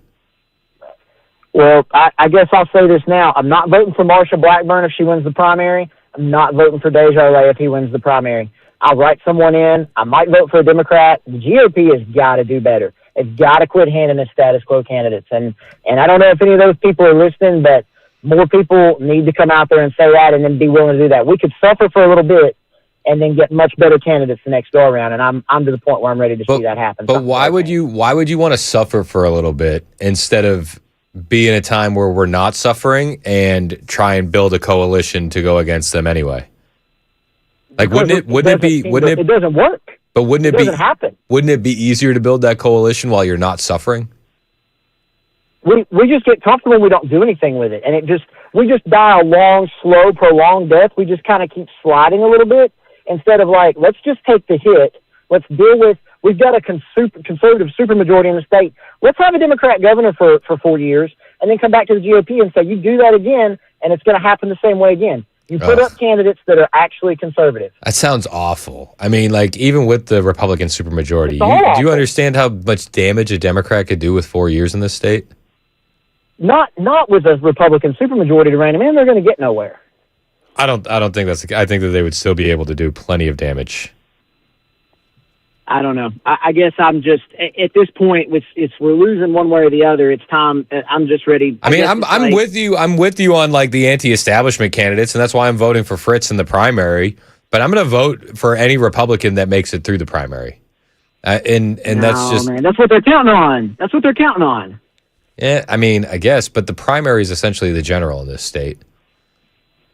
Well, I guess I'll say this now. I'm not voting for Marsha Blackburn if she wins the primary. I'm not voting for Desjardins if he wins the primary. I'll write someone in. I might vote for a Democrat. The GOP has got to do better. They've got to quit handing the status quo candidates. And I don't know if any of those people are listening, but more people need to come out there and say that and then be willing to do that. We could suffer for a little bit and then get much better candidates the next go around. And I'm to the point where I'm ready to see that happen. But why would you want to suffer for a little bit instead of be in a time where we're not suffering and try and build a coalition to go against them anyway? Like, wouldn't it doesn't work. But wouldn't it doesn't happen. Wouldn't it be easier to build that coalition while you're not suffering? We just get comfortable and we don't do anything with it. And we just die a long, slow, prolonged death. We just kind of keep sliding a little bit instead of like, let's just take the hit. Let's deal with, we've got a conservative supermajority in the state. Let's have a Democrat governor for 4 years and then come back to the GOP and say, you do that again and it's going to happen the same way again. You put up candidates that are actually conservative. That sounds awful. I mean, like, even with the Republican supermajority, It's all do you understand how much damage a Democrat could do with 4 years in this state? Not with a Republican supermajority to rein them in. They're going to get nowhere. I don't think that's. I think that they would still be able to do plenty of damage. I don't know. I guess I'm just at this point. We're losing one way or the other. It's time. I'm just ready. I mean, I'm with you. I'm with you on like the anti-establishment candidates, and that's why I'm voting for Fritz in the primary. But I'm going to vote for any Republican that makes it through the primary. And that's just man. That's what they're counting on. That's what they're counting on. Yeah, I mean, I guess, but the primary is essentially the general in this state.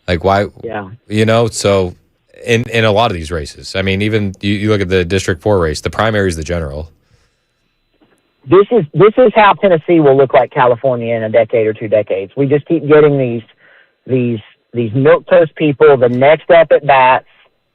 Like, why? Yeah. You know, so. In a lot of these races. I mean, even you look at the District 4 race, the primary is the general. This is how Tennessee will look like California in a decade or 2 decades. We just keep getting these milquetoast people, the next up at bats,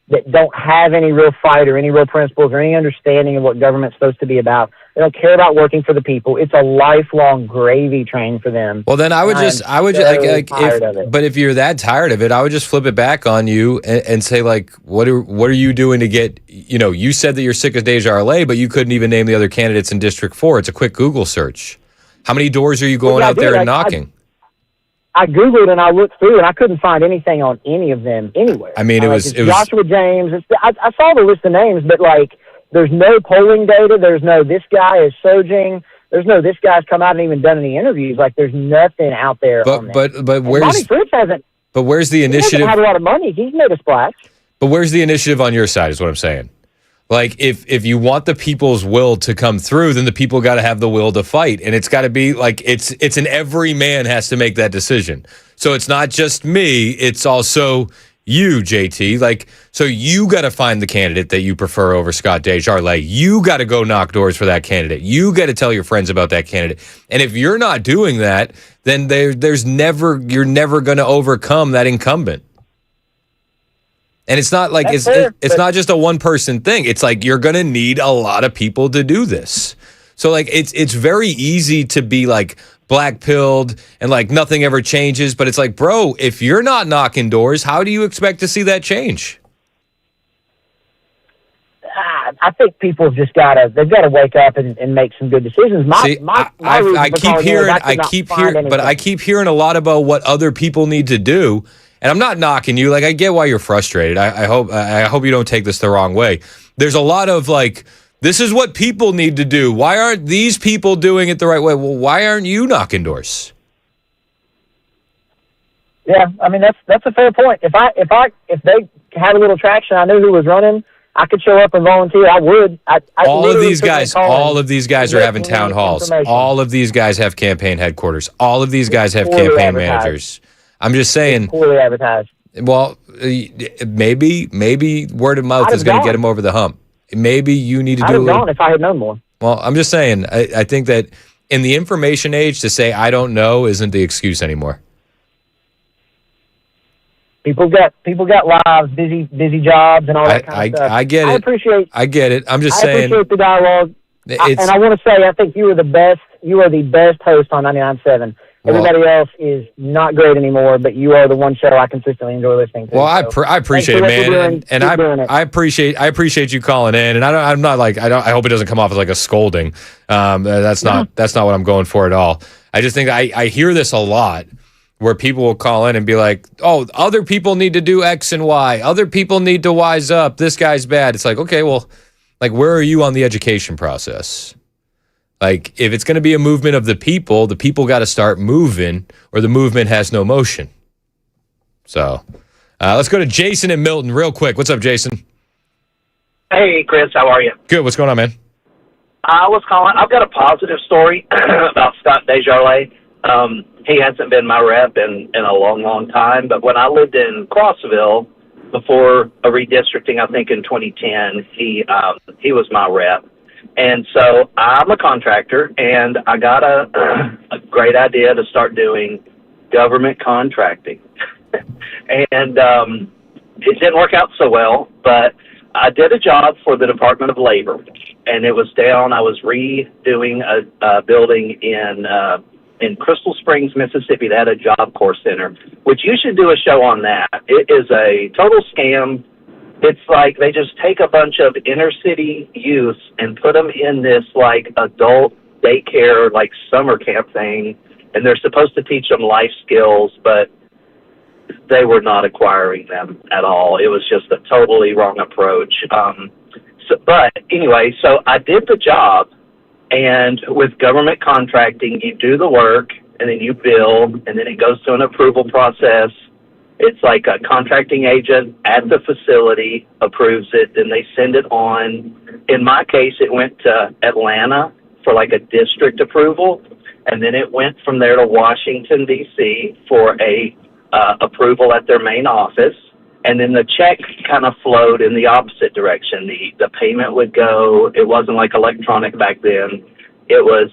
that don't have any real fight or any real principles or any understanding of what government's supposed to be about. They don't care about working for the people. It's a lifelong gravy train for them. Well, then I would just but if you're that tired of it, I would just flip it back on you and say, like, what are you doing to get, you said that you're sick of Desjardins, but you couldn't even name the other candidates in District 4. It's a quick Google search. How many doors are you going out there and knocking? I Googled and I looked through and I couldn't find anything on any of them anywhere. I mean, it was Joshua James. I saw the list of names, but like, there's no polling data. There's no this guy is surging. There's no this guy's come out and even done any interviews. Like, there's nothing out there. But where's Bonnie Fritz hasn't? But where's the initiative? He hasn't had a lot of money. He's made a splash. But where's the initiative on your side? Is what I'm saying. Like, if you want the people's will to come through, then the people got to have the will to fight, and it's got to be like it's an every man has to make that decision. So it's not just me; it's also you, JT. Like, so you got to find the candidate that you prefer over Scott Desjardins. You got to go knock doors for that candidate. You got to tell your friends about that candidate. And if you're not doing that, then you're never going to overcome that incumbent. And it's not like it's not just a one person thing. It's like you're going to need a lot of people to do this. So like it's very easy to be like black-pilled and like nothing ever changes, but it's like, bro, if you're not knocking doors, how do you expect to see that change? I think people have just they've got to wake up and make some good decisions. I keep hearing a lot about what other people need to do. And I'm not knocking you. Like, I get why you're frustrated. I hope you don't take this the wrong way. There's a lot of like, this is what people need to do. Why aren't these people doing it the right way? Well, why aren't you knocking doors? Yeah, I mean that's a fair point. If they had a little traction, I knew who was running, I could show up and volunteer. I would. All of these guys are having town halls. All of these guys have campaign headquarters. All of these guys have campaign managers. I'm just saying. It's poorly advertised. Well, maybe word of mouth is going to get him over the hump. Maybe you need to do. I'd have gone if I had known more. Well, I'm just saying. I think that in the information age, to say I don't know isn't the excuse anymore. People got lives, busy jobs, and all that kind of stuff. I get it. I get it. I'm just saying. I appreciate the dialogue, and I want to say I think you are the best. You are the best host on 99.7. Everybody else is not great anymore, but you are the one show I consistently enjoy listening to. Well, I appreciate it, man, and I appreciate you calling in. And I'm not like I hope it doesn't come off as like a scolding. That's not what I'm going for at all. I just think I hear this a lot, where people will call in and be like, "Oh, other people need to do X and Y. Other people need to wise up. This guy's bad." It's like, okay, well, like, where are you on the education process? Like, if it's going to be a movement of the people got to start moving, or the movement has no motion. So let's go to Jason in Milton real quick. What's up, Jason? Hey, Chris. How are you? Good. What's going on, man? I was calling. I've got a positive story about Scott Desjardins. He hasn't been my rep in a long, long time. But when I lived in Crossville before a redistricting, I think in 2010, he was my rep. And so I'm a contractor, and I got a great idea to start doing government contracting. And it didn't work out so well, but I did a job for the Department of Labor, and it was down. I was redoing a building in in Crystal Springs, Mississippi. They had a Job Corps Center, which you should do a show on that. It is a total scam. It's like they just take a bunch of inner city youths and put them in this like adult daycare, like summer camp thing, and they're supposed to teach them life skills, but they were not acquiring them at all. It was just a totally wrong approach. But anyway, so I did the job, and with government contracting, you do the work, and then you bill, and then it goes to an approval process. It's like a contracting agent at the facility approves it, then they send it on. In my case, it went to Atlanta for like a district approval, and then it went from there to Washington, D.C. for a approval at their main office. And then the check kind of flowed in the opposite direction. The payment would go, it wasn't like electronic back then. It was,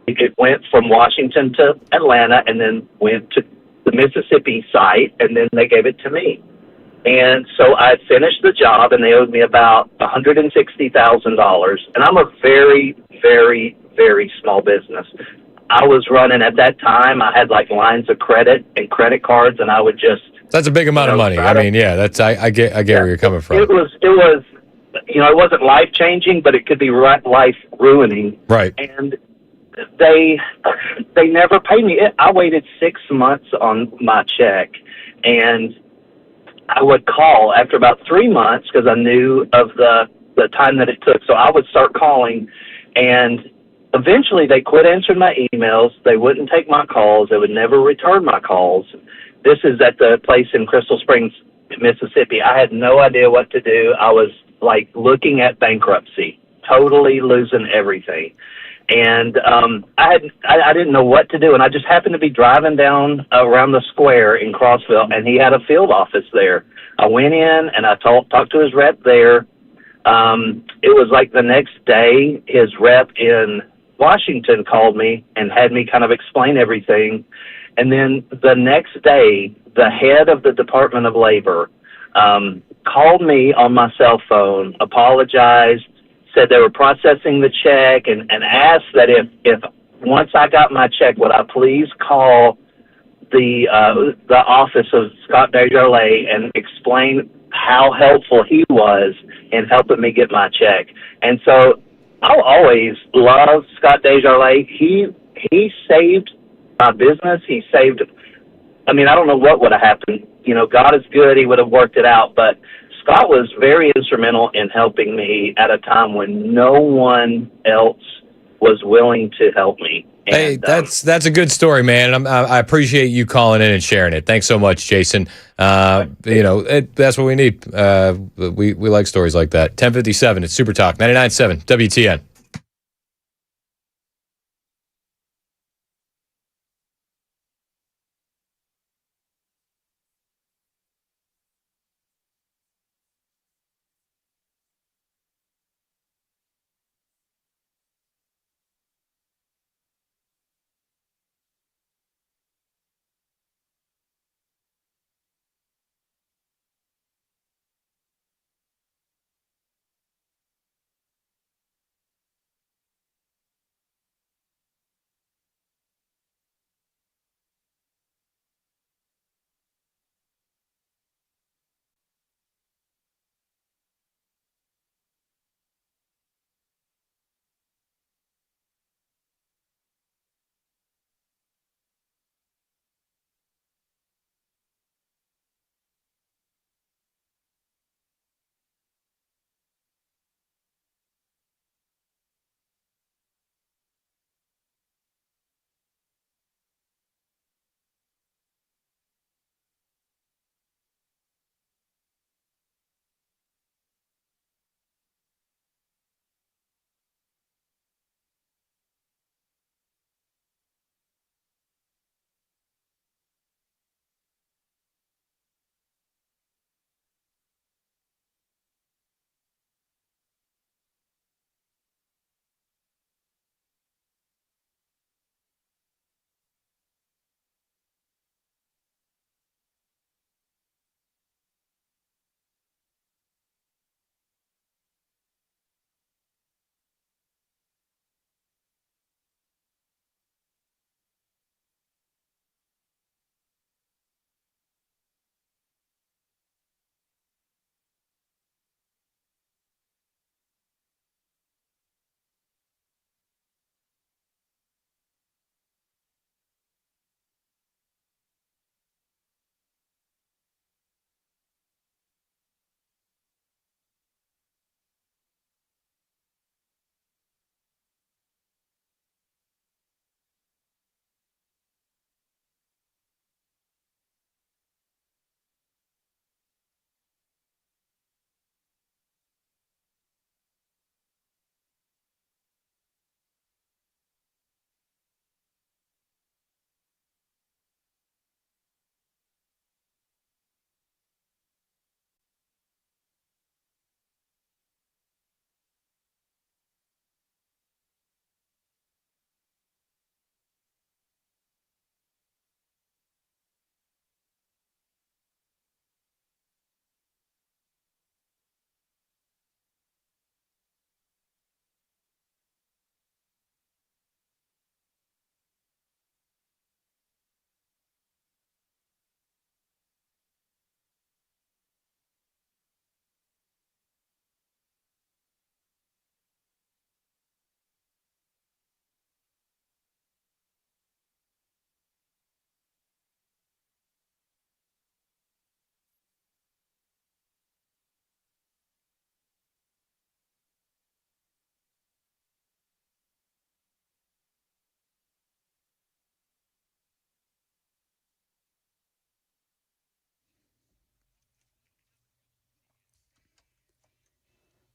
it went from Washington to Atlanta and then went to the Mississippi site, and then they gave it to me. And so I finished the job, and they owed me about $160,000. And I'm a very, very, very small business. I was running at that time, I had like lines of credit and credit cards, and I would just, That's a big amount of money. I mean, yeah, that's I get where you're coming from. it was, it wasn't life changing, but it could be life ruining. Right. And they never paid me. I waited 6 months on my check, and I would call after about 3 months because I knew of the time that it took. So I would start calling, and eventually they quit answering my emails. They wouldn't take my calls. They would never return my calls. This is at the place in Crystal Springs, Mississippi. I had no idea what to do. I was like looking at bankruptcy, totally losing everything. And I didn't know what to do. And I just happened to be driving down around the square in Crossville, and he had a field office there. I went in and I talked to his rep there. It was like the next day, his rep in Washington called me and had me kind of explain everything. And then the next day, the head of the Department of Labor called me on my cell phone, apologized, said they were processing the check, and asked that if once I got my check, would I please call the office of Scott Desjardins and explain how helpful he was in helping me get my check. And so I'll always love Scott Desjardins. He saved my business. He saved, I mean, I don't know what would have happened. You know, God is good. He would have worked it out. But Scott was very instrumental in helping me at a time when no one else was willing to help me. And, hey, that's a good story, man. And I appreciate you calling in and sharing it. Thanks so much, Jason. That's what we need. We like stories like that. 1057, it's Super Talk, 99.7 WTN.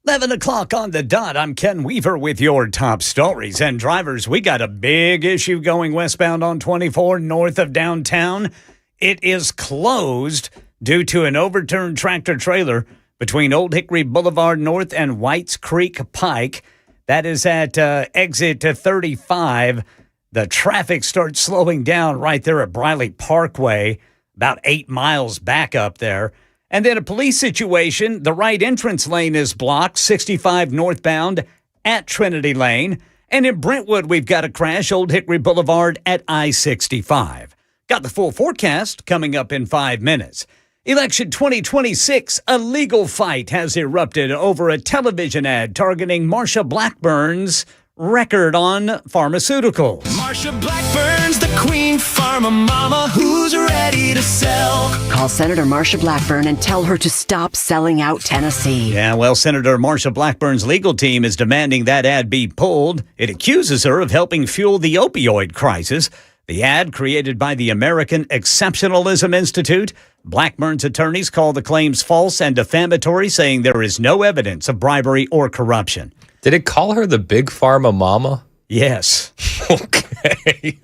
11 o'clock on the dot. I'm Ken Weaver with your top stories. And drivers, we got a big issue going westbound on 24 north of downtown. It is closed due to an overturned tractor trailer between Old Hickory Boulevard North and Whites Creek Pike. That is at exit 35. The traffic starts slowing down right there at Briley Parkway, about 8 miles back up there. And then a police situation. The right entrance lane is blocked, 65 northbound at Trinity Lane. And in Brentwood, we've got a crash, Old Hickory Boulevard at I-65. Got the full forecast coming up in 5 minutes. Election 2026, a legal fight has erupted over a television ad targeting Marsha Blackburn's record on pharmaceuticals. Marsha Blackburn's the queen pharma mama who's ready to sell. Call Senator Marsha Blackburn and tell her to stop selling out Tennessee. Yeah, well, Senator Marsha Blackburn's legal team is demanding that ad be pulled. It accuses her of helping fuel the opioid crisis. The ad, created by the American Exceptionalism Institute, Blackburn's attorneys call the claims false and defamatory, saying there is no evidence of bribery or corruption. Did it call her the big pharma mama? Yes. Okay.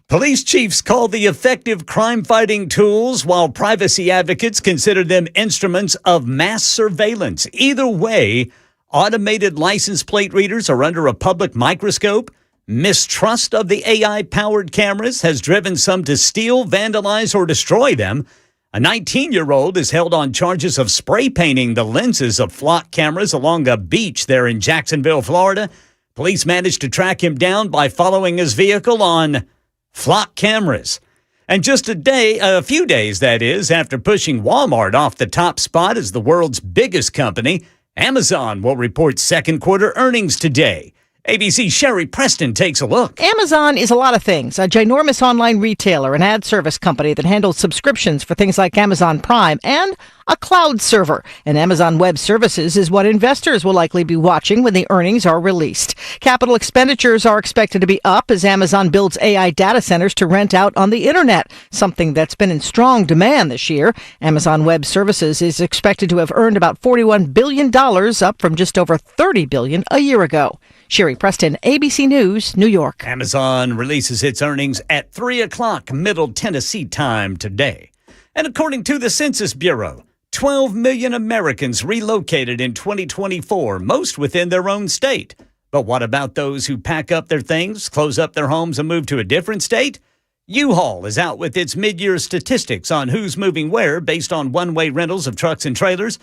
Police chiefs call the effective crime-fighting tools, while privacy advocates consider them instruments of mass surveillance. Either way, automated license plate readers are under a public microscope. Mistrust of the AI-powered cameras has driven some to steal, vandalize, or destroy them. A 19-year-old is held on charges of spray painting the lenses of flock cameras along a beach there in Jacksonville, Florida. Police managed to track him down by following his vehicle on flock cameras. And just a few days, that is, after pushing Walmart off the top spot as the world's biggest company, Amazon will report second quarter earnings today. ABC's Sherry Preston takes a look. Amazon is a lot of things. A ginormous online retailer, an ad service company that handles subscriptions for things like Amazon Prime, and a cloud server. And Amazon Web Services is what investors will likely be watching when the earnings are released. Capital expenditures are expected to be up as Amazon builds AI data centers to rent out on the internet, something that's been in strong demand this year. Amazon Web Services is expected to have earned about $41 billion, up from just over $30 billion a year ago. Sherry Preston, ABC News, New York. Amazon releases its earnings at 3 o'clock Middle Tennessee time today. And according to the Census Bureau, 12 million Americans relocated in 2024, most within their own state. But what about those who pack up their things, close up their homes, and move to a different state? U-Haul is out with its mid-year statistics on who's moving where based on one-way rentals of trucks and trailers.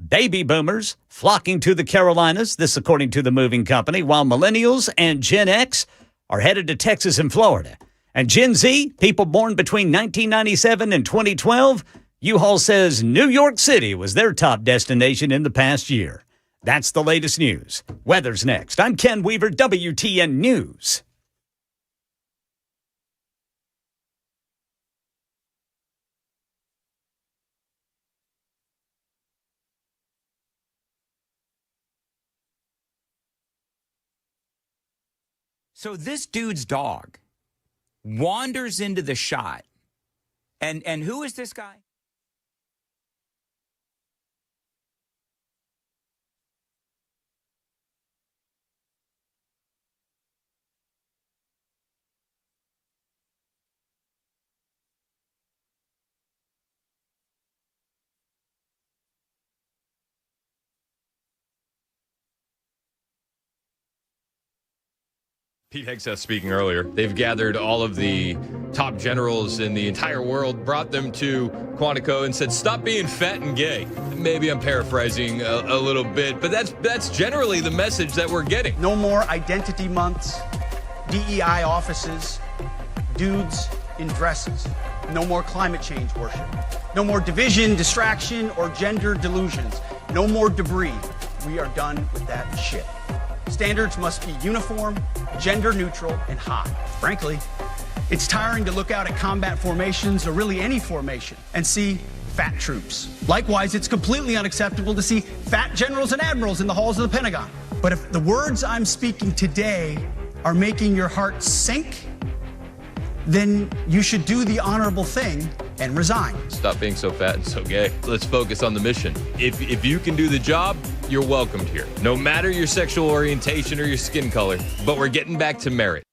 Baby boomers flocking to the Carolinas, this according to the moving company, while millennials and Gen X are headed to Texas and Florida. And Gen Z, people born between 1997 and 2012, U-Haul says New York City was their top destination in the past year. That's the latest news. Weather's next. I'm Ken Weaver, WTN News. So this dude's dog wanders into the shot. And who is this guy? Pete Hegseth speaking earlier. They've gathered all of the top generals in the entire world, brought them to Quantico and said, stop being fat and gay. Maybe I'm paraphrasing a little bit, but that's generally the message that we're getting. No more identity months, DEI offices, dudes in dresses. No more climate change worship. No more division, distraction, or gender delusions. No more debris. We are done with that shit. Standards must be uniform, gender neutral, and high. Frankly, it's tiring to look out at combat formations, or really any formation, and see fat troops. Likewise, it's completely unacceptable to see fat generals and admirals in the halls of the Pentagon. But if the words I'm speaking today are making your heart sink, then you should do the honorable thing and resign. Stop being so fat and so gay. Let's focus on the mission. If you can do the job, you're welcomed here. No matter your sexual orientation or your skin color. But we're getting back to merit.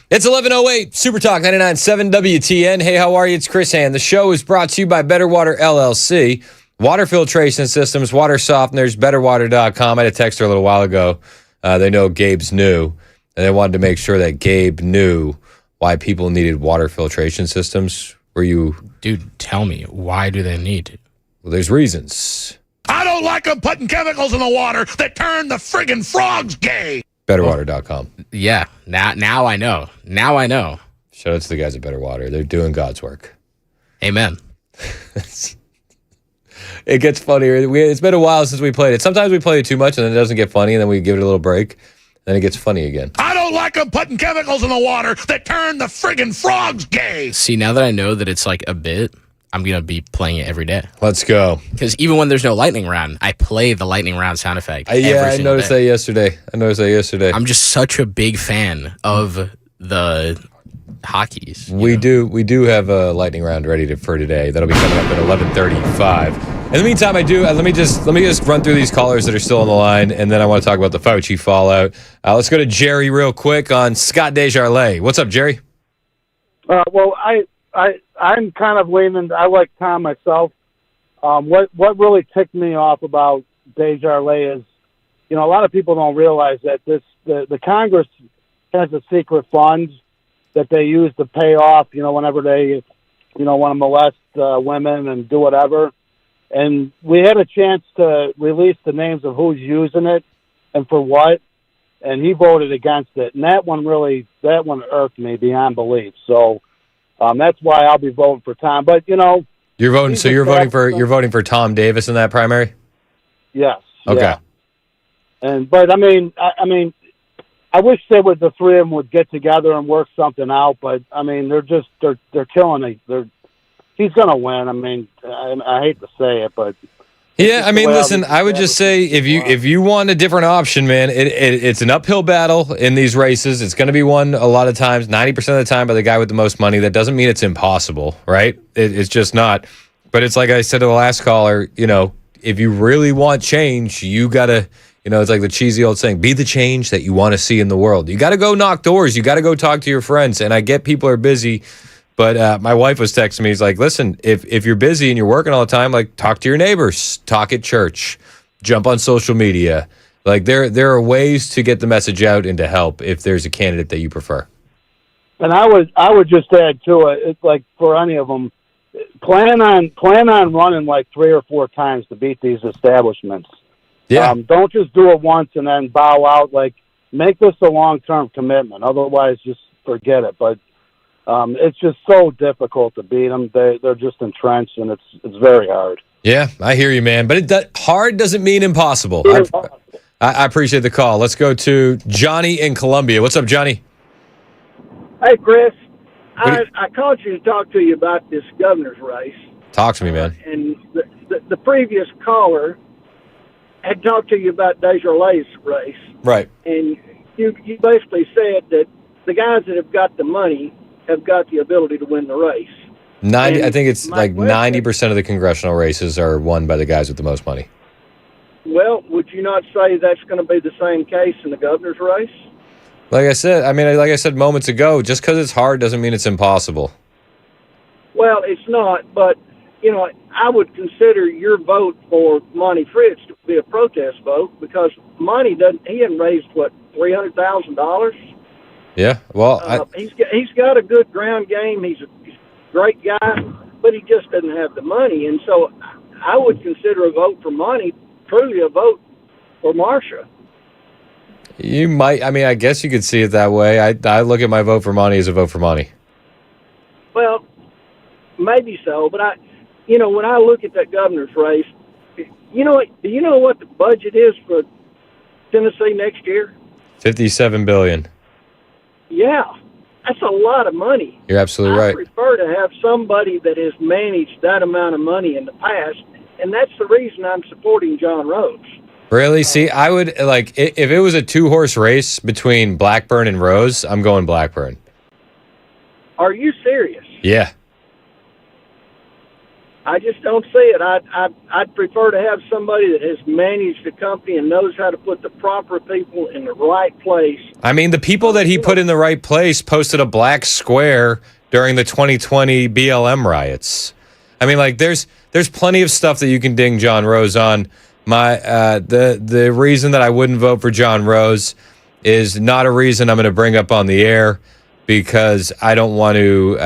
It's 11:08, Super Talk 99.7 WTN. Hey, how are you? It's Chris Hand. The show is brought to you by Better Water LLC. Water filtration systems, water softeners, betterwater.com. I had a text her a little while ago. They know Gabe's new, and they wanted to make sure that Gabe knew why people needed water filtration systems. Were you... Dude, tell me, why do they need it? Well, there's reasons. I don't like them putting chemicals in the water that turn the friggin' frogs gay. Betterwater.com. Yeah, now I know. Now I know. Shout out to the guys at Better Water. They're doing God's work. Amen. It gets funnier. It's been a while since we played it. Sometimes we play it too much and then it doesn't get funny, and then we give it a little break, and then it gets funny again. I don't like them putting chemicals in the water that turn the friggin' frogs gay. See, now that I know that it's like a bit, I'm going to be playing it every day. Let's go. Because even when there's no lightning round, I play the lightning round sound effect. I noticed that yesterday. I'm just such a big fan of the hockeys. We do have a lightning round ready for today. That'll be coming up at 11:35. In the meantime, let me just run through these callers that are still on the line, and then I want to talk about the Fauci fallout. Let's go to Jerry real quick on Scott Desjardins. What's up, Jerry? Well, I'm kind of leaning. I like Tom myself. What really ticked me off about Desjardins is, a lot of people don't realize that the Congress has a secret fund that they use to pay off, whenever they, want to molest women and do whatever. And we had a chance to release the names of who's using it and for what, and he voted against it. And that one irked me beyond belief. So that's why I'll be voting for Tom. But you're voting. So you're voting for Tom Davis in that primary. Yes. Okay. Yeah. But I I wish the three of them would get together and work something out. But I mean, they're killing it. He's going to win. I mean, I hate to say it, but yeah. I mean, listen. I would just say if you want a different option, man, it's an uphill battle in these races. It's going to be won a lot of times, 90% of the time, by the guy with the most money. That doesn't mean it's impossible, right? It's just not. But it's like I said to the last caller. If you really want change, you got to. It's like the cheesy old saying, be the change that you want to see in the world. You got to go knock doors. You got to go talk to your friends. And I get people are busy, but my wife was texting me. He's like, listen, if you're busy and you're working all the time, like talk to your neighbors, talk at church, jump on social media. Like there are ways to get the message out and to help if there's a candidate that you prefer. And I would just add to it, it's like for any of them, plan on running like 3 or 4 times to beat these establishments. Yeah. Don't just do it once and then bow out. Like, make this a long-term commitment. Otherwise, just forget it. But it's just so difficult to beat them. They're just entrenched, and it's very hard. Yeah, I hear you, man. But hard doesn't mean impossible. I appreciate the call. Let's go to Johnny in Columbia. What's up, Johnny? Hey, Chris. I called you to talk to you about this governor's race. Talk to me, man. And the previous caller had talked to you about Desjardins' race. Right. And you basically said that the guys that have got the money have got the ability to win the race. I think it's like 90% of the congressional races are won by the guys with the most money. Well, would you not say that's going to be the same case in the governor's race? Like I said moments ago, just because it's hard doesn't mean it's impossible. Well, it's not, but I would consider your vote for Monty Fritz to be a protest vote because Monty hadn't raised $300,000. Yeah, well, he's got a good ground game. He's a great guy, but he just doesn't have the money, and so I would consider a vote for Monty truly a vote for Marsha. You might. I mean, I guess you could see it that way. I look at my vote for Monty as a vote for Monty. Well, maybe so, but when I look at that governor's race, do you know what the budget is for Tennessee next year? $57 billion. Yeah, that's a lot of money. You're absolutely right. I prefer to have somebody that has managed that amount of money in the past, and that's the reason I'm supporting John Rose. Really? See, I would if it was a 2-horse race between Blackburn and Rose, I'm going Blackburn. Are you serious? Yeah. I just don't see it. I'd prefer to have somebody that has managed the company and knows how to put the proper people in the right place. I mean, the people that he put in the right place posted a black square during the 2020 BLM riots. I mean, like, there's plenty of stuff that you can ding John Rose on. The reason that I wouldn't vote for John Rose is not a reason I'm going to bring up on the air because I don't want to.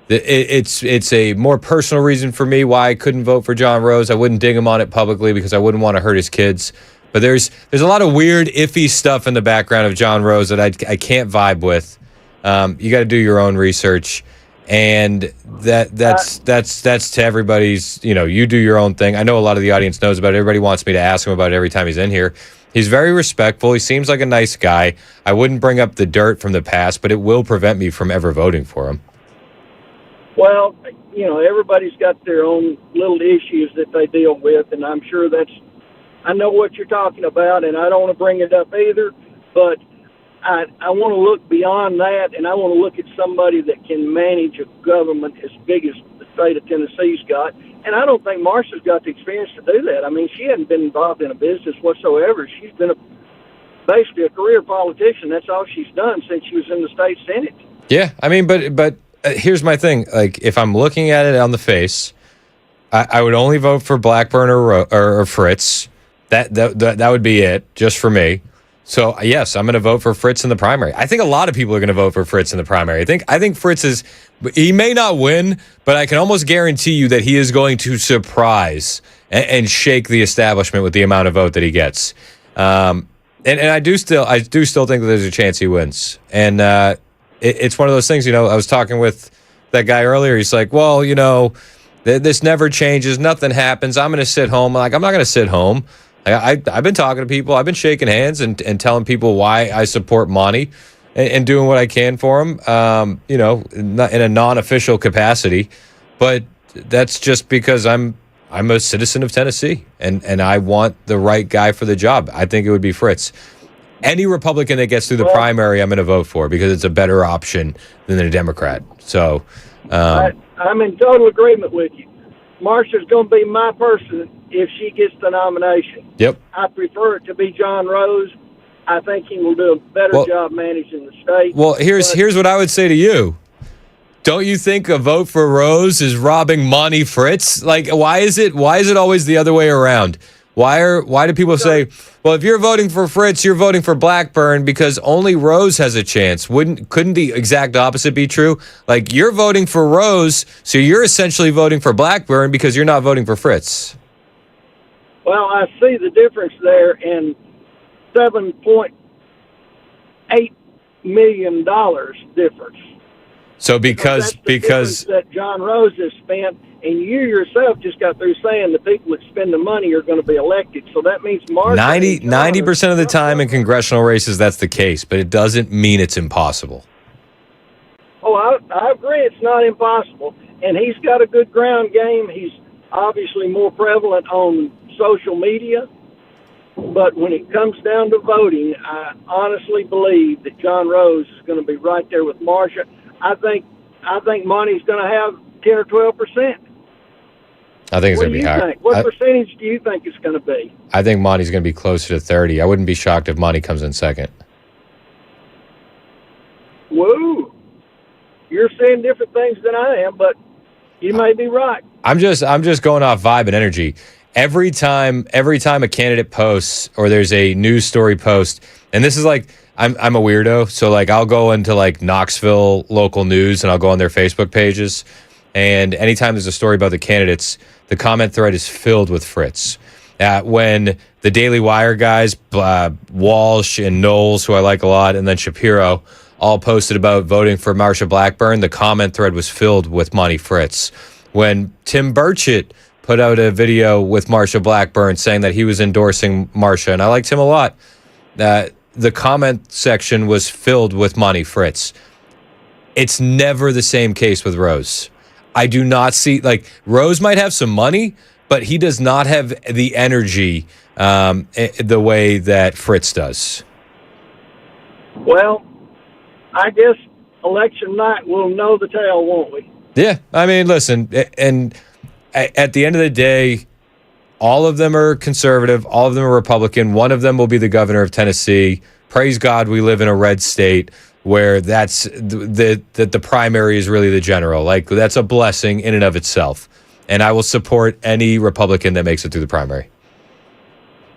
It's a more personal reason for me why I couldn't vote for John Rose. I wouldn't ding him on it publicly because I wouldn't want to hurt his kids. But there's a lot of weird, iffy stuff in the background of John Rose that I can't vibe with. You got to do your own research, and that's to everybody's. You do your own thing. I know a lot of the audience knows about it. Everybody wants me to ask him about it every time he's in here. He's very respectful. He seems like a nice guy. I wouldn't bring up the dirt from the past, but it will prevent me from ever voting for him. Well, everybody's got their own little issues that they deal with, and I'm sure I know what you're talking about, and I don't want to bring it up either, but I want to look beyond that, and I want to look at somebody that can manage a government as big as the state of Tennessee's got, and I don't think Marsha's got the experience to do that. I mean, she hadn't been involved in a business whatsoever. She's been basically a career politician. That's all she's done since she was in the state Senate. Yeah, I mean, but here's my thing. Like, if I'm looking at it on the face, I would only vote for Blackburn or Fritz. That would be it, just for me. So yes, I'm going to vote for Fritz in the primary. I think a lot of people are going to vote for Fritz in the primary. I think Fritz he may not win, but I can almost guarantee you that he is going to surprise and shake the establishment with the amount of vote that he gets. And I do still think that there's a chance he wins. And it's one of those things, I was talking with that guy earlier. He's like, well, this never changes. Nothing happens. I'm going to sit home. I'm like, I'm not going to sit home. I've been talking to people. I've been shaking hands and telling people why I support Monty and doing what I can for him, in a non-official capacity. But that's just because I'm a citizen of Tennessee, and I want the right guy for the job. I think it would be Fritz. Any Republican that gets through the primary, I'm going to vote for because it's a better option than a Democrat. So I'm in total agreement with you. Marsha's going to be my person if she gets the nomination. Yep. I prefer it to be John Rose. I think he will do a better job managing the state. Well, here's what I would say to you. Don't you think a vote for Rose is robbing Monty Fritz? Like, why is it always the other way around? Why do people say, well, if you're voting for Fritz, you're voting for Blackburn because only Rose has a chance? Couldn't the exact opposite be true? Like, you're voting for Rose, so you're essentially voting for Blackburn because you're not voting for Fritz. Well, I see the difference there in $7.8 million difference. So because that John Rose has spent, and you yourself just got through saying the people that spend the money are going to be elected. So that means 90% of the time in congressional races that's the case, but it doesn't mean it's impossible. Oh, I agree. It's not impossible, and he's got a good ground game. He's obviously more prevalent on social media. But when it comes down to voting, I honestly believe that John Rose is going to be right there with Marsha. I think Monty's going to have 10 or 12%. I think it's going to be higher. What percentage do you think it's going to be? I think Monty's going to be closer to 30. I wouldn't be shocked if Monty comes in second. Woo! You're saying different things than I am, but you may be right. I'm just going off vibe and energy. Every time a candidate posts or there's a news story post, and this is like I'm a weirdo, so like I'll go into like Knoxville local news and I'll go on their Facebook pages, and anytime there's a story about the candidates, the comment thread is filled with Fritz. When the Daily Wire guys, Walsh and Knowles, who I like a lot, and then Shapiro, all posted about voting for Marsha Blackburn, the comment thread was filled with Monty Fritz. When Tim Burchett put out a video with Marsha Blackburn saying that he was endorsing Marsha, and I liked him a lot, the comment section was filled with Monty Fritz. It's never the same case with Rose. I do not see, like, Rose might have some money, but he does not have the energy the way that Fritz does. Well, I guess election night we'll know the tale, won't we? Yeah, I mean, listen, and at the end of the day, all of them are conservative, all of them are Republican. One of them will be the governor of Tennessee. Praise God, we live in a red state where that's the primary is really the general. Like, that's a blessing in and of itself. And I will support any Republican that makes it through the primary.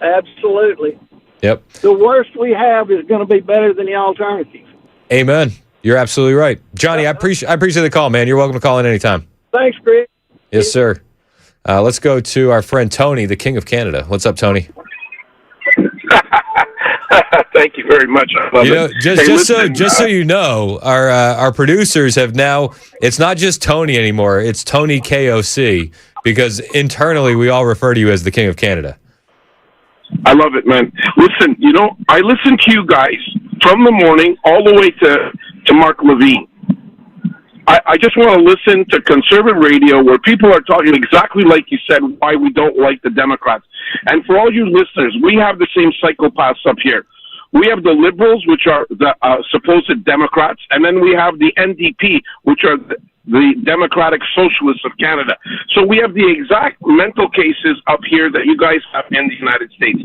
Absolutely. Yep. The worst we have is going to be better than the alternative. Amen. You're absolutely right. Johnny, I appreciate the call, man. You're welcome to call in anytime. Thanks, Chris. Yes, sir. Let's go to our friend Tony, the King of Canada. What's up, Tony? Thank you very much. I love it. Just so you know, our producers have now, it's not just Tony anymore, it's Tony KOC, because internally we all refer to you as the King of Canada. I love it, man. Listen, I listen to you guys from the morning all the way to Mark Levine. I just want to listen to conservative radio where people are talking exactly like you said, why we don't like the Democrats. And for all you listeners, we have the same psychopaths up here. We have the liberals, which are the supposed Democrats, and then we have the NDP, which are the Democratic Socialists of Canada. So we have the exact mental cases up here that you guys have in the United States.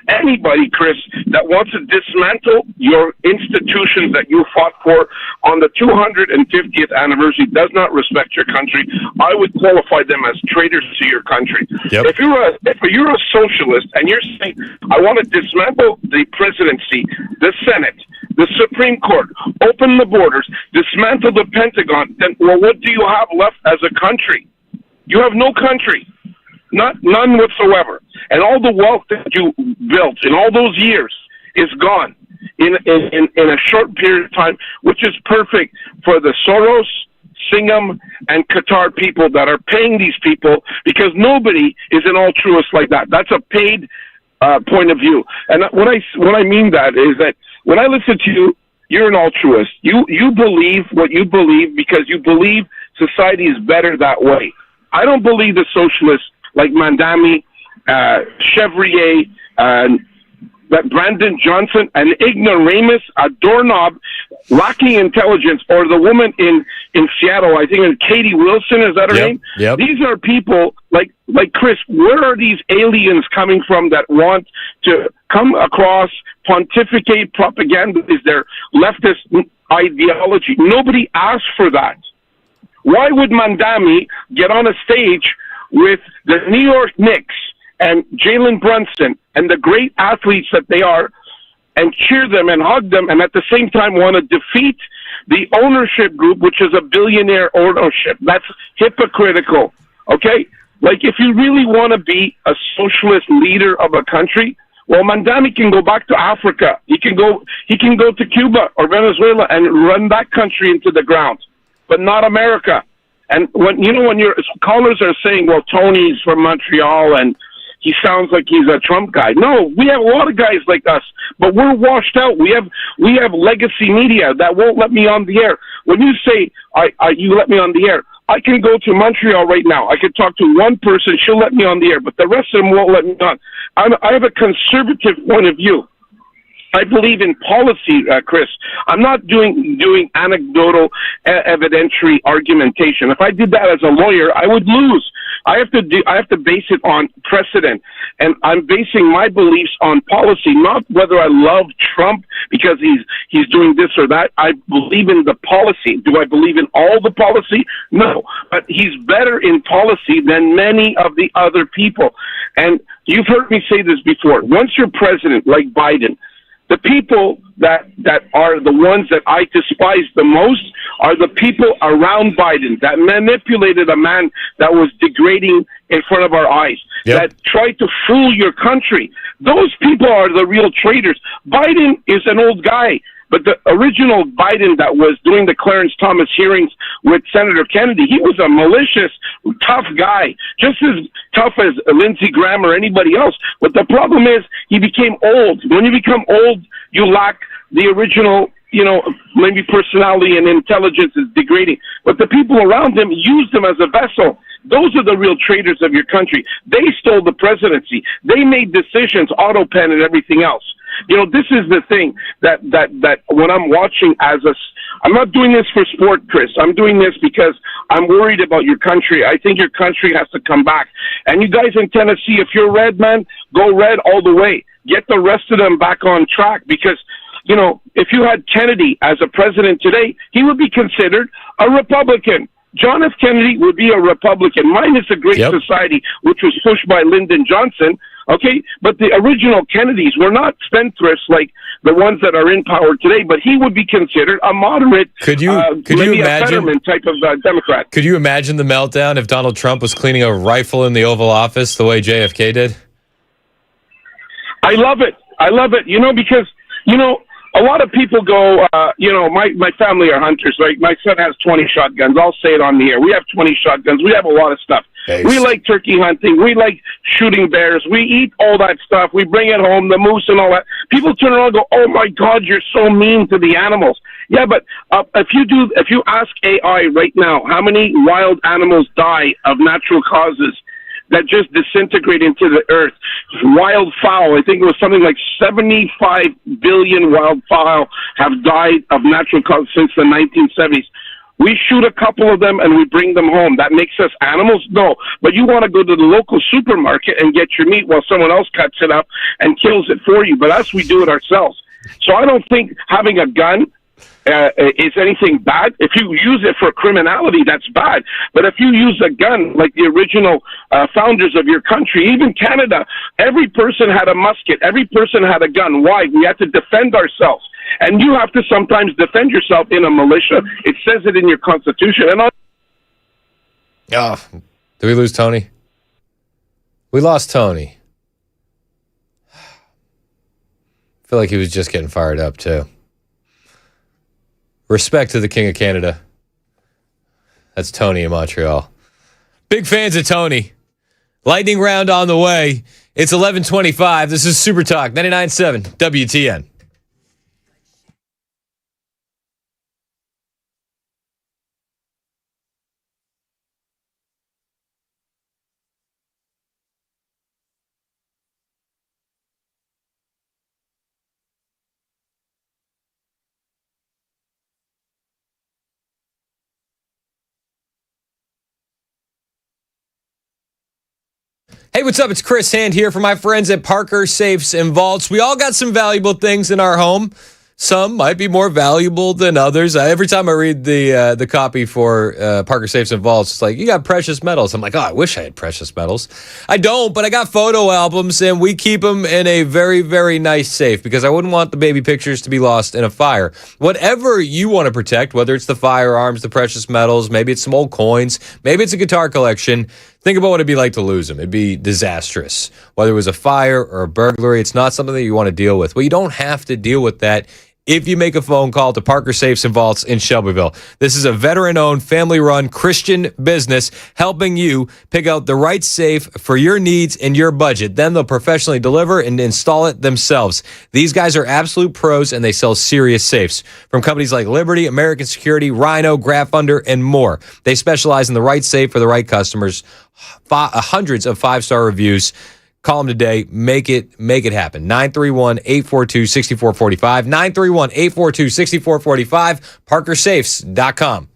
Anybody, Chris, that wants to dismantle your institutions that you fought for on the 250th anniversary does not respect your country. I would qualify them as traitors to your country. Yep. If you're a socialist and you're saying, I want to dismantle the presidency, the Senate, the Supreme Court, open the borders, dismantle the Pentagon, then, well, what do you have left as a country? You have no country. None whatsoever. And all the wealth that you built in all those years is gone in a short period of time, which is perfect for the Soros, Singham, and Qatar people that are paying these people, because nobody is an altruist like that. That's a paid point of view. And what I mean that is that when I listen to you, you're an altruist. You believe what you believe because you believe society is better that way. I don't believe the socialists like Mandami, Chevrier, that Brandon Johnson, an ignoramus, a doorknob, lacking intelligence, or the woman in Seattle, I think Katie Wilson, is that her name? Yep. These are people like Chris. Where are these aliens coming from that want to come across, pontificate, propagandize their leftist ideology? Nobody asked for that. Why would Mandami get on a stage with the New York Knicks and Jalen Brunson and the great athletes that they are and cheer them and hug them, and at the same time want to defeat the ownership group, which is a billionaire ownership? That's hypocritical, okay? Like, if you really want to be a socialist leader of a country, well, Mandami can go back to Africa. He can go to Cuba or Venezuela and run that country into the ground, but not America. And when your callers are saying, well, Tony's from Montreal and he sounds like he's a Trump guy. No, we have a lot of guys like us, but we're washed out. We have legacy media that won't let me on the air. When you say you let me on the air, I can go to Montreal right now. I could talk to one person. She'll let me on the air, but the rest of them won't let me on. I have a conservative point of view. I believe in policy, Chris. I'm not doing anecdotal evidentiary argumentation. If I did that as a lawyer, I would lose. I have to base it on precedent, and I'm basing my beliefs on policy, not whether I love Trump because he's doing this or that. I believe in the policy. Do I believe in all the policy? No, but he's better in policy than many of the other people. And you've heard me say this before. Once you're president, like Biden, the people that are the ones that I despise the most are the people around Biden that manipulated a man that was degrading in front of our eyes, that tried to fool your country. Those people are the real traitors. Biden is an old guy, but the original Biden that was doing the Clarence Thomas hearings with Senator Kennedy, he was a malicious, tough guy, just as tough as Lindsey Graham or anybody else. But the problem is he became old. When you become old, you lack the original, maybe personality, and intelligence is degrading. But the people around him used him as a vessel. Those are the real traitors of your country. They stole the presidency. They made decisions, auto pen and everything else. This is the thing that when I'm watching I'm not doing this for sport, Chris. I'm doing this because I'm worried about your country. I think your country has to come back. And you guys in Tennessee, if you're red, man, go red all the way. Get the rest of them back on track because, if you had Kennedy as a president today, he would be considered a Republican. John F. Kennedy would be a Republican, minus a Great Society, which was pushed by Lyndon Johnson. Okay, but the original Kennedys were not spendthrifts like the ones that are in power today. But he would be considered a moderate, could you maybe imagine a Fetterman type of Democrat. Could you imagine the meltdown if Donald Trump was cleaning a rifle in the Oval Office the way JFK did? I love it. Because a lot of people go, my family are hunters, right? My son has 20 shotguns. I'll say it on the air. We have 20 shotguns. We have a lot of stuff. We like turkey hunting. We like shooting bears. We eat all that stuff. We bring it home, the moose and all that. People turn around and go, oh my God, you're so mean to the animals. Yeah, but if you ask AI right now, how many wild animals die of natural causes that just disintegrate into the earth? Wildfowl, I think it was something like 75 billion wildfowl have died of natural causes since the 1970s. We shoot a couple of them and we bring them home. That makes us animals? No. But you want to go to the local supermarket and get your meat while someone else cuts it up and kills it for you. But us, we do it ourselves. So I don't think having a gun is anything bad. If you use it for criminality, that's bad. But if you use a gun like the original founders of your country, even Canada, every person had a musket. Every person had a gun. Why? We had to defend ourselves. And you have to sometimes defend yourself in a militia. It says it in your constitution. And did we lose Tony? We lost Tony. I feel like he was just getting fired up, too. Respect to the King of Canada. That's Tony in Montreal. Big fans of Tony. Lightning round on the way. It's 11:25. This is Super Talk 99.7 WTN. Hey, what's up? It's Chris Hand here for my friends at Parker Safes and Vaults. We all got some valuable things in our home. Some might be more valuable than others. Every time I read the copy for Parker Safes and Vaults, it's like, you got precious metals. I'm like, oh, I wish I had precious metals. I don't, but I got photo albums, and we keep them in a very, very nice safe because I wouldn't want the baby pictures to be lost in a fire. Whatever you want to protect, whether it's the firearms, the precious metals, maybe it's some old coins, maybe it's a guitar collection, think about what it'd be like to lose them. It'd be disastrous. Whether it was a fire or a burglary, it's not something that you want to deal with. Well, you don't have to deal with that if you make a phone call to Parker Safes and Vaults in Shelbyville. This is a veteran-owned, family-run Christian business helping you pick out the right safe for your needs and your budget. Then they'll professionally deliver and install it themselves. These guys are absolute pros, and they sell serious safes from companies like Liberty, American Security, Rhino, Graphunder, and more. They specialize in the right safe for the right customers. Hundreds of five-star reviews. Call them today. Make it happen. 931-842-6445. 931-842-6445. ParkerSafes.com.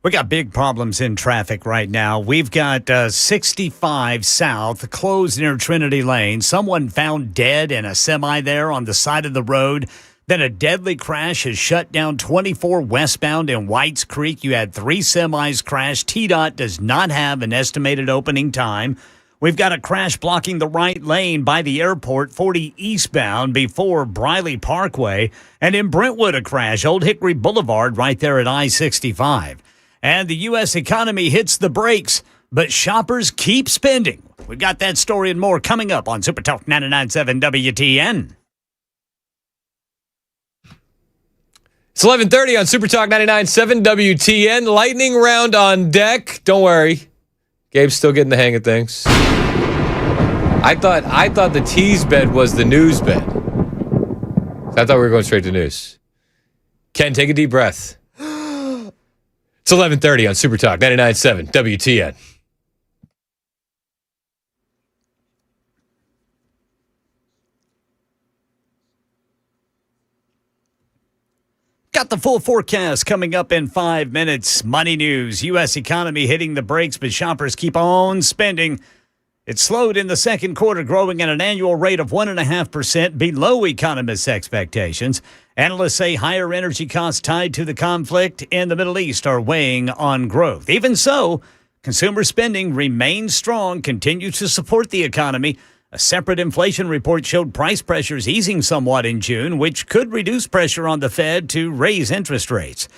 We got big problems in traffic right now. We've got 65 South closed near Trinity Lane. Someone found dead in a semi there on the side of the road. Then a deadly crash has shut down 24 westbound in Whites Creek. You had 3 semis crash. TDOT does not have an estimated opening time. We've got a crash blocking the right lane by the airport, 40 eastbound before Briley Parkway. And in Brentwood, a crash, Old Hickory Boulevard right there at I-65. And the U.S. economy hits the brakes, but shoppers keep spending. We've got that story and more coming up on Super Talk 99.7 WTN. It's 11:30 on Super Talk 99.7 WTN. Lightning round on deck. Don't worry. Gabe's still getting the hang of things. I thought the tease bed was the news bed. I thought we were going straight to news. Ken, take a deep breath. It's 11:30 on Super Talk 99.7 WTN. Got the full forecast coming up in 5 minutes. Money news. U.S. economy hitting the brakes, but shoppers keep on spending. It slowed in the second quarter, growing at an annual rate of 1.5% below economists' expectations. Analysts say higher energy costs tied to the conflict in the Middle East are weighing on growth. Even so, consumer spending remains strong, continues to support the economy. A separate inflation report showed price pressures easing somewhat in June, which could reduce pressure on the Fed to raise interest rates.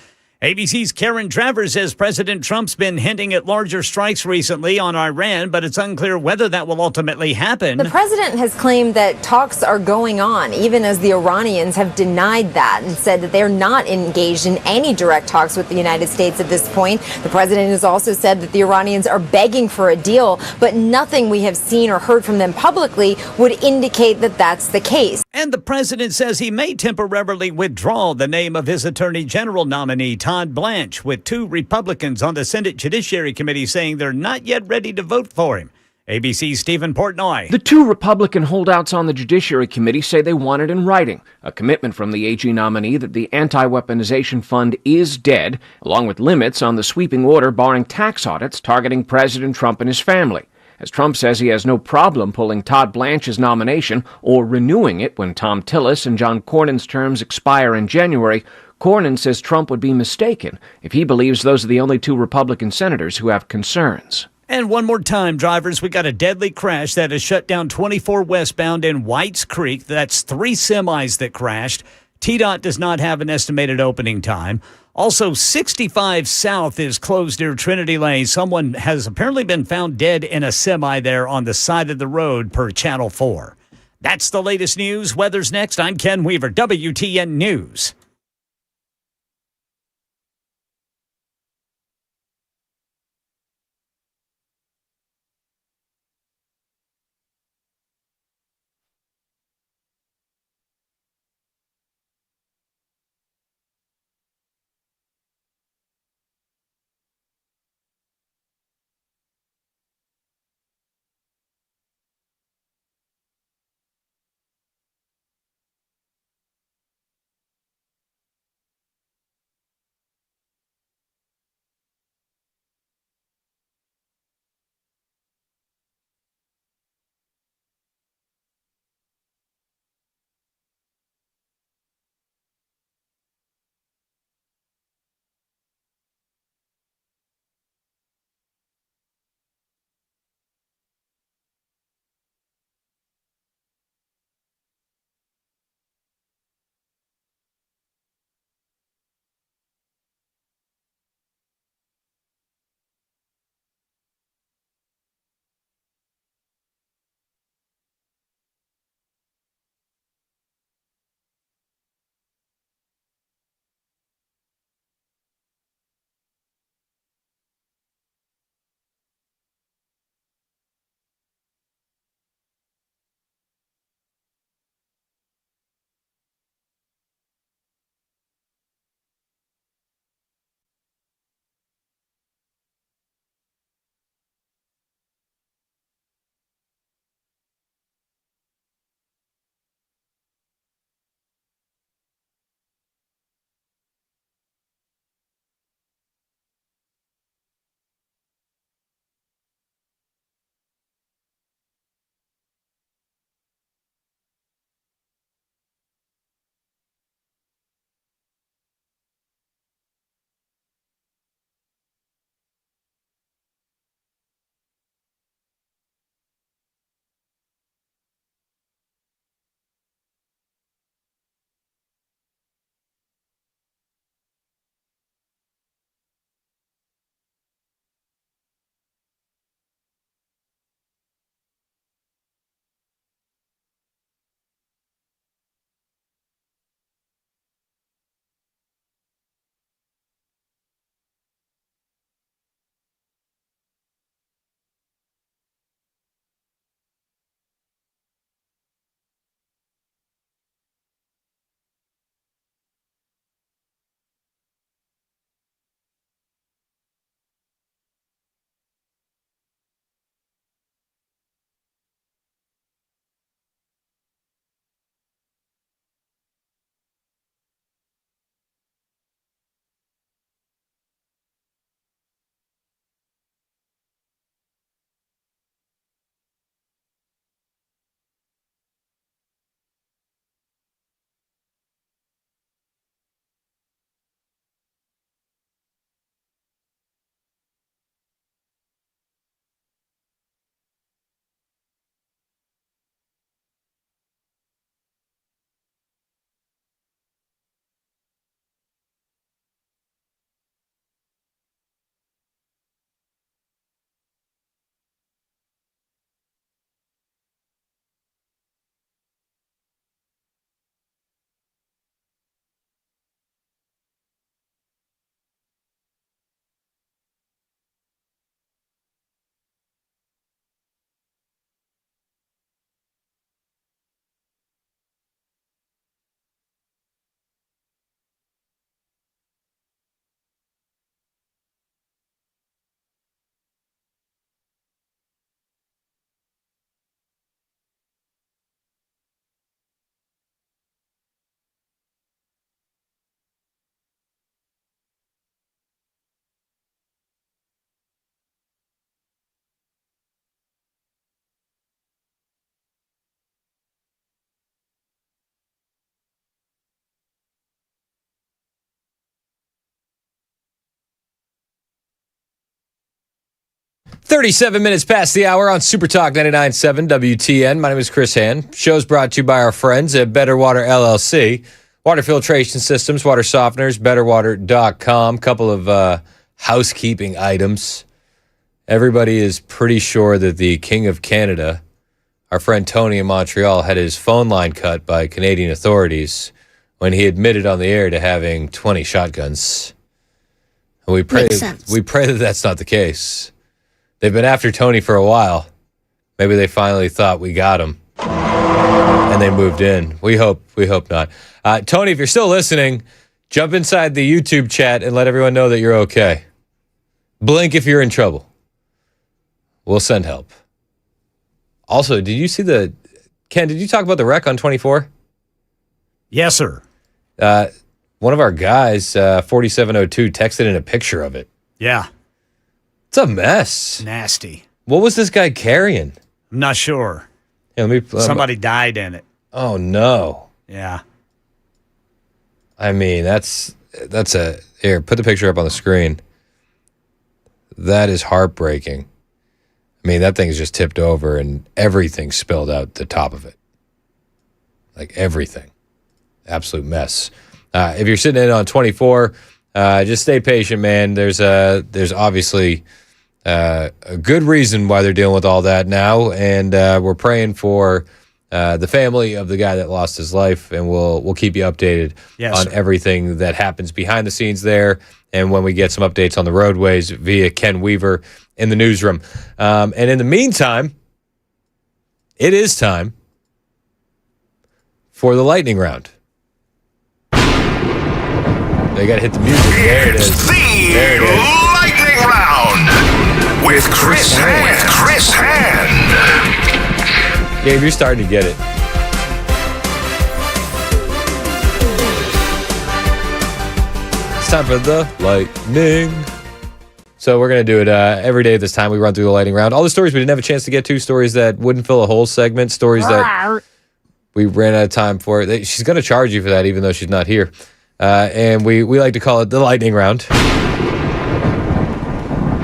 ABC's Karen Travers says President Trump's been hinting at larger strikes recently on Iran, but it's unclear whether that will ultimately happen. The president has claimed that talks are going on, even as the Iranians have denied that and said that they're not engaged in any direct talks with the United States at this point. The president has also said that the Iranians are begging for a deal, but nothing we have seen or heard from them publicly would indicate that that's the case. And the president says he may temporarily withdraw the name of his attorney general nominee, Todd Blanche, with 2 Republicans on the Senate Judiciary Committee saying they're not yet ready to vote for him. ABC's Stephen Portnoy. The 2 Republican holdouts on the Judiciary Committee say they want it in writing, a commitment from the AG nominee that the anti-weaponization fund is dead, along with limits on the sweeping order barring tax audits targeting President Trump and his family. As Trump says he has no problem pulling Todd Blanche's nomination or renewing it when Tom Tillis and John Cornyn's terms expire in January, Cornyn says Trump would be mistaken if he believes those are the only 2 Republican senators who have concerns. And one more time, drivers, we got a deadly crash that has shut down 24 westbound in Whites Creek. That's 3 semis that crashed. TDOT does not have an estimated opening time. Also, 65 South is closed near Trinity Lane. Someone has apparently been found dead in a semi there on the side of the road per Channel 4. That's the latest news. Weather's next. I'm Ken Weaver, WTN News. 37 minutes past the hour on Super Talk 99.7 WTN. My name is Chris Hand. Show's brought to you by our friends at Better Water LLC. Water filtration systems, water softeners, betterwater.com. Couple of housekeeping items. Everybody is pretty sure that the King of Canada, our friend Tony in Montreal, had his phone line cut by Canadian authorities when he admitted on the air to having 20 shotguns. And we pray that that's not the case. They've been after Tony for a while. Maybe they finally thought we got him, and they moved in. We hope not. Tony, if you're still listening, jump inside the YouTube chat and let everyone know that you're okay. Blink if you're in trouble. We'll send help. Also, did you see Ken, did you talk about the wreck on 24? Yes, sir. One of our guys, 4702, texted in a picture of it. Yeah. It's a mess. Nasty. What was this guy carrying? I'm not sure. Yeah, Somebody died in it. Oh, no. Yeah. I mean, here, put the picture up on the screen. That is heartbreaking. I mean, that thing's just tipped over and everything spilled out the top of it. Like everything. Absolute mess. If you're sitting in on 24, just stay patient, man. There's obviously a good reason why they're dealing with all that now, and we're praying for the family of the guy that lost his life, and we'll keep you updated on everything that happens behind the scenes there, and when we get some updates on the roadways via Ken Weaver in the newsroom. And in the meantime, it is time for the lightning round. They got to hit the music. There it is. There it is. Lightning Round with Chris Hand. Gabe, you're starting to get it. It's time for the lightning. So we're going to do it every day this time. We run through the lightning round. All the stories we didn't have a chance to get to, stories that wouldn't fill a whole segment, stories that we ran out of time for. She's going to charge you for that, even though she's not here. And we like to call it the lightning round.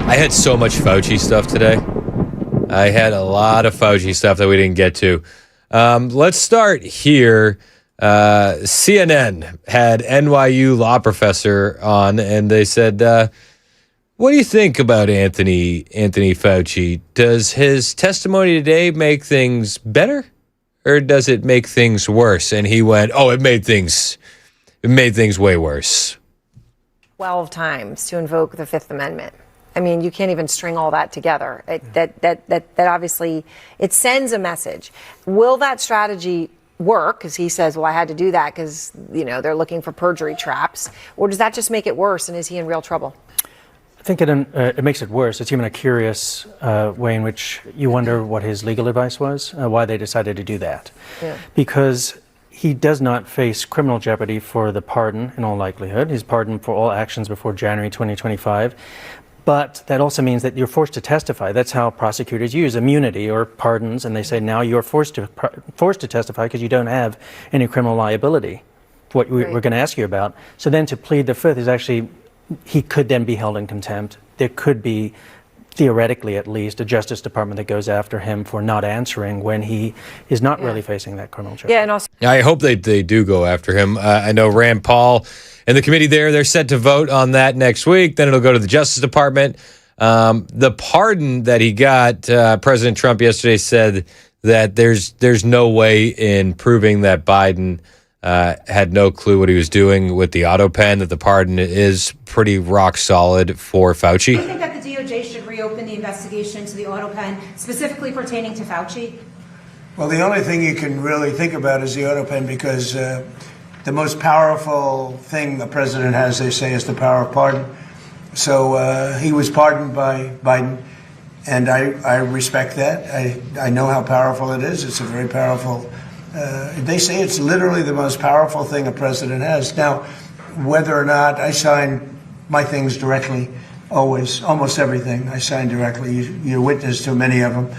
I had so much Fauci stuff today. I had a lot of Fauci stuff that we didn't get to. Let's start here. CNN had NYU law professor on, and they said, what do you think about Anthony Fauci? Does his testimony today make things better, or does it make things worse? And he went, it made things way worse. 12 times to invoke the Fifth Amendment. I mean, you can't even string all that together. That obviously, it sends a message. Will that strategy work? Because he says, well, I had to do that because, they're looking for perjury traps. Or does that just make it worse, and is he in real trouble? I think it makes it worse. It's even a curious way in which you wonder what his legal advice was, why they decided to do that. Yeah. Because he does not face criminal jeopardy for the pardon in all likelihood. He's pardoned for all actions before January 2025. But that also means that you're forced to testify. That's how prosecutors use immunity or pardons, and they say now you're forced to testify because you don't have any criminal liability, what we're going to ask you about. So then to plead the Fifth is actually, he could then be held in contempt. There could be, theoretically at least, a Justice Department that goes after him for not answering when he is not really facing that criminal charge. Yeah, and also I hope they do go after him. I know Rand Paul and the committee they're set to vote on that next week. Then it'll go to the Justice Department. The pardon that he got, President Trump yesterday said that there's no way in proving that Biden had no clue what he was doing with the auto pen, that the pardon is pretty rock solid for Fauci. Do you think that the DOJ should reopen the investigation into the auto pen, specifically pertaining to Fauci? Well, the only thing you can really think about is the auto pen, because the most powerful thing the president has, they say, is the power of pardon. So he was pardoned by Biden, and I respect that. I know how powerful it is. It's a very powerful. They say it's literally the most powerful thing a president has. Now, whether or not I sign my things directly, always, almost everything I sign directly. You're witness to many of them.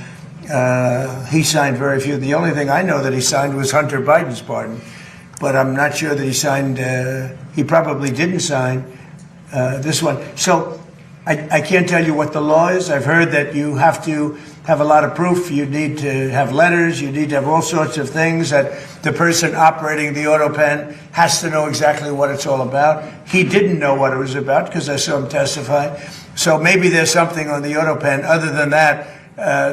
He signed very few. The only thing I know that he signed was Hunter Biden's pardon, but I'm not sure that he signed. He probably didn't sign this one. So I can't tell you what the law is. I've heard that you have to have a lot of proof. You need to have letters. You need to have all sorts of things that the person operating the auto pen has to know exactly what it's all about. He didn't know what it was about because I saw him testify. So maybe there's something on the auto pen. Other than that,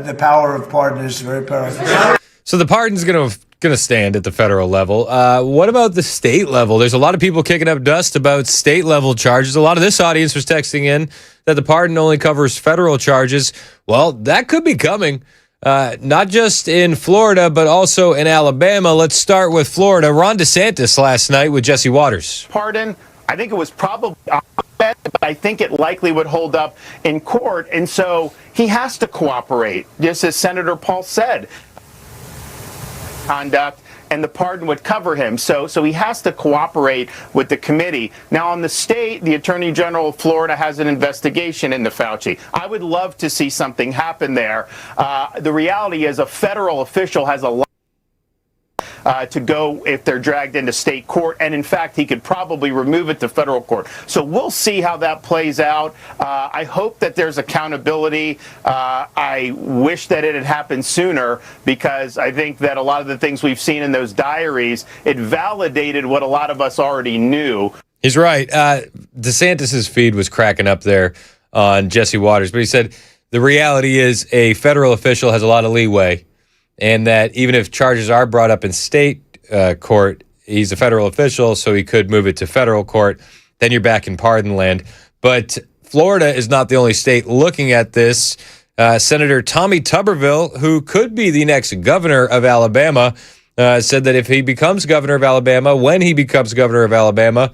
the power of pardon is very powerful. So the pardon's going to stand at the federal level. What about the state level? There's a lot of people kicking up dust about state level charges. A lot of this audience was texting in that the pardon only covers federal charges. Well, that could be coming, not just in Florida, but also in Alabama. Let's start with Florida. Ron DeSantis last night with Jesse Waters. Pardon, I think it was probably, but I think it likely would hold up in court. And so he has to cooperate, just as Senator Paul said. Conduct, and the pardon would cover him. So he has to cooperate with the committee. Now, on the state, the Attorney General of Florida has an investigation into Fauci. I would love to see something happen there. The reality is a federal official has a lot to go if they're dragged into state court, and in fact, he could probably remove it to federal court. So we'll see how that plays out. I hope that there's accountability. I wish that it had happened sooner, because I think that a lot of the things we've seen in those diaries, it validated what a lot of us already knew. He's right. DeSantis's feed was cracking up there on Jesse Waters, but he said the reality is a federal official has a lot of leeway, and that even if charges are brought up in state court, he's a federal official, so he could move it to federal court. Then you're back in pardon land. But Florida is not the only state looking at this. Senator Tommy Tuberville, who could be the next governor of Alabama, said that if he becomes governor of Alabama, when he becomes governor of Alabama,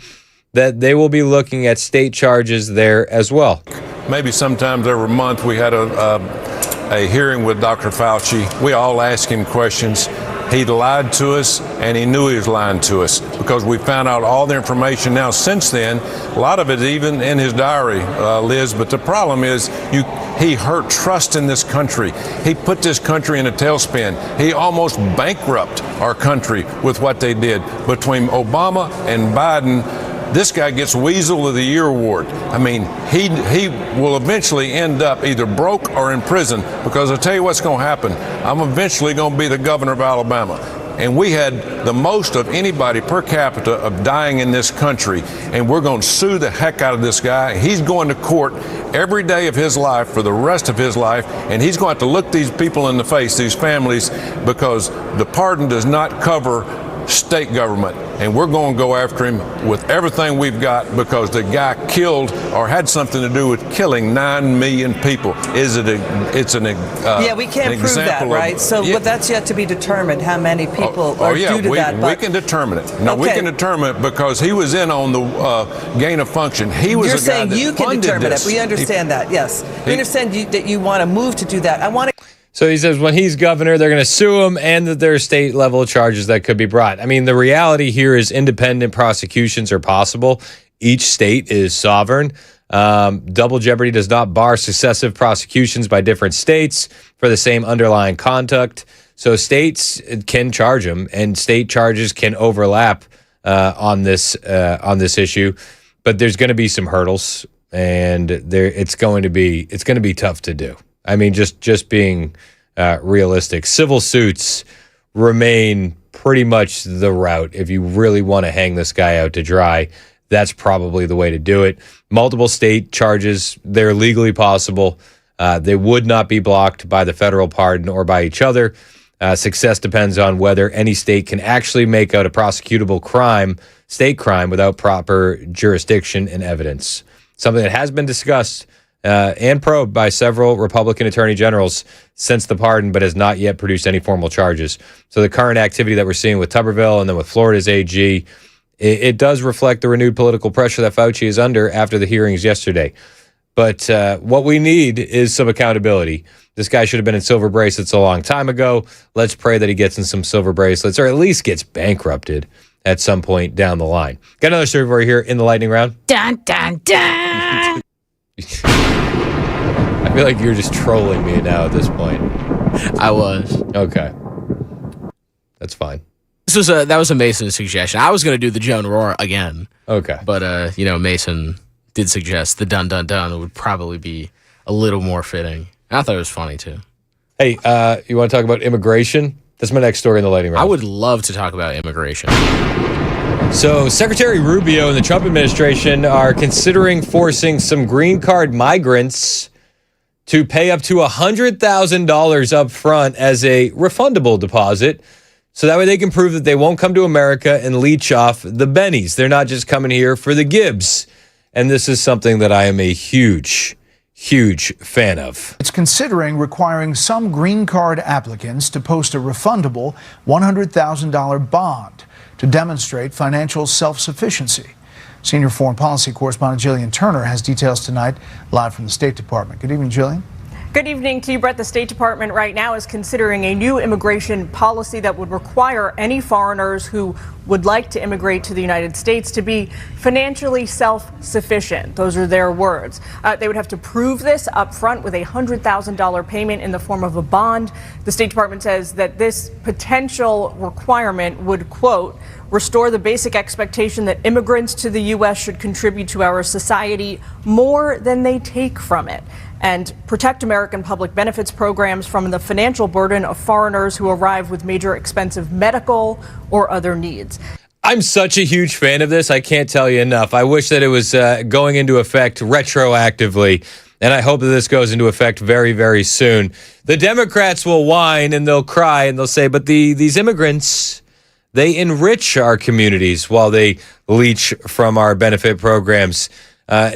that they will be looking at state charges there as well. Maybe sometimes every month we had a hearing with Dr. Fauci. We all asked him questions. He lied to us, and he knew he was lying to us, because we found out all the information now since then. A lot of it even in his diary, Liz, but the problem is he hurt trust in this country. He put this country in a tailspin. He almost bankrupted our country with what they did. Between Obama and Biden, this guy gets Weasel of the Year award. I mean, he will eventually end up either broke or in prison, because I'll tell you what's going to happen. I'm eventually going to be the governor of Alabama. And we had the most of anybody per capita of dying in this country. And we're going to sue the heck out of this guy. He's going to court every day of his life for the rest of his life. And he's going to have to look these people in the face, these families, because the pardon does not cover state government, and we're going to go after him with everything we've got, because the guy killed or had something to do with killing 9 million people. Yeah, we can't prove that, right? But that's yet to be determined, how many people are due to that. We can determine it. No, okay. We can determine it because he was in on the gain of function. He was You're a guy saying that you can funded determine this. it. We understand that, yes. We understand that you want to move to do that. I want to. So he says when he's governor, they're going to sue him, and that there are state level charges that could be brought. I mean, the reality here is independent prosecutions are possible. Each state is sovereign. Double jeopardy does not bar successive prosecutions by different states for the same underlying conduct. So states can charge him, and state charges can overlap on this issue. But there's going to be some hurdles, and it's going to be tough to do. I mean, just being realistic. Civil suits remain pretty much the route. If you really want to hang this guy out to dry, that's probably the way to do it. Multiple state charges, they're legally possible. They would not be blocked by the federal pardon or by each other. Success depends on whether any state can actually make out a prosecutable crime, state crime, without proper jurisdiction and evidence. Something that has been discussed and probed by several Republican attorney generals since the pardon, but has not yet produced any formal charges. So the current activity that we're seeing with Tuberville and then with Florida's AG, it does reflect the renewed political pressure that Fauci is under after the hearings yesterday. But what we need is some accountability. This guy should have been in silver bracelets a long time ago. Let's pray that he gets in some silver bracelets, or at least gets bankrupted at some point down the line. Got another story for you here in the lightning round. Dun, dun, dun. I feel like you're just trolling me now at this point. I was. Okay. That's fine. That was a Mason suggestion. I was going to do the Joan Roar again. Okay. But, Mason did suggest the dun dun dun would probably be a little more fitting. I thought it was funny too. Hey, you want to talk about immigration? That's my next story in the lightning round. I would love to talk about immigration. So Secretary Rubio and the Trump administration are considering forcing some green card migrants to pay up to $100,000 up front as a refundable deposit. So that way they can prove that they won't come to America and leech off the bennies. They're not just coming here for the gibs. And this is something that I am a huge fan of. It's considering requiring some green card applicants to post a refundable $100,000 bond to demonstrate financial self-sufficiency. Senior foreign policy correspondent Jillian Turner has details tonight, live from the State Department. Good evening, Jillian. Good evening to you, Brett. The State Department right now is considering a new immigration policy that would require any foreigners who would like to immigrate to the United States to be financially self-sufficient. Those are their words. They would have to prove this up front with a $100,000 payment in the form of a bond. The State Department says that this potential requirement would, quote, restore the basic expectation that immigrants to the U.S. should contribute to our society more than they take from it, and protect American public benefits programs from the financial burden of foreigners who arrive with major expensive medical or other needs. I'm such a huge fan of this. I can't tell you enough. I wish that it was going into effect retroactively, and I hope that this goes into effect very, very soon. The Democrats will whine and they'll cry and they'll say, but these immigrants, they enrich our communities while they leech from our benefit programs.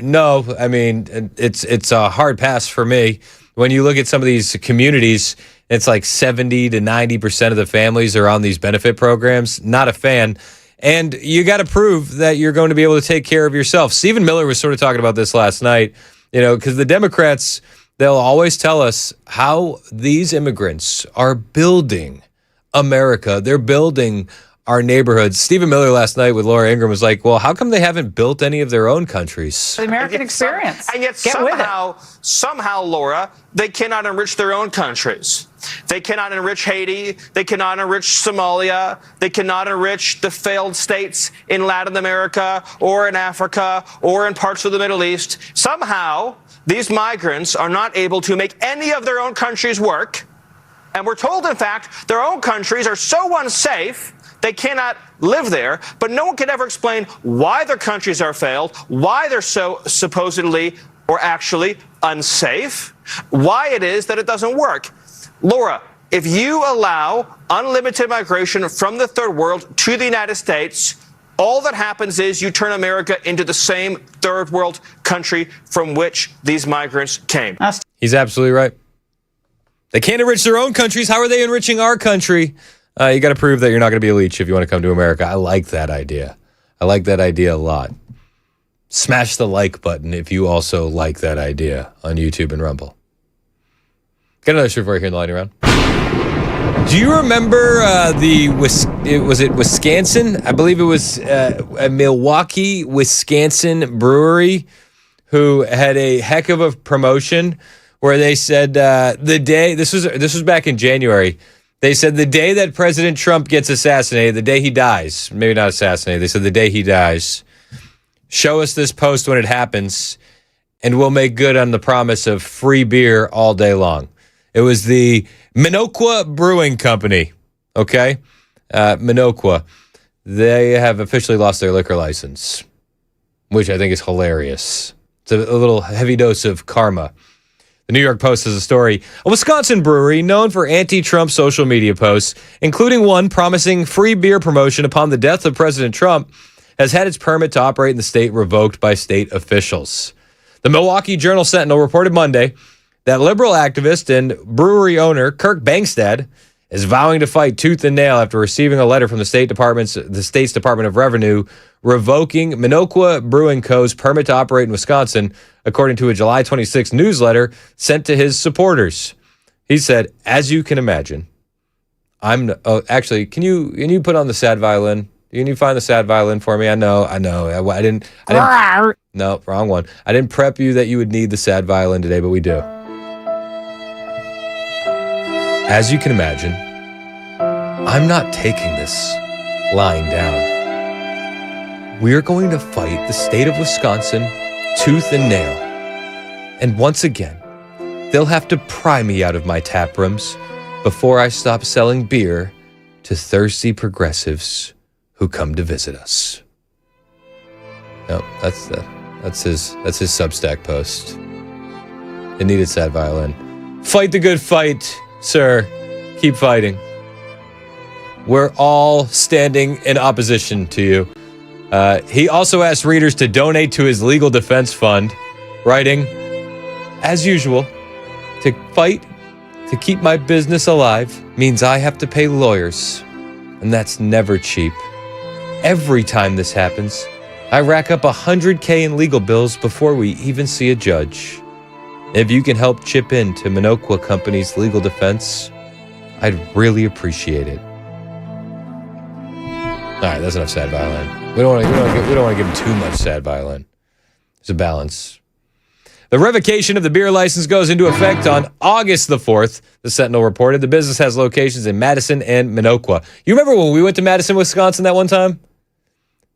No, I mean, it's a hard pass for me. When you look at some of these communities, it's like 70 to 90% of the families are on these benefit programs. Not a fan. And you got to prove that you're going to be able to take care of yourself. Stephen Miller was sort of talking about this last night, because the Democrats, they'll always tell us how these immigrants are building America. They're building our neighborhoods. Stephen Miller last night with Laura Ingraham was like, well, how come they haven't built any of their own countries? The American experience. And yet somehow, Laura, they cannot enrich their own countries. They cannot enrich Haiti. They cannot enrich Somalia. They cannot enrich the failed states in Latin America or in Africa or in parts of the Middle East. Somehow, these migrants are not able to make any of their own countries work. And we're told, in fact, their own countries are so unsafe they cannot live there, but no one can ever explain why their countries are failed, why they're so supposedly or actually unsafe, why it is that it doesn't work. Laura, if you allow unlimited migration from the third world to the United States, all that happens is you turn America into the same third world country from which these migrants came. He's absolutely right. They can't enrich their own countries. How are they enriching our country? You got to prove that you're not going to be a leech if you want to come to America. I like that idea. I like that idea a lot. Smash the like button if you also like that idea on YouTube and Rumble. Got another story for you here in the lightning round. Do you remember was it Wisconsin? I believe it was a Milwaukee, Wisconsin brewery who had a heck of a promotion where they said the day, this was back in January, they said the day that President Trump gets assassinated, the day he dies, maybe not assassinated, they said the day he dies, show us this post when it happens, and we'll make good on the promise of free beer all day long. It was the Minocqua Brewing Company, okay? Minocqua. They have officially lost their liquor license, which I think is hilarious. It's a little heavy dose of karma. The New York Post has a story. A Wisconsin brewery known for anti-Trump social media posts, including one promising free beer promotion upon the death of President Trump, has had its permit to operate in the state revoked by state officials. The Milwaukee Journal-Sentinel reported Monday that liberal activist and brewery owner Kirk Bangstad is vowing to fight tooth and nail after receiving a letter from the state's Department of Revenue revoking Minocqua Brewing Co.'s permit to operate in Wisconsin, according to a July 26 newsletter sent to his supporters. He said, "As you can imagine, actually, can you put on the sad violin? Can you find the sad violin for me? I know. I didn't. No, wrong one. I didn't prep you that you would need the sad violin today, but we do. As you can imagine, I'm not taking this lying down. We're going to fight the state of Wisconsin tooth and nail. And once again, they'll have to pry me out of my tap rooms before I stop selling beer to thirsty progressives who come to visit us. No, that's his Substack post. It needed sad violin. Fight the good fight, sir. Keep fighting. We're all standing in opposition to you. He also asked readers to donate to his legal defense fund, writing, as usual, to fight to keep my business alive means I have to pay lawyers, and that's never cheap. Every time this happens, I rack up $100K in legal bills before we even see a judge. If you can help chip in to Minocqua Company's legal defense, I'd really appreciate it. All right, that's enough sad violin. We don't want to give him too much sad violin. There's a balance. The revocation of the beer license goes into effect on August the 4th, the Sentinel reported. The business has locations in Madison and Minocqua. You remember when we went to Madison, Wisconsin that one time?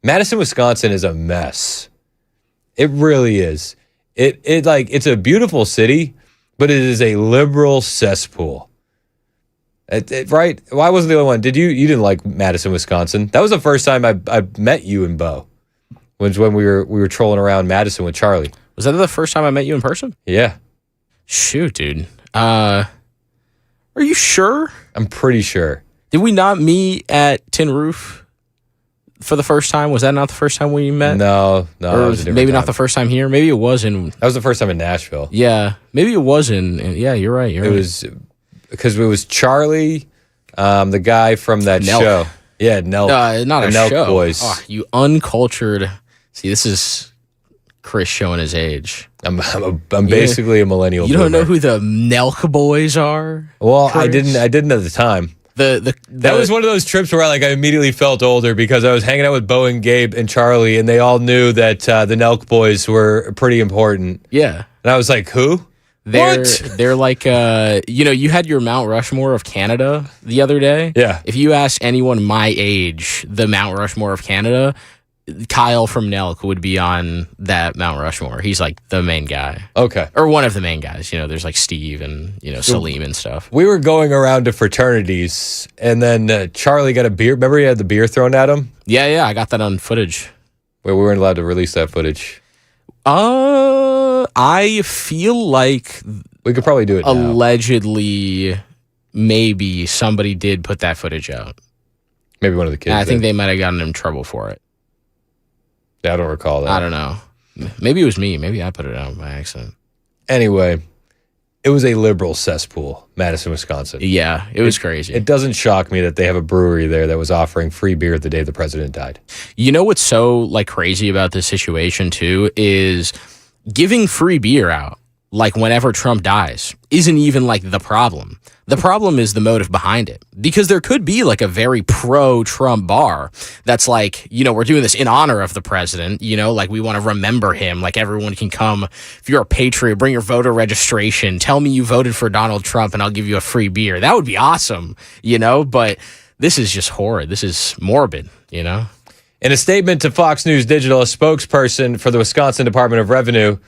Madison, Wisconsin is a mess. It really is. It's a beautiful city, but it is a liberal cesspool. Right? Why wasn't the other one? You didn't like Madison, Wisconsin? That was the first time I met you and Bo. Was when we were trolling around Madison with Charlie. Was that the first time I met you in person? Yeah. Shoot, dude. Are you sure? I'm pretty sure. Did we not meet at Tin Roof for the first time? Was that not the first time we met? No. Or maybe not the first time here. Maybe it was in. That was the first time in Nashville. Yeah. Maybe it was in. Yeah, you're right. It was because it was Charlie, the guy from that Nelk. show. Yeah, Nelk. Not a Nelk show. Boys. Oh, you uncultured. See, this is Chris showing his age. I'm basically a millennial. You don't know who the Nelk Boys are? Well, Chris? I didn't at the time. That was one of those trips where I immediately felt older because I was hanging out with Bo and Gabe and Charlie, and they all knew that the Nelk Boys were pretty important. Yeah, and I was like, who? They're like you had your Mount Rushmore of Canada the other day. Yeah. If you ask anyone my age, the Mount Rushmore of Canada, Kyle from Nelk would be on that Mount Rushmore. He's like the main guy. Okay. Or one of the main guys. There's like Steve and, Salim and stuff. We were going around to fraternities, and then Charlie got a beer. Remember he had the beer thrown at him? Yeah, I got that on footage. Wait, we weren't allowed to release that footage. I feel like we could probably do it now. Allegedly, maybe somebody did put that footage out. Maybe one of the kids. I think they might have gotten in trouble for it. Yeah, I don't recall that. I don't know. Maybe it was me. Maybe I put it out by accident. Anyway, it was a liberal cesspool, Madison, Wisconsin. Yeah, it was crazy. It doesn't shock me that they have a brewery there that was offering free beer the day the president died. You know what's so crazy about this situation too is giving free beer out whenever Trump dies isn't even the problem. The problem is the motive behind it, because there could be a very pro-Trump bar that's we're doing this in honor of the president, we want to remember him, everyone can come. If you're a patriot, bring your voter registration, tell me you voted for Donald Trump and I'll give you a free beer. That would be awesome, but this is just horrid. This is morbid, In a statement to Fox News Digital, a spokesperson for the Wisconsin Department of Revenue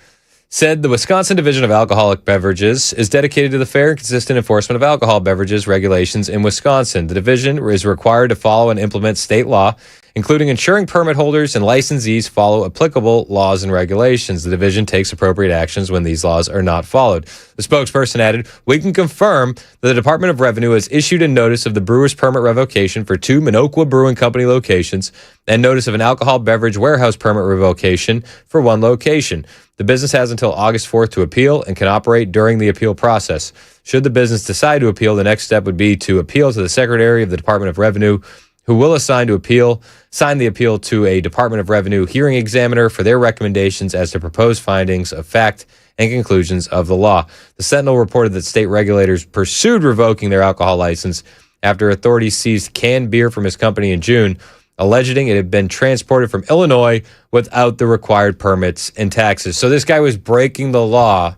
said the Wisconsin Division of Alcoholic Beverages is dedicated to the fair and consistent enforcement of alcohol beverages regulations in Wisconsin. The division is required to follow and implement state law, including ensuring permit holders and licensees follow applicable laws and regulations. The division takes appropriate actions when these laws are not followed. The spokesperson added, "We can confirm that the Department of Revenue has issued a notice of the brewer's permit revocation for 2 Minocqua Brewing Company locations and notice of an alcohol beverage warehouse permit revocation for 1 location. The business has until August 4th to appeal and can operate during the appeal process. Should the business decide to appeal, the next step would be to appeal to the Secretary of the Department of Revenue, who will sign the appeal to a Department of Revenue hearing examiner for their recommendations as to proposed findings of fact and conclusions of the law." The Sentinel reported that state regulators pursued revoking their alcohol license after authorities seized canned beer from his company in June, alleging it had been transported from Illinois without the required permits and taxes. So this guy was breaking the law,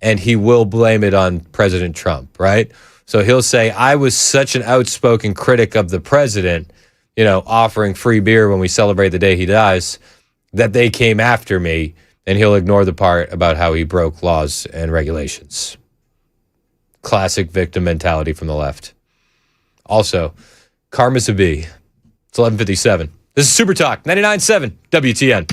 and he will blame it on President Trump, right? So he'll say, I was such an outspoken critic of the president, offering free beer when we celebrate the day he dies, that they came after me and he'll ignore the part about how he broke laws and regulations. Classic victim mentality from the left. Also, karma's a bee. It's 11:57. This is Super Talk 99.7 WTN.